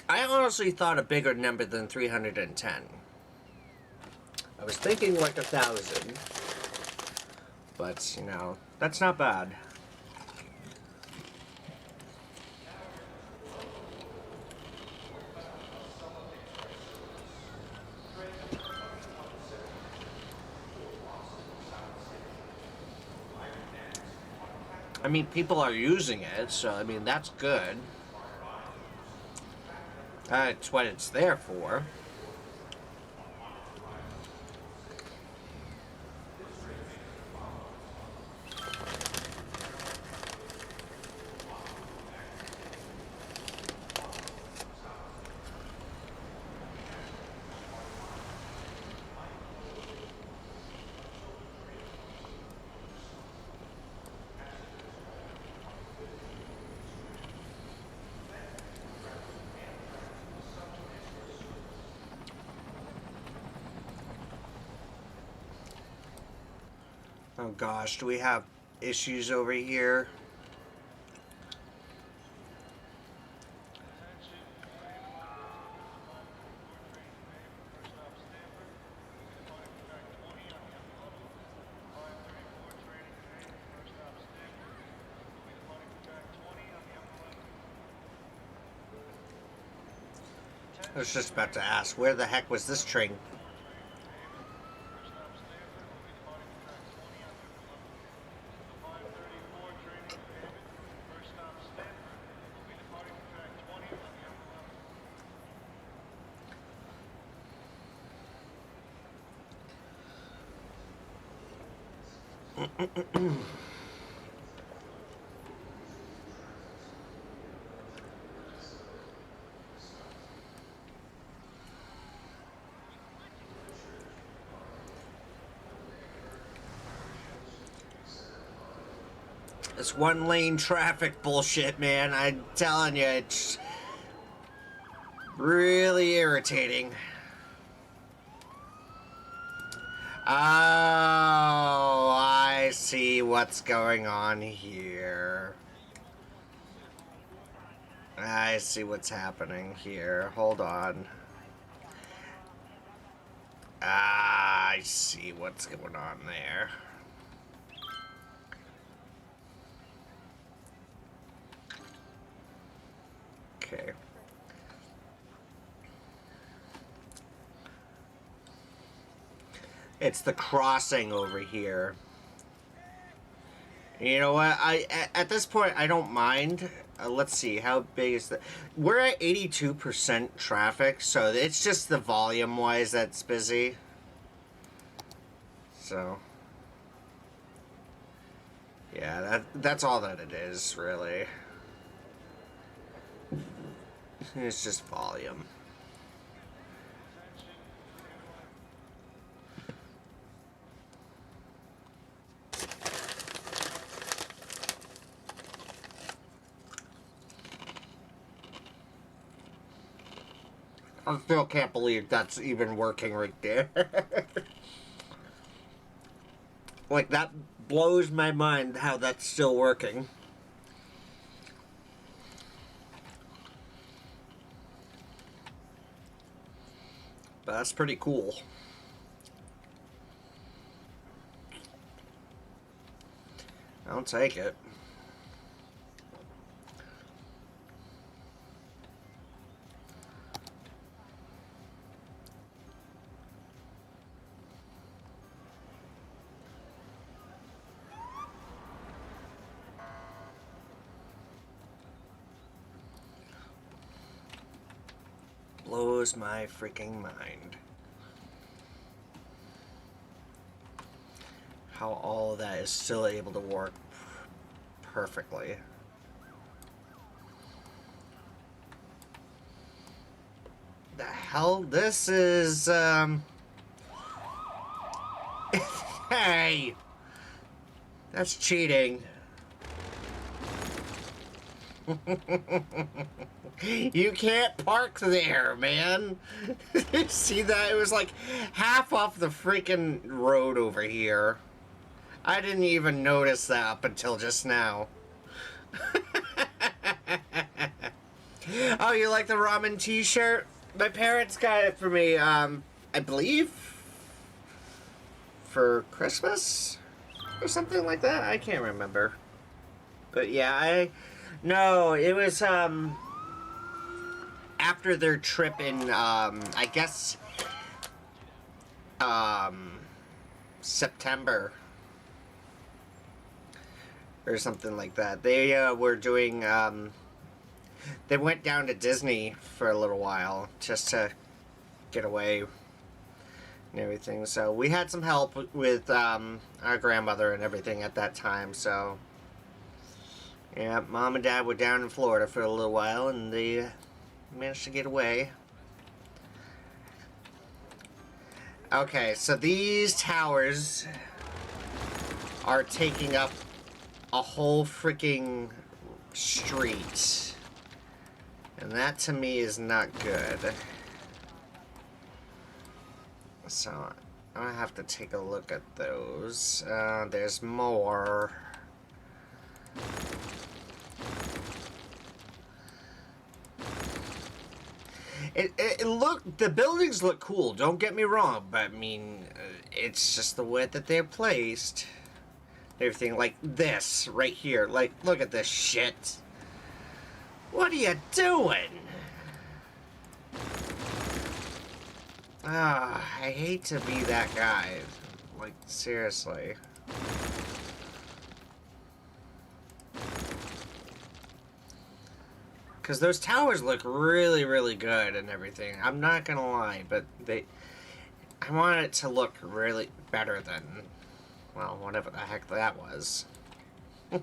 I honestly thought a bigger number than 310. I was thinking like 1,000. But, you know, that's not bad. I mean, people are using it, so, I mean, that's good. That's what it's there for. Oh gosh, do we have issues over here? I was just about to ask, where the heck was this train? This one lane traffic bullshit, man. I'm telling you, it's really irritating. Oh, I see what's going on here. I see what's happening here. Hold on. I see what's going on there. Okay. It's the crossing over here. You know what? At this point, I don't mind. Let's see, how big is the... We're at 82% traffic, so it's just the volume-wise that's busy. So... yeah, that's all that it is, really. It's just volume. I still can't believe that's even working right there. Like, that blows my mind how that's still working. But that's pretty cool. I'll take it. Blows my freaking mind. How all of that is still able to work perfectly. The hell? This is, Hey! That's cheating. You can't park there, man. See that? It was like half off the freaking road over here. I didn't even notice that up until just now. Oh, you like the ramen t-shirt? My parents got it for me, I believe, for Christmas? Or something like that? I can't remember. But yeah, no, it was, after their trip in, I guess, September. Or something like that. They, were doing, they went down to Disney for a little while, just to get away and everything. So we had some help with, our grandmother and everything at that time, so... yeah, Mom and Dad were down in Florida for a little while, and they managed to get away. Okay, so these towers are taking up a whole freaking street. And that, to me, is not good. So, I'm gonna have to take a look at those. There's more... the buildings look cool, don't get me wrong, but I mean, it's just the way that they're placed. Everything like this, right here, like, look at this shit. What are you doing? Ah, I hate to be that guy. Like, seriously. Because those towers look really, really good and everything. I'm not gonna lie, but I want it to look really better than, well, whatever the heck that was. Well,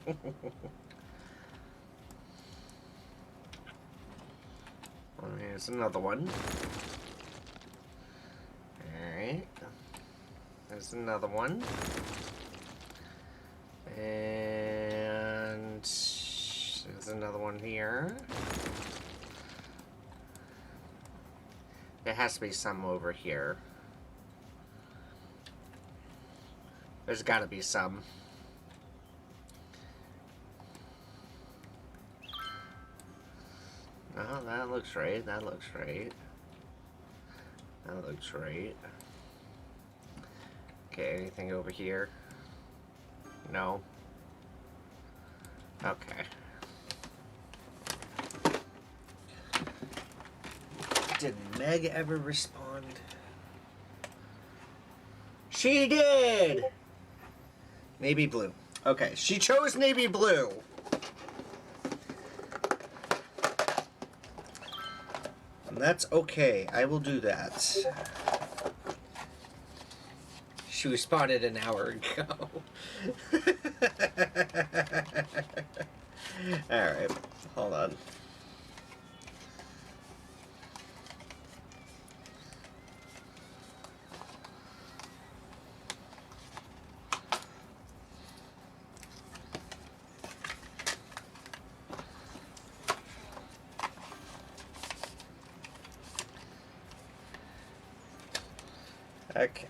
here's another one. Alright. There's another one. And there's another one here. There has to be some over here. There's gotta be some. Oh, that looks right. That looks right. That looks right. Okay, anything over here? No. Okay. Did Meg ever respond? She did! Navy blue. Okay, she chose navy blue. And that's okay. I will do that. She responded an hour ago. Alright, hold on. Okay.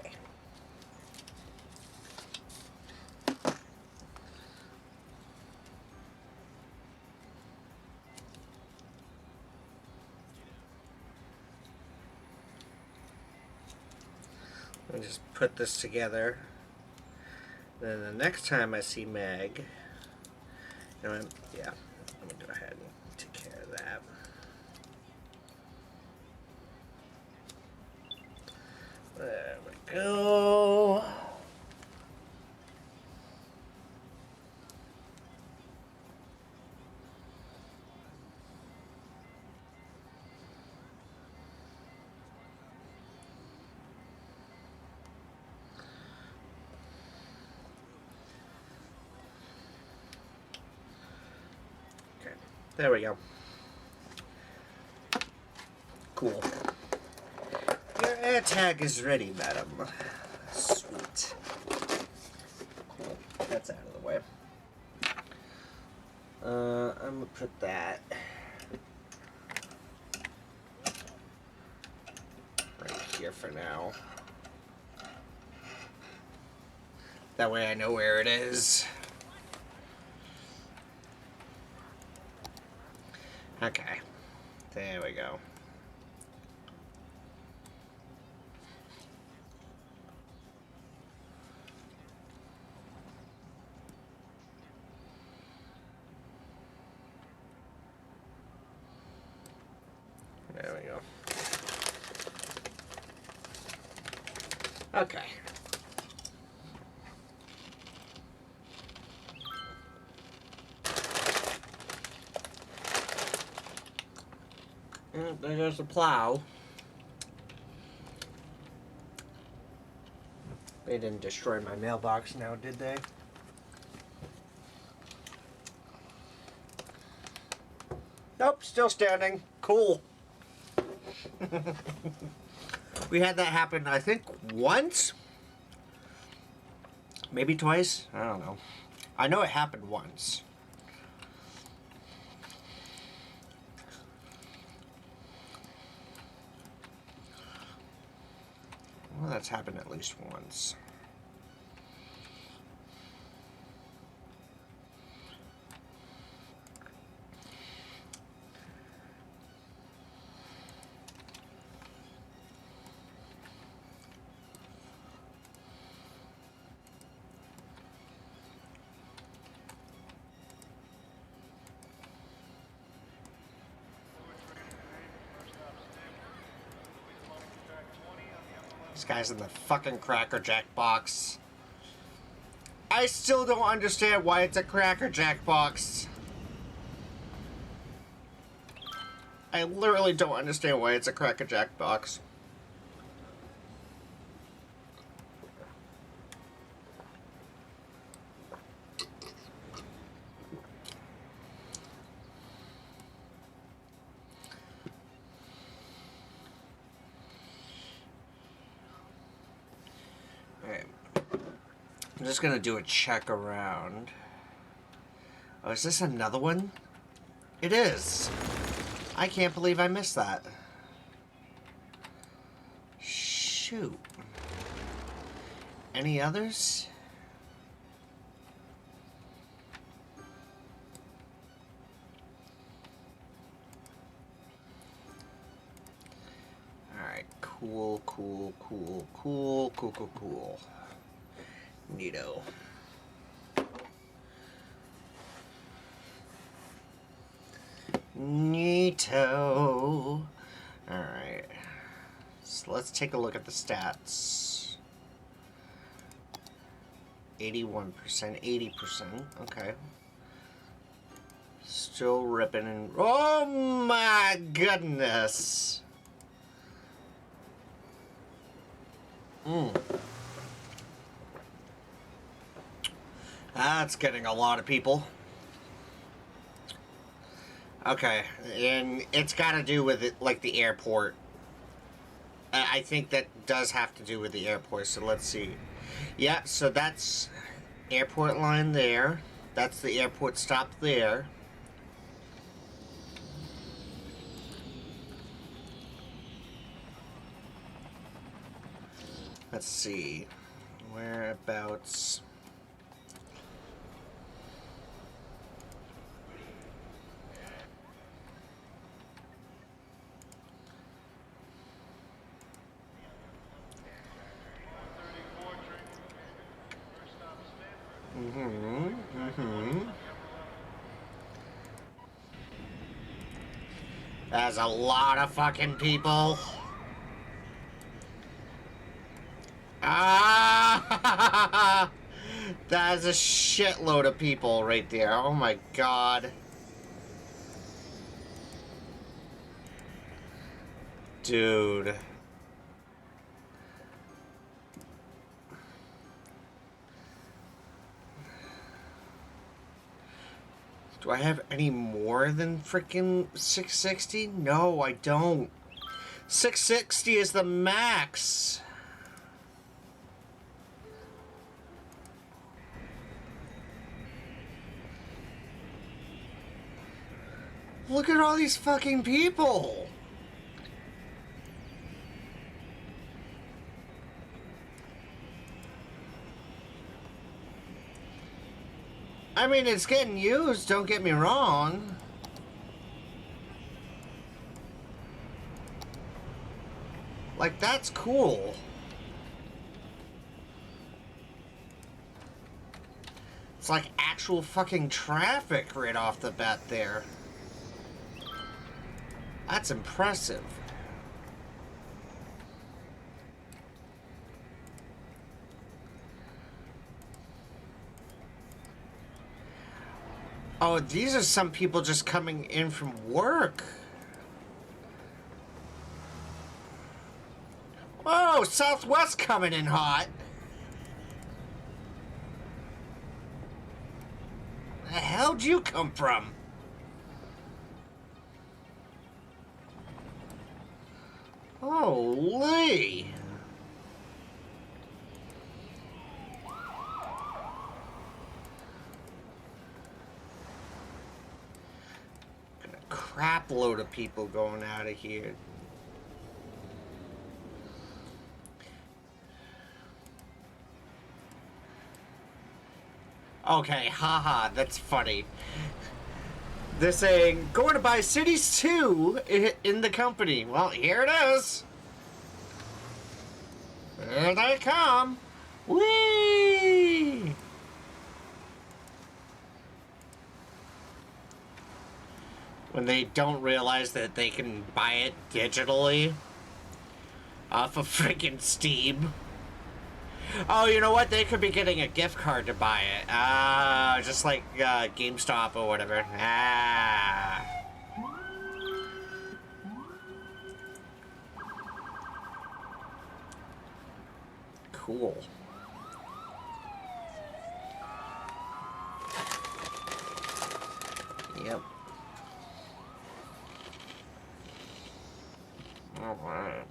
Let me just put this together. Then the next time I see Meg, you know what? Yeah, let me go ahead and take care of that. There we go. Okay, there we go. Cool. Your air tag is ready, madam. Sweet. Cool. That's out of the way. I'm gonna put that right here for now. That way I know where it is. Okay. There we go. There we go. Okay. And there goes the plow. They didn't destroy my mailbox now, did they? Nope, still standing. Cool. We had that happen, I think, once? Maybe twice? I don't know. I know it happened once. Well, that's happened at least once. This guy's in the fucking Cracker Jack box. I still don't understand why it's a Cracker Jack box. I literally don't understand why it's a Cracker Jack box. Alright. I'm just gonna do a check around. Oh, is this another one? It is! I can't believe I missed that. Shoot. Any others? Alright, cool. Neato. Neato. Alright. So let's take a look at the stats. 81%, 80%. Okay. Still ripping and... Oh my goodness! That's getting a lot of people. Okay, and it's got to do with it, like the airport. I think that does have to do with the airport, so let's see. Yeah, so that's airport line there. That's the airport stop there. Let's see. Whereabouts... That's a lot of fucking people. Ah! That is a shitload of people right there. Oh my god. Dude. Do I have any more than freaking 660? No, I don't. 660 is the max. Look at all these fucking people. I mean, it's getting used, don't get me wrong. Like, that's cool. It's like actual fucking traffic right off the bat there. That's impressive. Oh, these are some people just coming in from work. Whoa, Southwest coming in hot. The hell'd you come from? Holy. Crap load of people going out of here. Okay, haha, that's funny. They're saying, going to buy Cities 2 in the company. Well, here it is. There they come. Whee! When they don't realize that they can buy it digitally. off of freaking Steam. Oh, you know what? They could be getting a gift card to buy it. Just like GameStop or whatever. Cool. Yep. All right.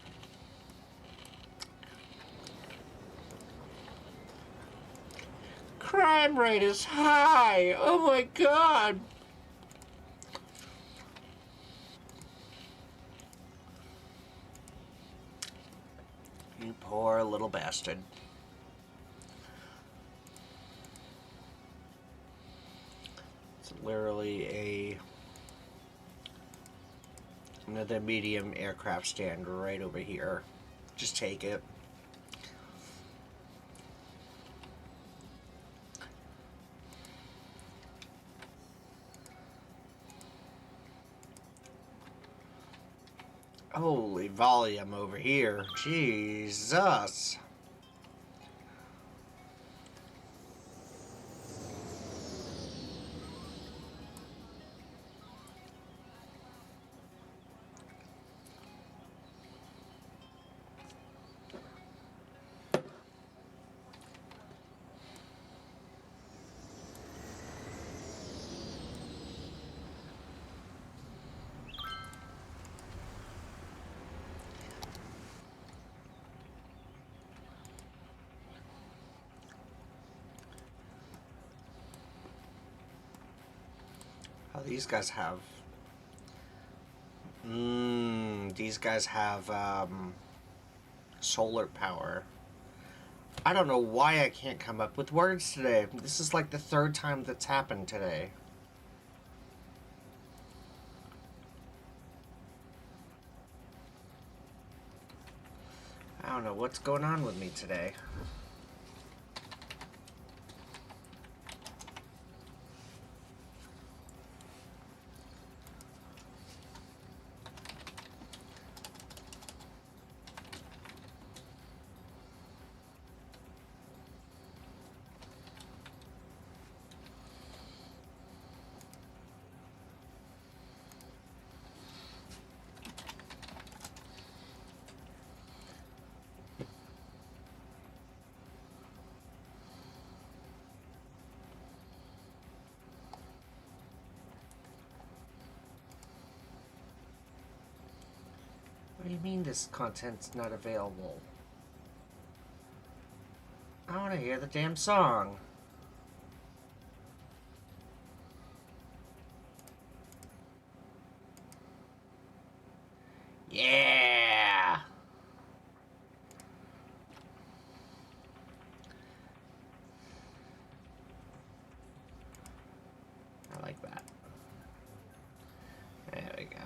Crime rate is high. Oh my god. You poor little bastard. It's literally another medium aircraft stand right over here. Just take it. Holy volume over here. Jesus. Oh, these guys have... these guys have, solar power. I don't know why I can't come up with words today. This is like the third time that's happened today. I don't know what's going on with me today. What do you mean this content's not available? I want to hear the damn song. Yeah! I like that. There we go.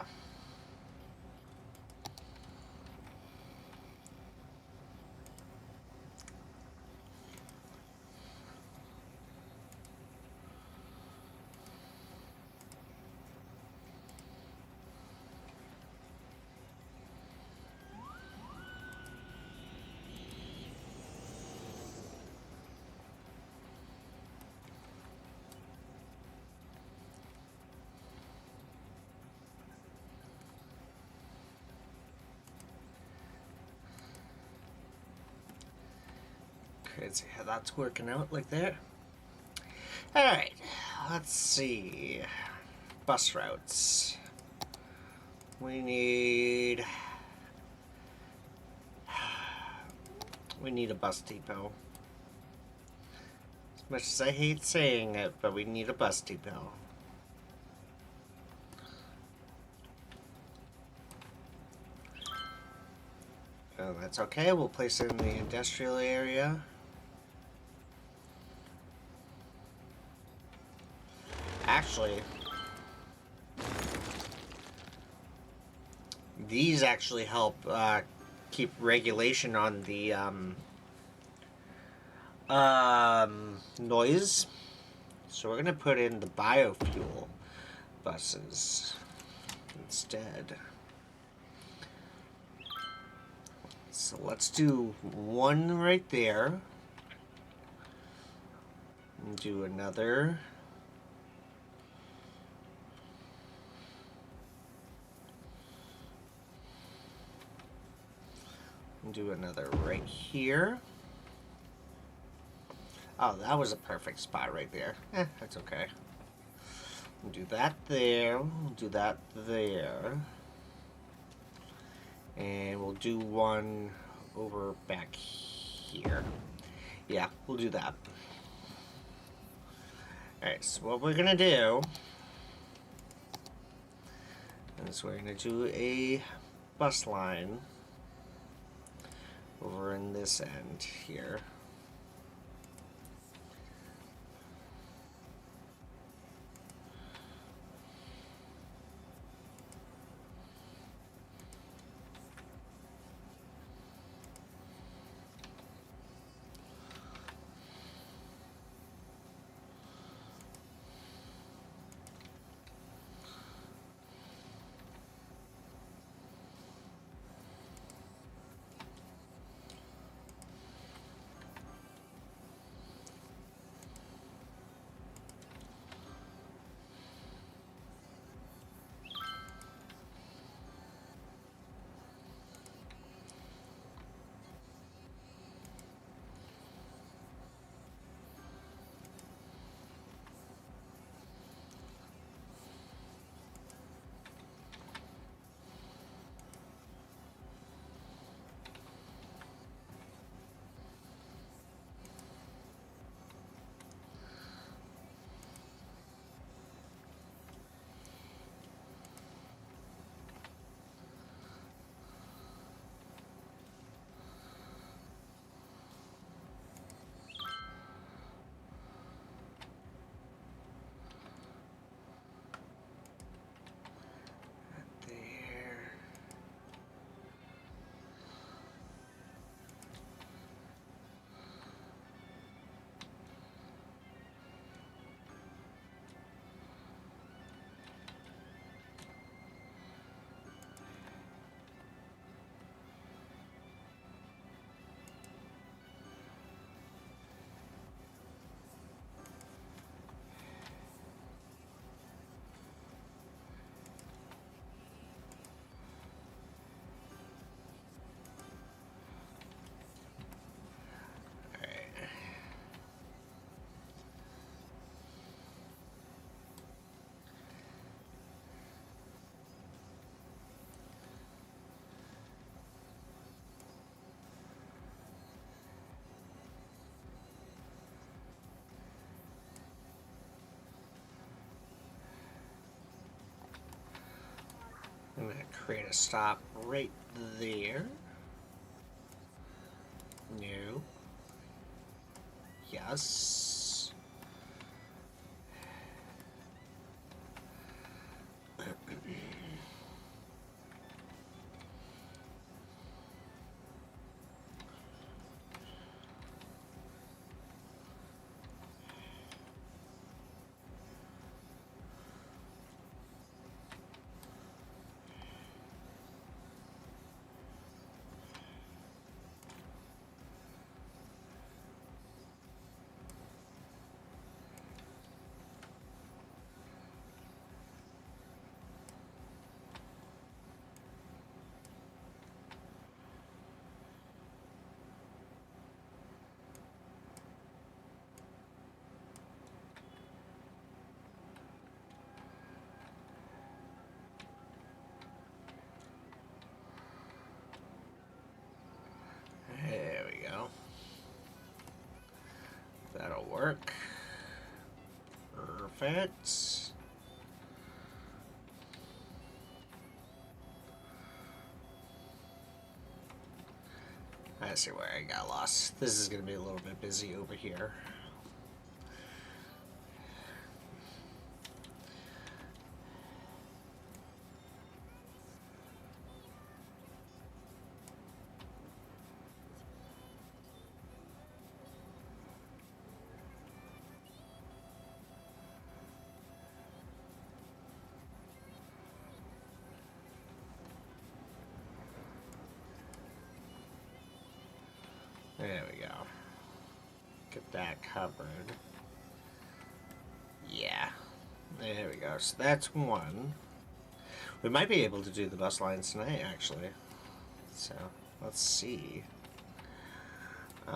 Crazy how that's working out like that. Alright, let's see. Bus routes. We need a bus depot. As much as I hate saying it, but we need a bus depot. Oh, that's okay. We'll place it in the industrial area. Actually, these actually help keep regulation on the noise. So we're gonna put in the biofuel buses instead. So let's do one right there. And do another. And do another right here. Oh, that was a perfect spot right there. That's okay. We'll do that there. We'll do that there. And we'll do one over back here. Yeah, we'll do that. Alright, so what we're gonna do is we're gonna do a bus line over in this end here. There. Alright. I'm going to create a stop right there. No. Yes. There we go. That'll work. Perfect. I see where I got lost. This is going to be a little bit busy over here. There we go. Get that covered. Yeah. There we go. So that's one. We might be able to do the bus lines tonight, actually. So, let's see. We're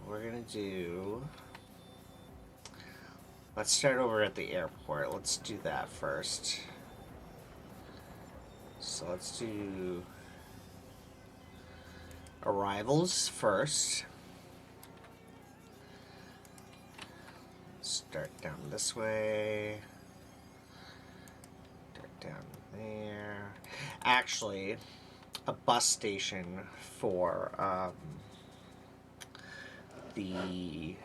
gonna do... Let's start over at the airport. Let's do that first. So let's do... arrivals first. Start down this way. Start down there. Actually, a bus station for the...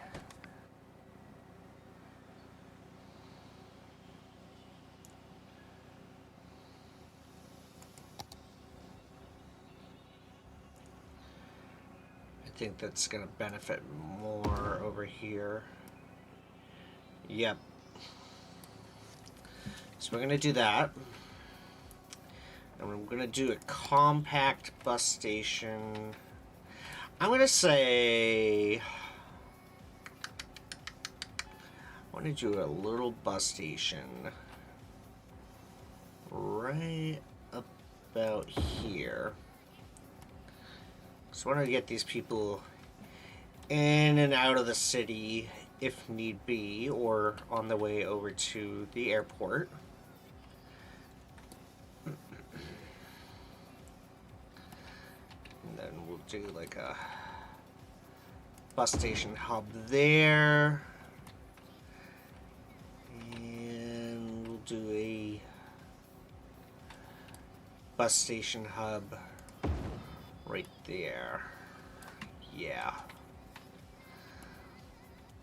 I think that's going to benefit more over here. Yep. So we're going to do that. And we're going to do a compact bus station. I'm going to say... I want to do a little bus station right about here. So I want to get these people in and out of the city if need be, or on the way over to the airport. And then we'll do like a bus station hub there. And we'll do a bus station hub right there. Yeah.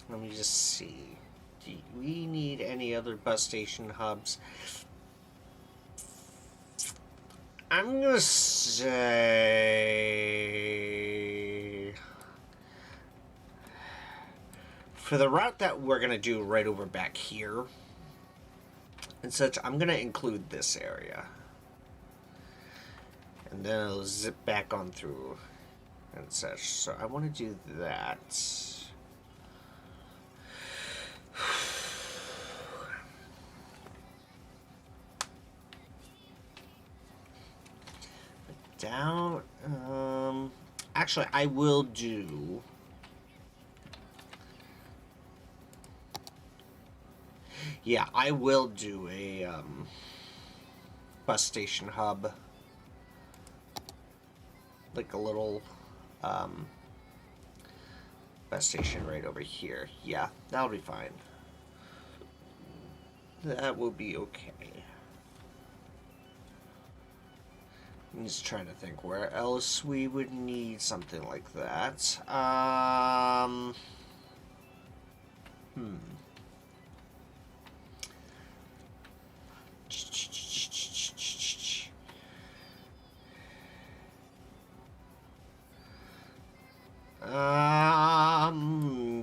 Let me just see. Do we need any other bus station hubs? I'm gonna say... For the route that we're gonna do right over back here and such, I'm gonna include this area. And then it'll zip back on through and such. So I want to do that. Down, actually I will do... Yeah, I will do a, bus station hub. Like a little, bus station right over here. Yeah, that'll be fine. That will be okay. I'm just trying to think where else we would need something like that.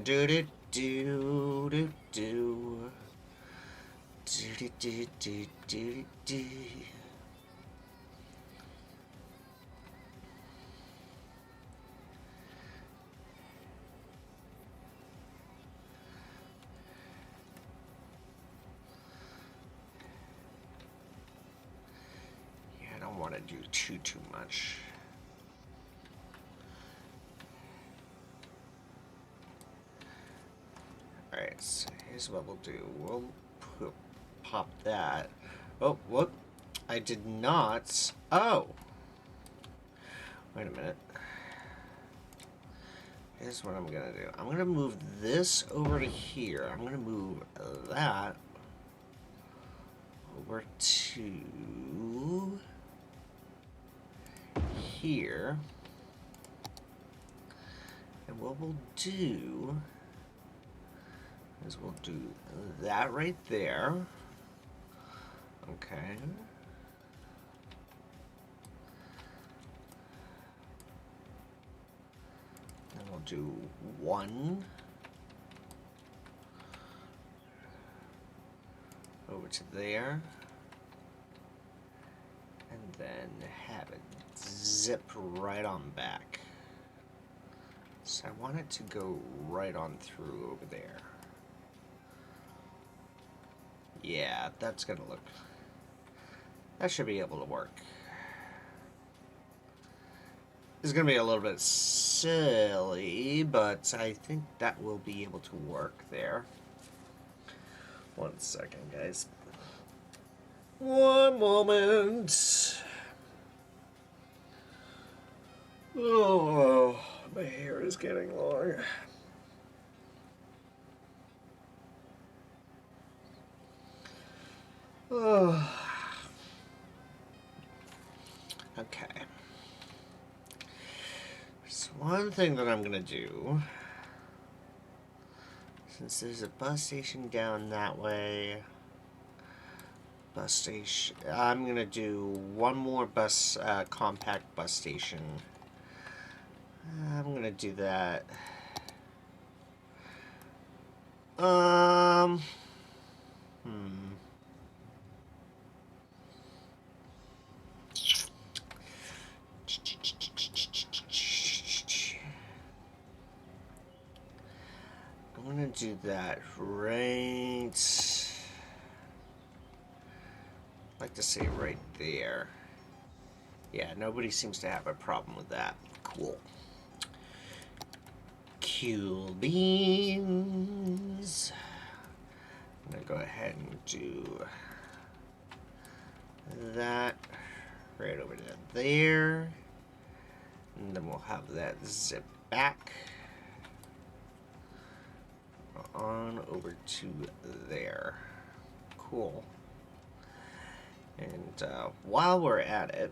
Do do do do do do do do do do. Yeah, I don't want to do too much. Alright, so here's what we'll do. We'll pop that. Oh, whoop. I did not. Oh! Wait a minute. Here's what I'm gonna do. I'm gonna move this over to here. I'm gonna move that over to here. And what we'll do is we'll do that right there. Okay. And we'll do one over to there. And then have it zip right on back. So I want it to go right on through over there. Yeah, that's gonna look... That should be able to work. It's gonna be a little bit silly, but I think that will be able to work there. 1 second, guys. One moment. Oh, my hair is getting long. Oh. Okay. So one thing that I'm gonna do, since there's a bus station down that way, bus station, I'm gonna do one more bus, compact bus station. I'm gonna do that. Hmm. I'm gonna do that right. I'd like to say right there. Yeah, nobody seems to have a problem with that. Cool. Cool beans. I'm gonna go ahead and do that right over to there. And then we'll have that zip back on over to there. Cool. And while we're at it,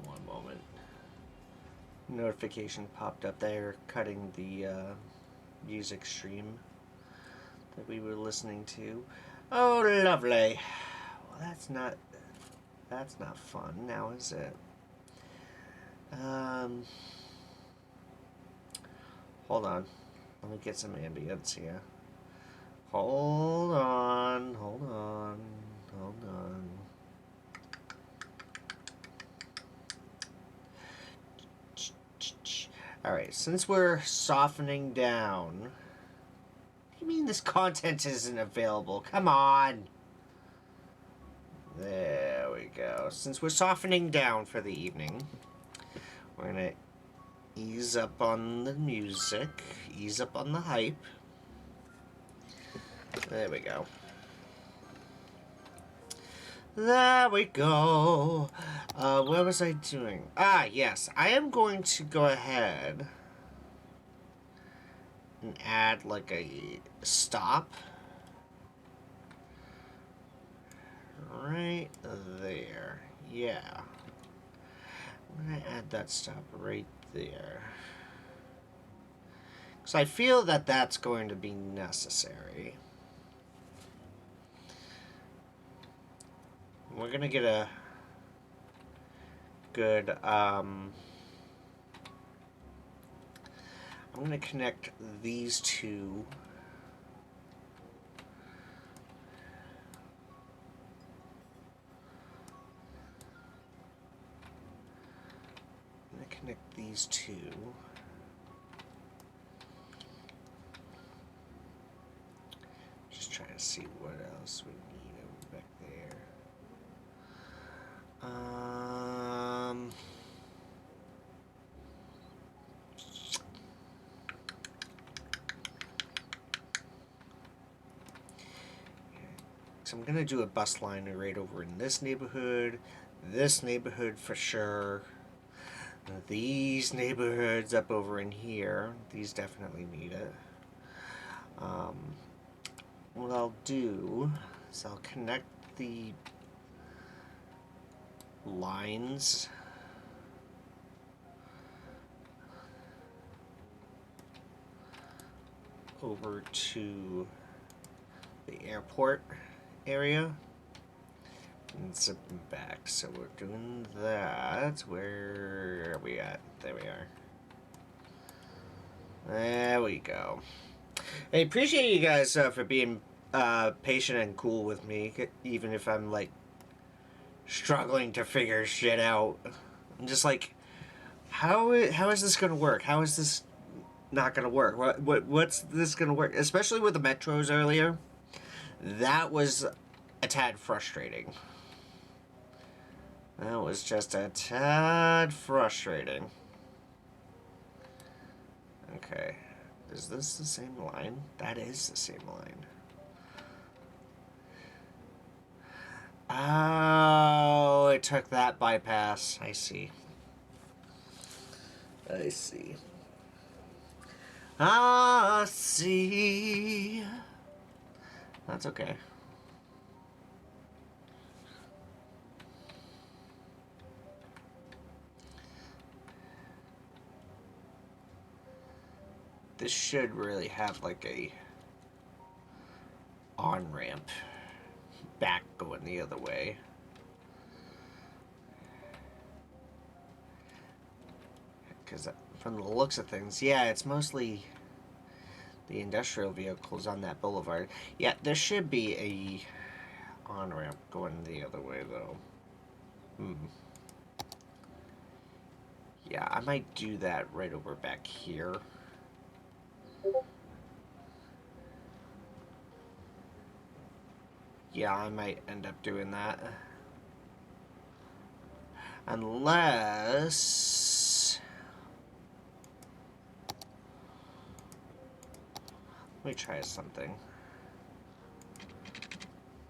one moment. Notification popped up there, cutting the music stream that we were listening to. Oh, lovely. Well, that's not fun now, is it? Hold on. Let me get some ambience here. Hold on. Alright, since we're softening down... What do you mean this content isn't available? Come on! There we go. Since we're softening down for the evening, we're gonna ease up on the music, ease up on the hype. There we go. There we go. What was I doing? Ah, yes. I am going to go ahead and add like a stop right there. Yeah. I'm going to add that stop right there. Because I feel that that's going to be necessary. We're going to get a good, I'm going to connect these two. I'm going to connect these two. Just trying to see what else we need over back there. So I'm gonna do a bus line right over in this neighborhood for sure. These neighborhoods up over in here, these definitely need it. What I'll do is I'll connect the lines over to the airport area and zip them back. So we're doing that. Where are we at? There we are. There we go. I appreciate you guys for being patient and cool with me, even if I'm like struggling to figure shit out. I'm just like, how is this gonna work? How is this not gonna work? What's this gonna work? Especially with the metros earlier, that was a tad frustrating. That was just a tad frustrating. Okay, is this the same line? That is the same line. Oh, it took that bypass. I see. I see. I see. That's okay. This should really have like a on-ramp back going the other way. Because from the looks of things, yeah, it's mostly the industrial vehicles on that boulevard. Yeah, there should be a on-ramp going the other way, though. Yeah, I might do that right over back here. Yeah, I might end up doing that. Unless... Let me try something.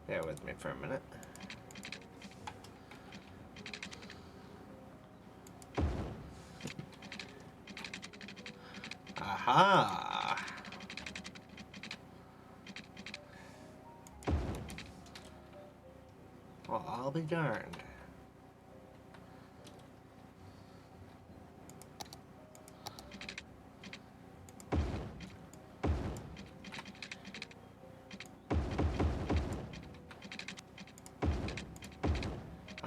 Bear with me for a minute. Aha! Well, I'll be darned.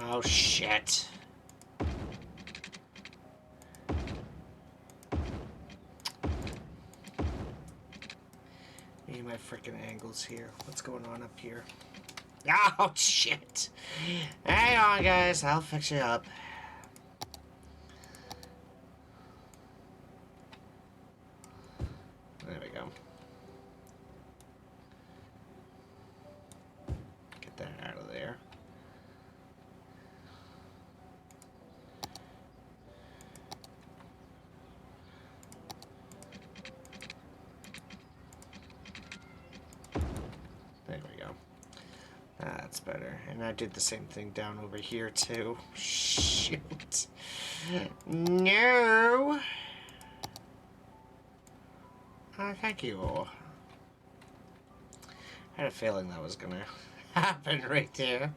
Oh, shit. Me and my freaking angles here. What's going on up here? Oh, shit. Hang on, guys. I'll fix it up. There we go. Get that out of there. There we go. That's better. And I did the same thing down over here, too. Shoot. No. Oh, thank you. I had a feeling that was gonna happen right there.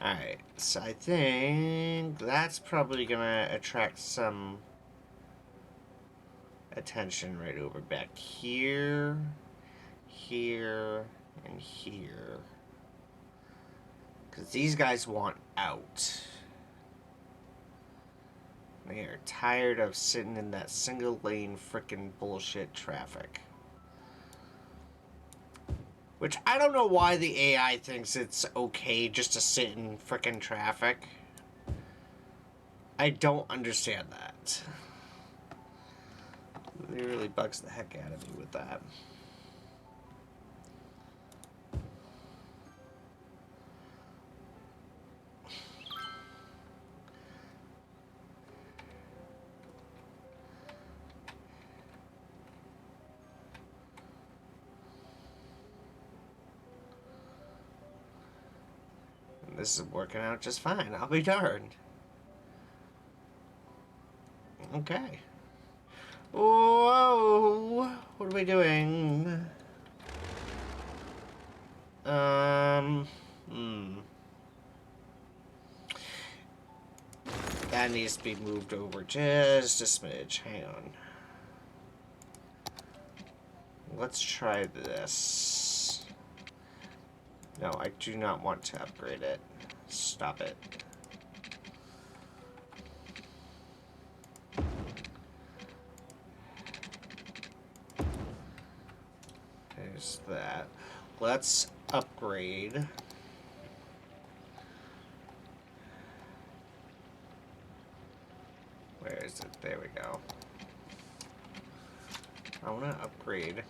Alright, so I think that's probably gonna attract some attention right over back here, here, and here. Because these guys want out. They are tired of sitting in that single lane frickin' bullshit traffic. Which I don't know why the AI thinks it's okay just to sit in frickin' traffic. I don't understand that. It really bugs the heck out of me with that. And this is working out just fine. I'll be darned. Okay. Whoa! What are we doing? That needs to be moved over just a smidge. Hang on. Let's try this. No, I do not want to upgrade it. Stop it. There's that. Let's upgrade. Where is it? There we go. I want to upgrade.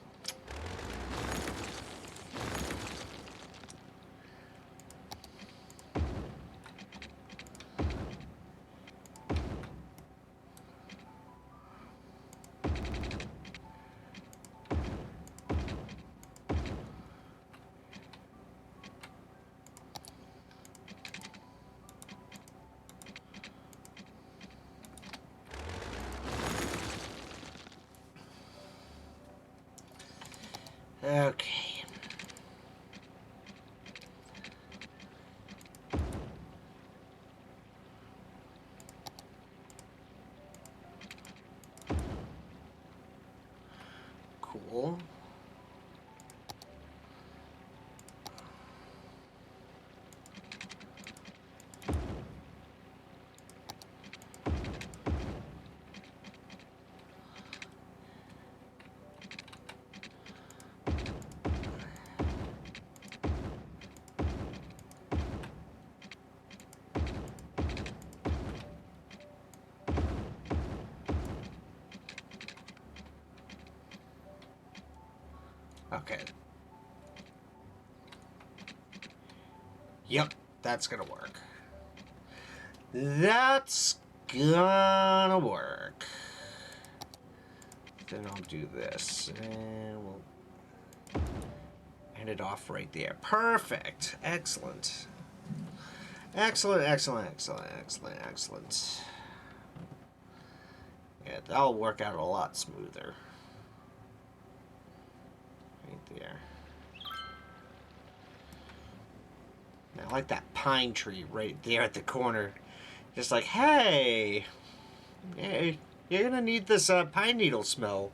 Okay. Cool. Okay. Yep, that's gonna work. That's gonna work. Then I'll do this, and we'll end it off right there. Perfect. Excellent. Excellent, excellent, excellent, excellent, excellent. Yeah, that'll work out a lot smoother. Right there. I like that pine tree right there at the corner. Just like, hey, you're gonna need this pine needle smell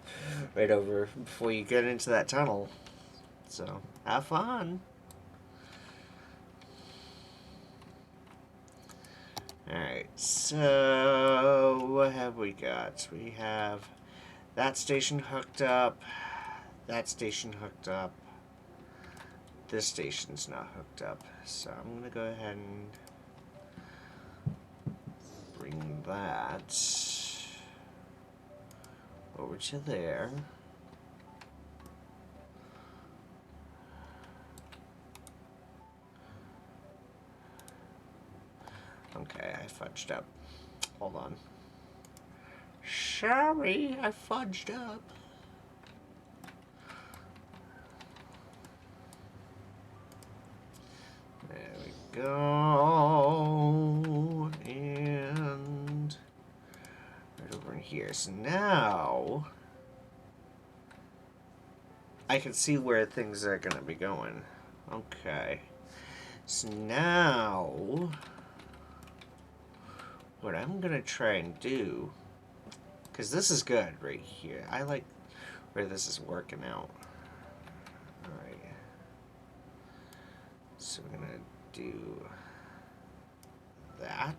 right over before you get into that tunnel. So, have fun. Alright, so what have we got? We have that station hooked up, that station hooked up, this station's not hooked up. So I'm going to go ahead and bring that over to there. Okay, I fudged up. Hold on. Sorry, I fudged up. There we go. And right over in here. So now I can see where things are going to be going. Okay. So now what I'm going to try and do, because this is good right here. I like where this is working out. Alright. So we're going to do that.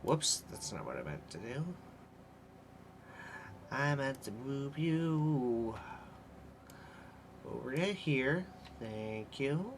Whoops, that's not what I meant to do. I meant to move you over to here. Thank you.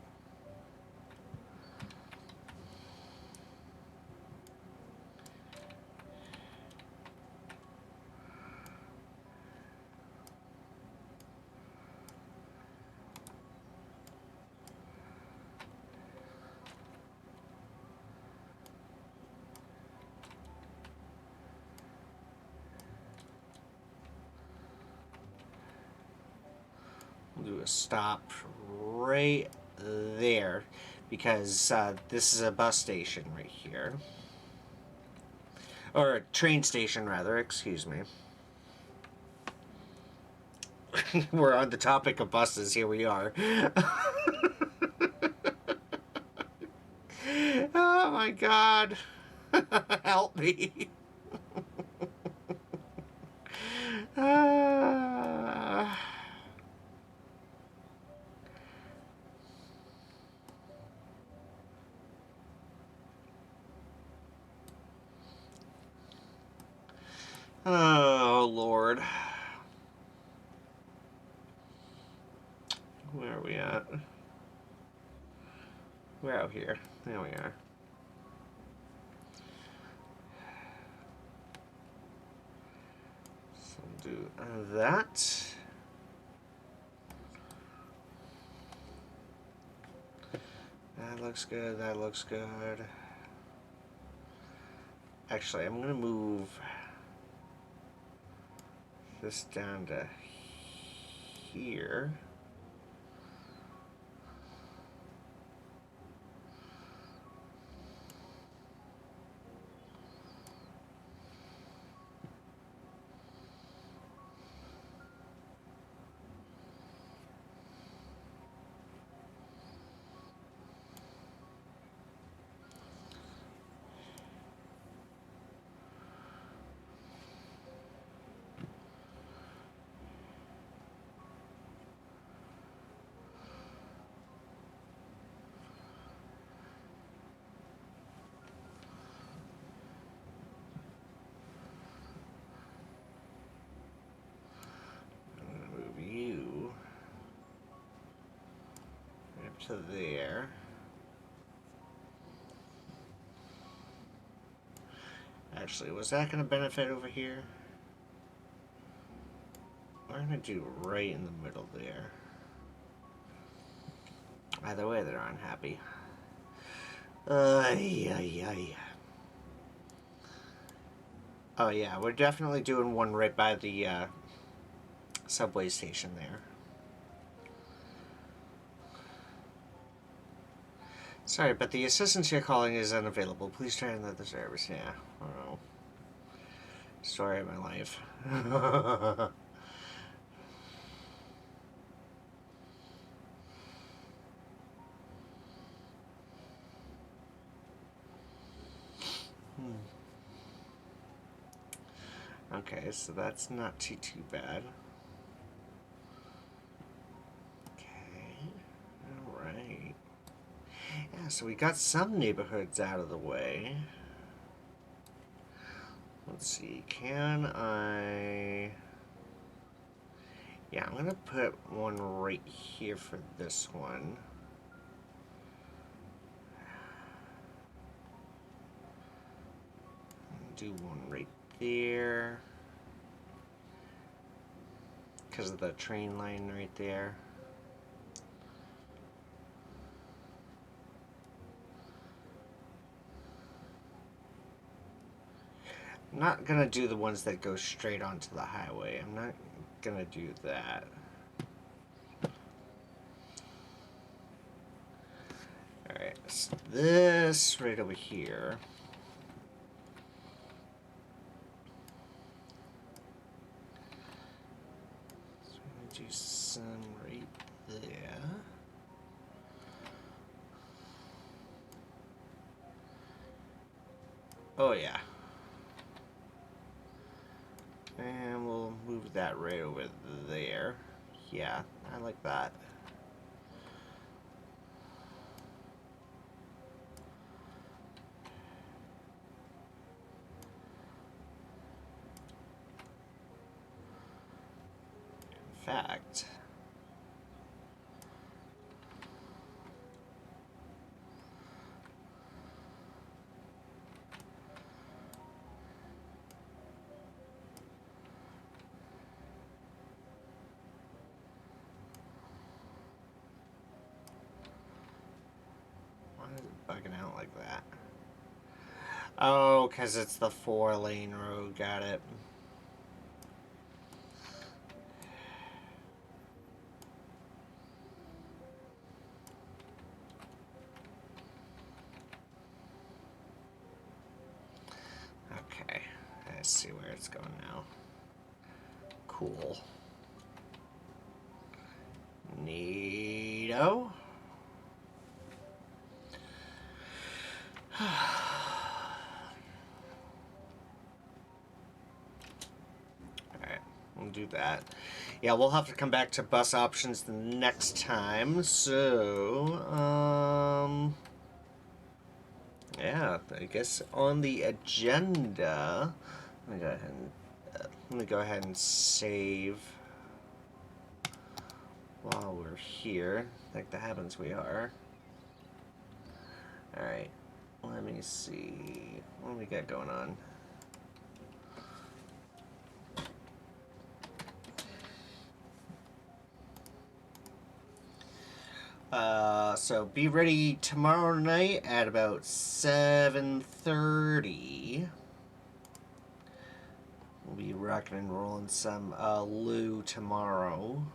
We'll do a stop right there because this is a bus station right here. Or a train station, rather, excuse me. We're on the topic of buses, here we are. Oh my God. Help me. Ah. Oh, Lord. Where are we at? We're out here. There we are. So do that. That looks good. That looks good. Actually, I'm going to move this down to here. To there. Actually, was that going to benefit over here? We're going to do right in the middle there. Either way, they're unhappy. Ay. Oh yeah, we're definitely doing one right by the subway station there. Sorry, but the assistance you're calling is unavailable. Please try another service. Yeah, I don't know. Story of my life. Okay, so that's not too bad. Okay, alright. Yeah, so we got some neighborhoods out of the way. Let's see, can I... Yeah, I'm gonna put one right here for this one. Do one right there. Because of the train line right there. I'm not gonna do the ones that go straight onto the highway. I'm not gonna do that. Alright, so this right over here. So I'm gonna do some right there. Oh yeah. And we'll move that right over there. Yeah, I like that. In fact, why is it bugging out like that? Oh, because it's the 4-lane road. Got it. Okay, let's see where it's going now. Cool. Neato. We'll do that. Yeah, we'll have to come back to bus options the next time. So, yeah, I guess on the agenda, let me go ahead and save while we're here. Like the heavens we are. Alright, let me see. What do we got going on? So be ready tomorrow night at about 7:30. We'll be rocking and rolling some Lou tomorrow,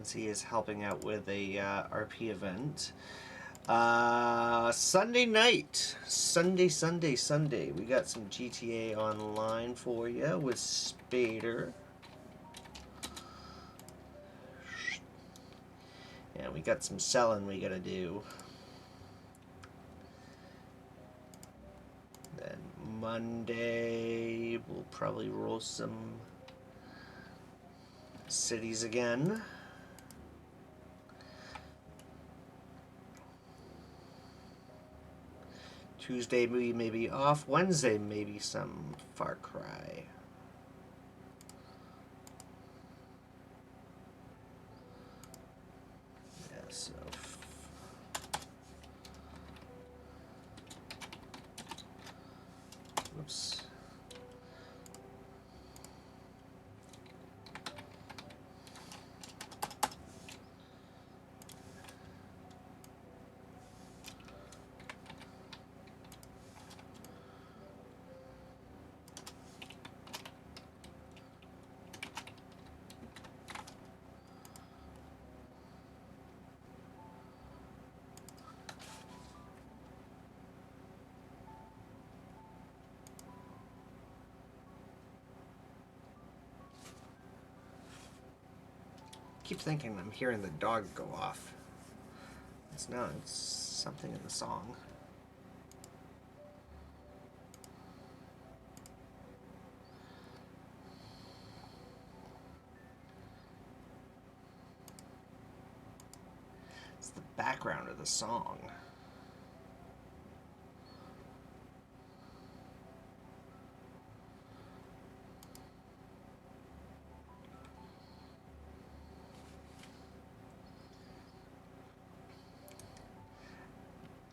as he is helping out with a RP event. Sunday night, Sunday. We got some GTA Online for you with Spader. Yeah, we got some selling we gotta do. Then Monday, we'll probably roll some cities again. Tuesday we may be off. Wednesday maybe some Far Cry. Yeah, so oops. Keep thinking I'm hearing the dog go off. It's not. It's something in the song. It's the background of the song.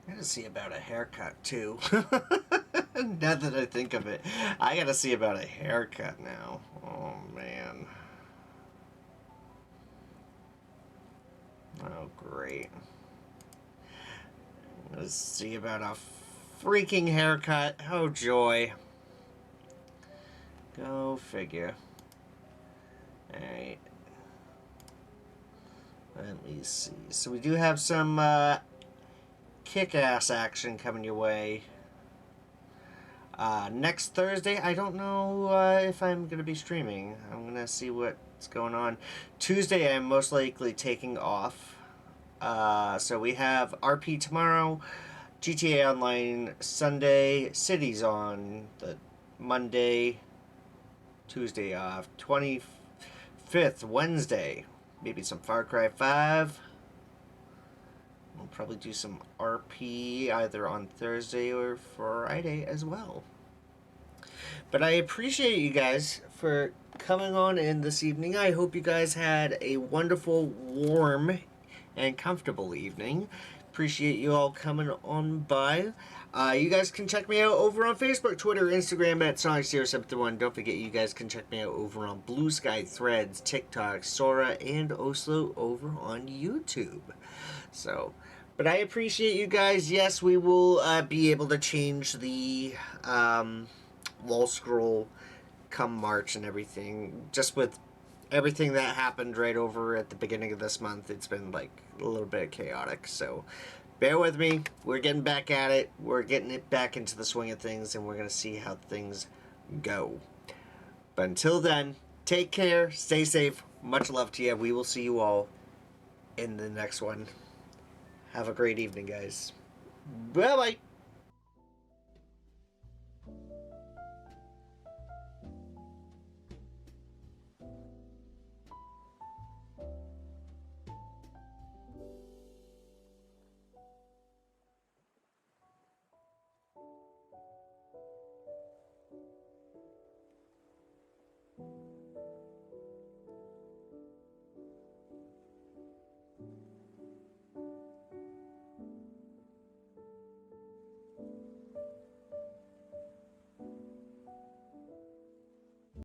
I gotta see about a haircut too. Now that I think of it, I gotta see about a haircut now. Oh man. Oh great. Let's see about a freaking haircut. Oh joy. Go figure. Alright. Let me see. So we do have some kick-ass action coming your way. Next Thursday, I don't know if I'm going to be streaming. I'm going to see what's going on. Tuesday, I'm most likely taking off. So we have RP tomorrow, GTA Online Sunday, Cities on the Monday, Tuesday off, 25th, Wednesday, maybe some Far Cry 5. We'll probably do some RP either on Thursday or Friday as well. But I appreciate you guys for coming on in this evening. I hope you guys had a wonderful, warm, and comfortable evening. Appreciate you all coming on by. You guys can check me out over on Facebook, Twitter, Instagram at Sonic071. Don't forget you guys can check me out over on Blue Sky, Threads, TikTok, Sora, and Oslo over on YouTube. So, but I appreciate you guys. Yes, we will be able to change the wall scroll come March and everything. Just with everything that happened right over at the beginning of this month, it's been like a little bit chaotic. So, bear with me. We're getting back at it. We're getting it back into the swing of things, and we're going to see how things go. But until then, take care. Stay safe. Much love to you. We will see you all in the next one. Have a great evening, guys. Bye-bye.